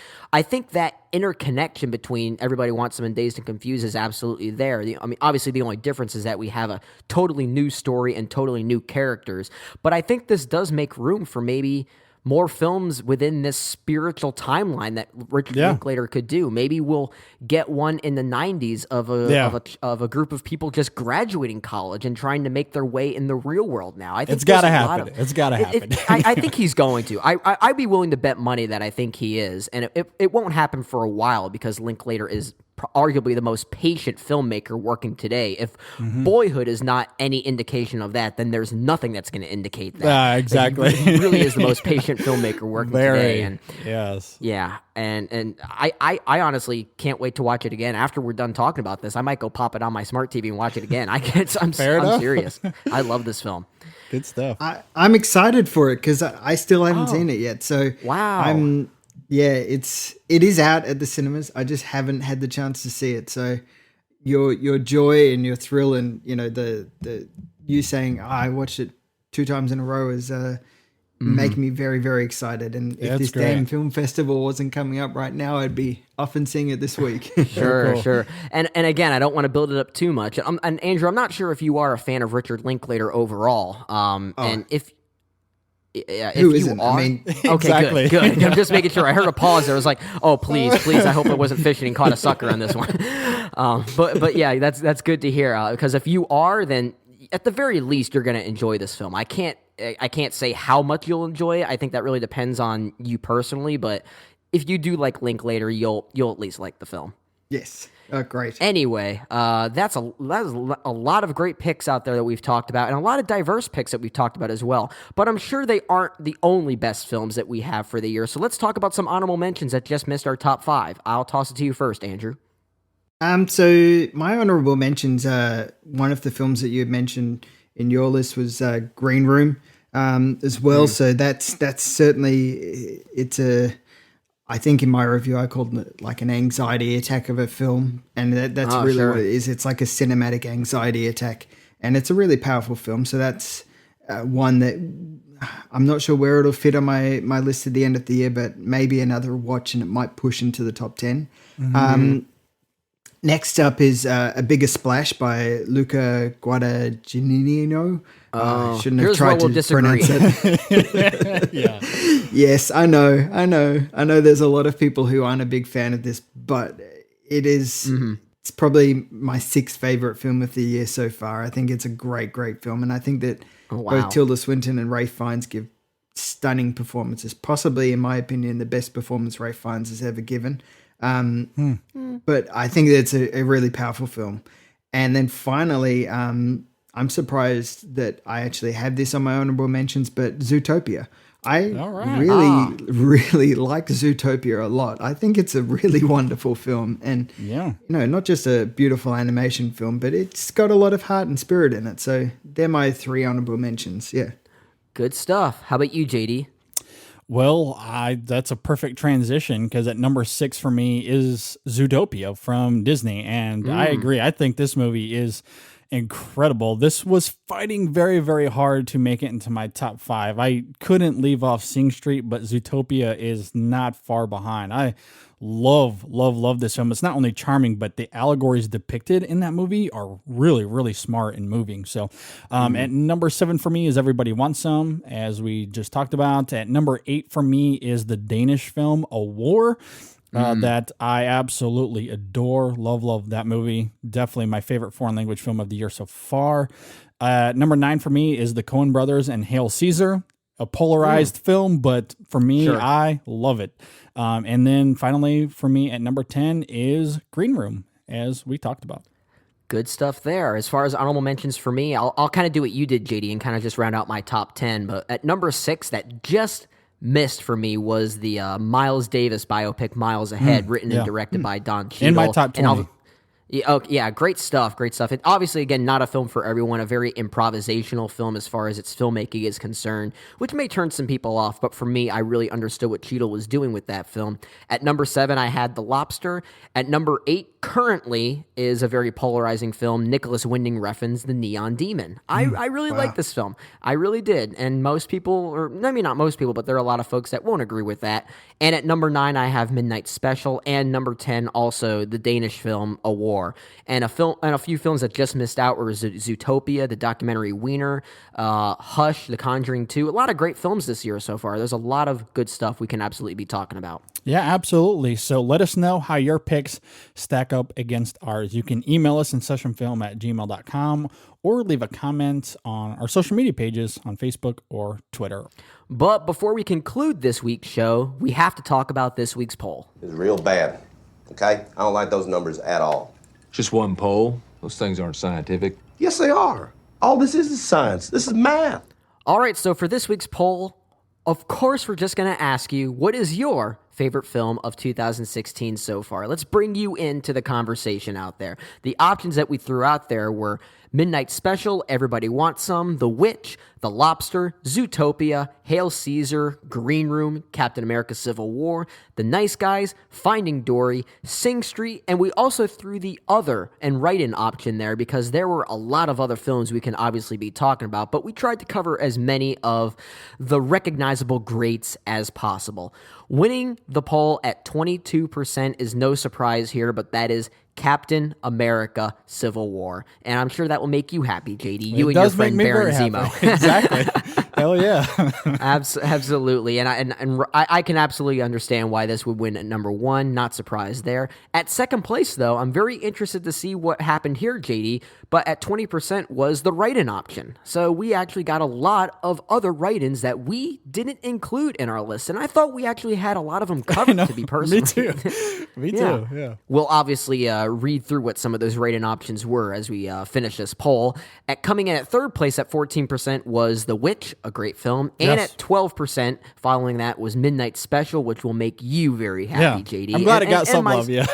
that interconnection between Everybody Wants Some and Dazed and Confused is absolutely there. I mean, obviously the only difference is that we have a totally new story and totally new characters, but I think this does make room for maybe more films within this spiritual timeline that Richard Linklater could do. Maybe we'll get one in the 90s of a group of people just graduating college and trying to make their way in the real world now. I think it's got to happen. It's got to happen. I think he's going to. I'd be willing to bet money that I think he is. And it won't happen for a while because Linklater is arguably the most patient filmmaker working today. If Boyhood is not any indication of that, then there's nothing that's going to indicate that. Exactly. He really is the most patient filmmaker working today. And yes. Yeah. And I honestly can't wait to watch it again. After we're done talking about this, I might go pop it on my smart TV and watch it again. I'm serious. I love this film. Good stuff. I'm excited for it because I still haven't seen it yet. So wow. It is out at the cinemas. I just haven't had the chance to see it. So your joy and your thrill and, you know, the you saying I watched it 2 times in a row is make me very, very excited. And if this damn film festival wasn't coming up right now, I'd be off and seeing it this week. Sure. And again, I don't want to build it up too much. And Andrew, I'm not sure if you are a fan of Richard Linklater overall. And if who isn't? Are, I mean, okay, exactly. good. I'm just making sure. I heard a pause there. I was like, oh, please. I hope I wasn't fishing and caught a sucker on this one. But yeah, that's good to hear. Because if you are, then at the very least, you're going to enjoy this film. I can't say how much you'll enjoy it. I think that really depends on you personally. But if you do like Linklater, you'll at least like the film. Yes. Great. Anyway, that's a lot of great picks out there that we've talked about, and a lot of diverse picks that we've talked about as well. But I'm sure they aren't the only best films that we have for the year. So let's talk about some honorable mentions that just missed our top 5. I'll toss it to you first, Andrew. So my honorable mentions, one of the films that you had mentioned in your list was Green Room as well. So that's certainly I think in my review, I called it like an anxiety attack of a film. And that's really what it is. It's like a cinematic anxiety attack. And it's a really powerful film. So that's one that I'm not sure where it'll fit on my list at the end of the year, but maybe another watch and it might push into the top 10. Next up is A Bigger Splash by Luca Guadagnino. Shouldn't have tried to pronounce it. Yeah. Yes, I know. There's a lot of people who aren't a big fan of this, but it is. It's probably my 6th favorite film of the year so far. I think it's a great film, and I think that both Tilda Swinton and Ralph Fiennes give stunning performances. Possibly, in my opinion, the best performance Ralph Fiennes has ever given. But I think that it's a really powerful film. And then finally, I'm surprised that I actually have this on my honorable mentions, but Zootopia. I really like Zootopia a lot. I think it's a really wonderful film, and not just a beautiful animation film, but it's got a lot of heart and spirit in it. So they're my 3 honorable mentions. Yeah, good stuff. How about you, JD? Well, that's a perfect transition because at number 6 for me is Zootopia from Disney, and I agree. I think this movie is incredible. This was fighting very, very hard to make it into my top 5. I couldn't leave off Sing Street, but Zootopia is not far behind. I love this film. It's not only charming, but the allegories depicted in that movie are really, really smart and moving. So at number 7 for me is Everybody Wants Some, as we just talked about. At number 8 for me is the Danish film A War. That I absolutely adore. Love that movie. Definitely my favorite foreign language film of the year so far. Number 9 for me is the Coen Brothers and Hail Caesar. A polarized film, but for me, I love it. And then finally for me at number 10 is Green Room, as we talked about. Good stuff there. As far as honorable mentions for me, I'll kind of do what you did, JD, and kind of just round out my top 10. But at number 6, that just missed for me was the Miles Davis biopic Miles Ahead, written and directed by Don Cheadle. In my top 20. Yeah, great stuff. It obviously, again, not a film for everyone, a very improvisational film as far as its filmmaking is concerned, which may turn some people off, but for me, I really understood what Cheadle was doing with that film. At number 7, I had The Lobster. At number 8, currently, is a very polarizing film, Nicholas Winding Refn's The Neon Demon. I really like this film. I really did, and most people, or maybe not most people, but there are a lot of folks that won't agree with that. And at number 9, I have Midnight Special, and number 10, also the Danish film A War. And a few films that just missed out were Zootopia, the documentary Wiener, Hush, The Conjuring 2. A lot of great films this year so far. There's a lot of good stuff we can absolutely be talking about. Yeah, absolutely. So let us know how your picks stack up against ours. You can email us InSessionFilm@gmail.com or leave a comment on our social media pages on Facebook or Twitter. But before we conclude this week's show, we have to talk about this week's poll. It's real bad, okay? I don't like those numbers at all. Just one poll? Those things aren't scientific. Yes, they are. All this is science. This is math. All right, so for this week's poll, of course, we're just going to ask you, what is your favorite film of 2016 so far? Let's bring you into the conversation out there. The options that we threw out there were Midnight Special, Everybody Wants Some, The Witch, The Lobster, Zootopia, Hail Caesar, Green Room, Captain America Civil War, The Nice Guys, Finding Dory, Sing Street, and we also threw the other and write-in option there because there were a lot of other films we can obviously be talking about, but we tried to cover as many of the recognizable greats as possible. Winning the poll at 22% is no surprise here, but that is Captain America Civil War. And I'm sure that will make you happy, JD. You and your friend Baron Zemo. Exactly. Hell yeah. Absolutely. And I can absolutely understand why this would win at number 1. Not surprised there. At second place, though, I'm very interested to see what happened here, JD. But at 20% was the write-in option. So we actually got a lot of other write-ins that we didn't include in our list. And I thought we actually had a lot of them covered, to be personal. Me too. Me too, yeah. We'll obviously read through what some of those write-in options were as we finish this poll. Coming in at third place at 14% was The Witch, a great film. And at 12% following that was Midnight Special, which will make you very happy, JD. I'm glad it got some love, yeah.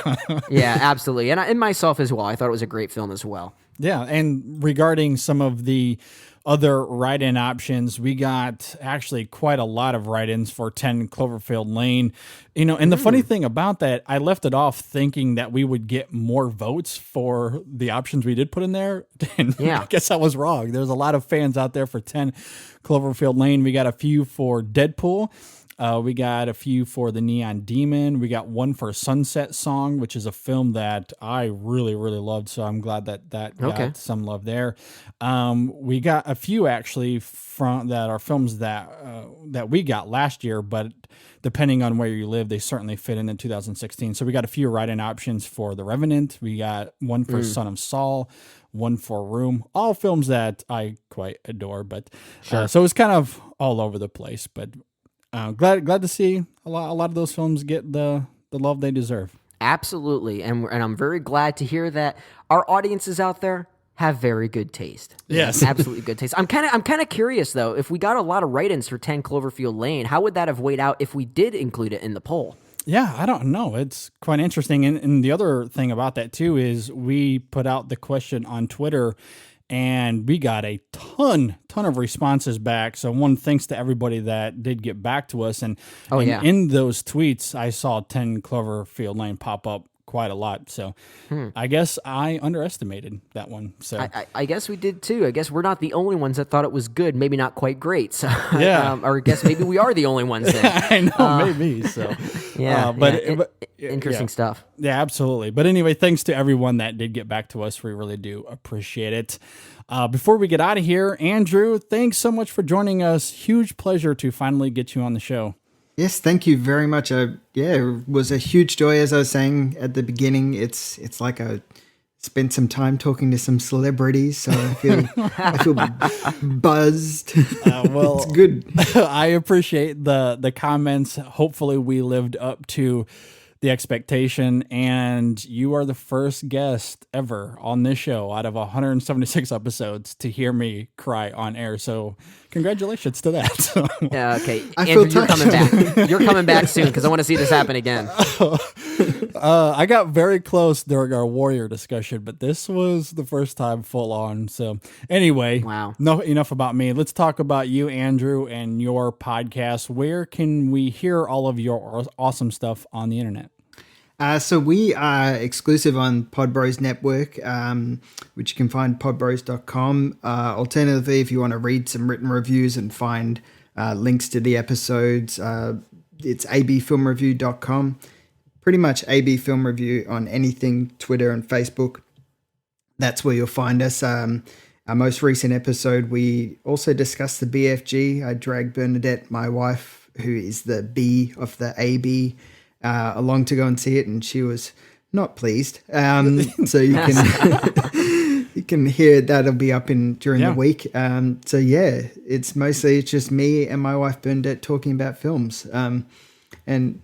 Yeah, absolutely. And myself as well. I thought it was a great film as well. Yeah, and regarding some of the other write-in options, we got actually quite a lot of write-ins for 10 Cloverfield Lane. And the funny thing about that, I left it off thinking that we would get more votes for the options we did put in there. And I guess I was wrong. There's a lot of fans out there for 10 Cloverfield Lane. We got a few for Deadpool. We got a few for The Neon Demon. We got one for Sunset Song, which is a film that I really, really loved. So I'm glad that got some love there. We got a few actually from that are films that we got last year, but depending on where you live, they certainly fit in 2016. So we got a few write-in options for The Revenant. We got one for Son of Saul, one for Room, all films that I quite adore. But so it's kind of all over the place, but glad to see a lot of those films get the love they deserve. Absolutely, and I'm very glad to hear that our audiences out there have very good taste. Yes, absolutely good taste. I'm kind of curious though, if we got a lot of write-ins for 10 Cloverfield Lane, how would that have weighed out if we did include it in the poll? Yeah, I don't know. It's quite interesting, and the other thing about that too is we put out the question on Twitter. And we got a ton of responses back. So one, thanks to everybody that did get back to us. And in those tweets, I saw 10 Cloverfield Lane pop up quite a lot. So I guess I underestimated that one. So I guess we did too. I guess we're not the only ones that thought it was good, maybe not quite great. So or I guess maybe we are the only ones then. I know, maybe. So interesting stuff. Yeah, absolutely. But anyway, thanks to everyone that did get back to us. We really do appreciate it. Before we get out of here, Andrew, thanks so much for joining us. Huge pleasure to finally get you on the show. Yes, thank you very much. It was a huge joy, as I was saying at the beginning. It's like I spent some time talking to some celebrities, so I feel buzzed. Well, it's good. I appreciate the comments. Hopefully, we lived up to the expectation, and you are the first guest ever on this show out of 176 episodes to hear me cry on air. So congratulations to that. Yeah, okay. Andrew, you're coming back. You're coming back soon because I want to see this happen again. I got very close during our Warrior discussion, but this was the first time full on. So anyway, wow. No, enough about me. Let's talk about you, Andrew, and your podcast. Where can we hear all of your awesome stuff on the internet? So we are exclusive on Podbros Network, which you can find podbros.com. Alternatively, if you want to read some written reviews and find links to the episodes, it's abfilmreview.com. Pretty much AB Film Review on anything, Twitter and Facebook. That's where you'll find us. Our most recent episode, we also discussed the BFG. I dragged Bernadette, my wife, who is the B of the AB, along to go and see it, and she was not pleased. So you can you can hear that'll be up during the week. So yeah, it's just me and my wife Bernadette talking about films, and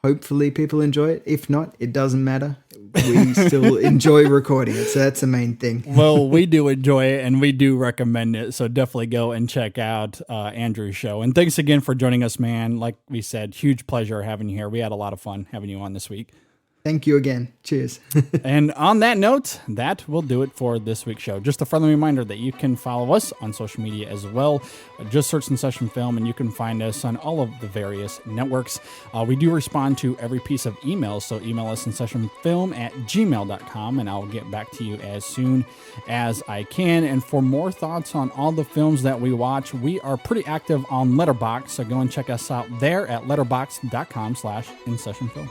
hopefully people enjoy it. If not, it doesn't matter. We still enjoy recording it, so that's the main thing. Well, we do enjoy it, and we do recommend it, so definitely go and check out Andrew's show. And thanks again for joining us, man. Like we said, huge pleasure having you here. We had a lot of fun having you on this week. Thank you again. Cheers. And on that note, that will do it for this week's show. Just a friendly reminder that you can follow us on social media as well. Just search InSession Film, and you can find us on all of the various networks. We do respond to every piece of email, so email us InSessionFilm@gmail.com, and I'll get back to you as soon as I can. And for more thoughts on all the films that we watch, we are pretty active on Letterboxd, so go and check us out there at letterboxd.com/InSessionFilm.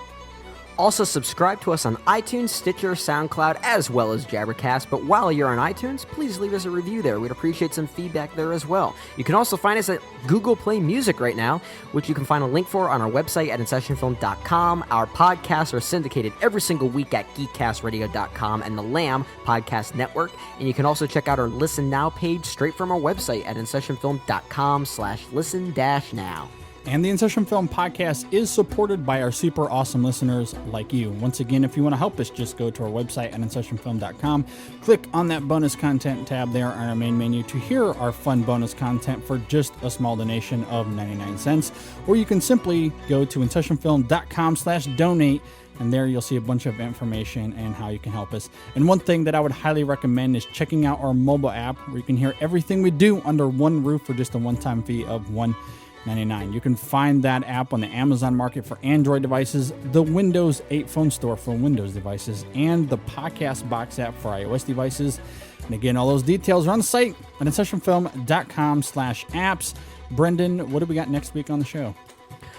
Also, subscribe to us on iTunes, Stitcher, SoundCloud, as well as Jabbercast. But while you're on iTunes, please leave us a review there. We'd appreciate some feedback there as well. You can also find us at Google Play Music right now, which you can find a link for on our website at InSessionFilm.com. Our podcasts are syndicated every single week at GeekCastRadio.com and the Lamb Podcast Network. And you can also check out our Listen Now page straight from our website at InSessionFilm.com/listen-now. And the InSession Film Podcast is supported by our super awesome listeners like you. Once again, if you want to help us, just go to our website at InSessionFilm.com. Click on that bonus content tab there on our main menu to hear our fun bonus content for just a small donation of 99 cents. Or you can simply go to InSessionFilm.com/donate and there you'll see a bunch of information and how you can help us. And one thing that I would highly recommend is checking out our mobile app, where you can hear everything we do under one roof for just a one-time fee of $1.99. You can find that app on the Amazon market for Android devices, the Windows 8 phone store for Windows devices, and the Podcast Box app for iOS devices. And again, all those details are on the site at InSessionFilm.com/apps. Brendan, what do we got next week on the show?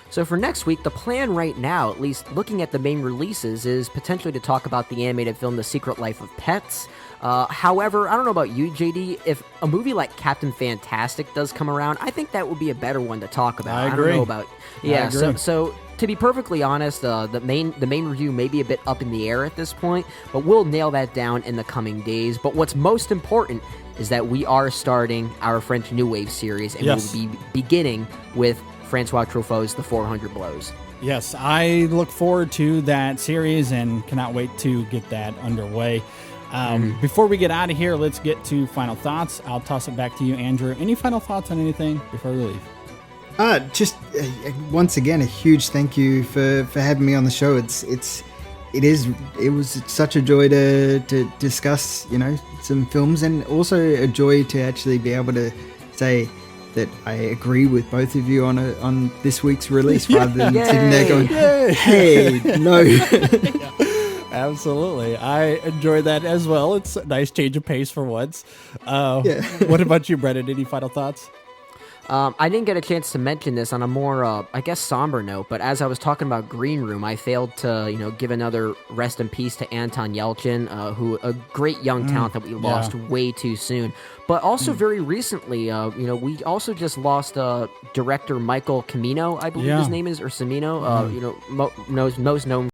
So for next week, the plan right now, at least looking at the main releases, is potentially to talk about the animated film The Secret Life of Pets. However, I don't know about you, JD, if a movie like Captain Fantastic does come around, I think that would be a better one to talk about. I agree. don't know about... Yeah, so to be perfectly honest, the main review may be a bit up in the air at this point, but we'll nail that down in the coming days. But what's most important is that we are starting our French New Wave series, and Yes. we'll be beginning with Francois Truffaut's The 400 Blows. Yes, I look forward to that series and cannot wait to get that underway. Before we get out of here, let's get to final thoughts. I'll toss it back to you, Andrew. Any final thoughts on anything before we leave? Just once again, a huge thank you for having me on the show. It was such a joy to discuss, some films, and also a joy to actually be able to say that I agree with both of you on this week's release, rather than sitting there going, "Hey, no." Absolutely. I enjoy that as well. It's a nice change of pace for once. What about you, Brendan? Any final thoughts? I didn't get a chance to mention this on a more, somber note, but as I was talking about Green Room, I failed to, give another rest in peace to Anton Yelchin, who a great young talent that we lost way too soon. But also very recently, we also just lost director Michael Cimino, I believe his name is, or Cimino, most known.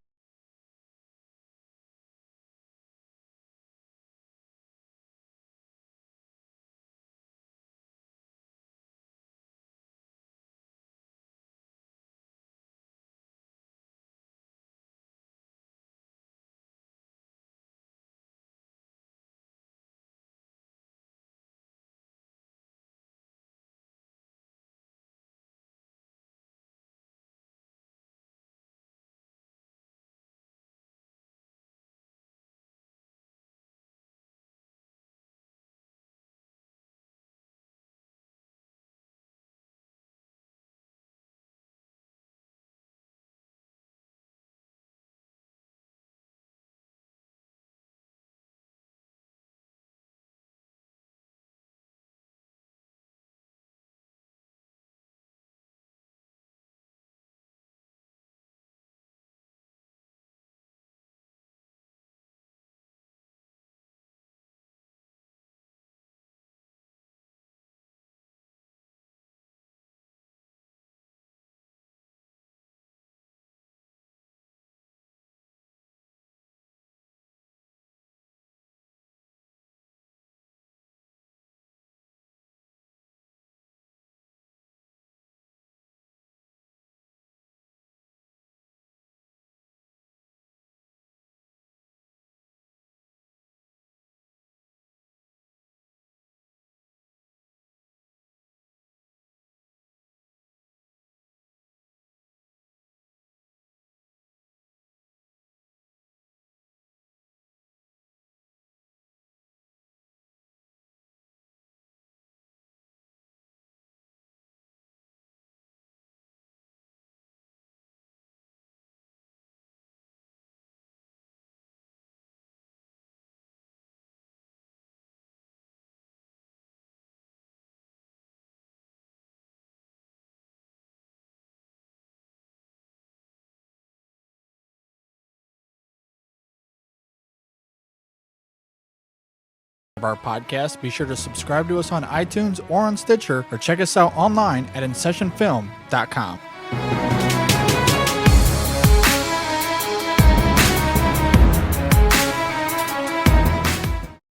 Our podcast, be sure to subscribe to us on iTunes or on Stitcher, or check us out online at InSessionFilm.com.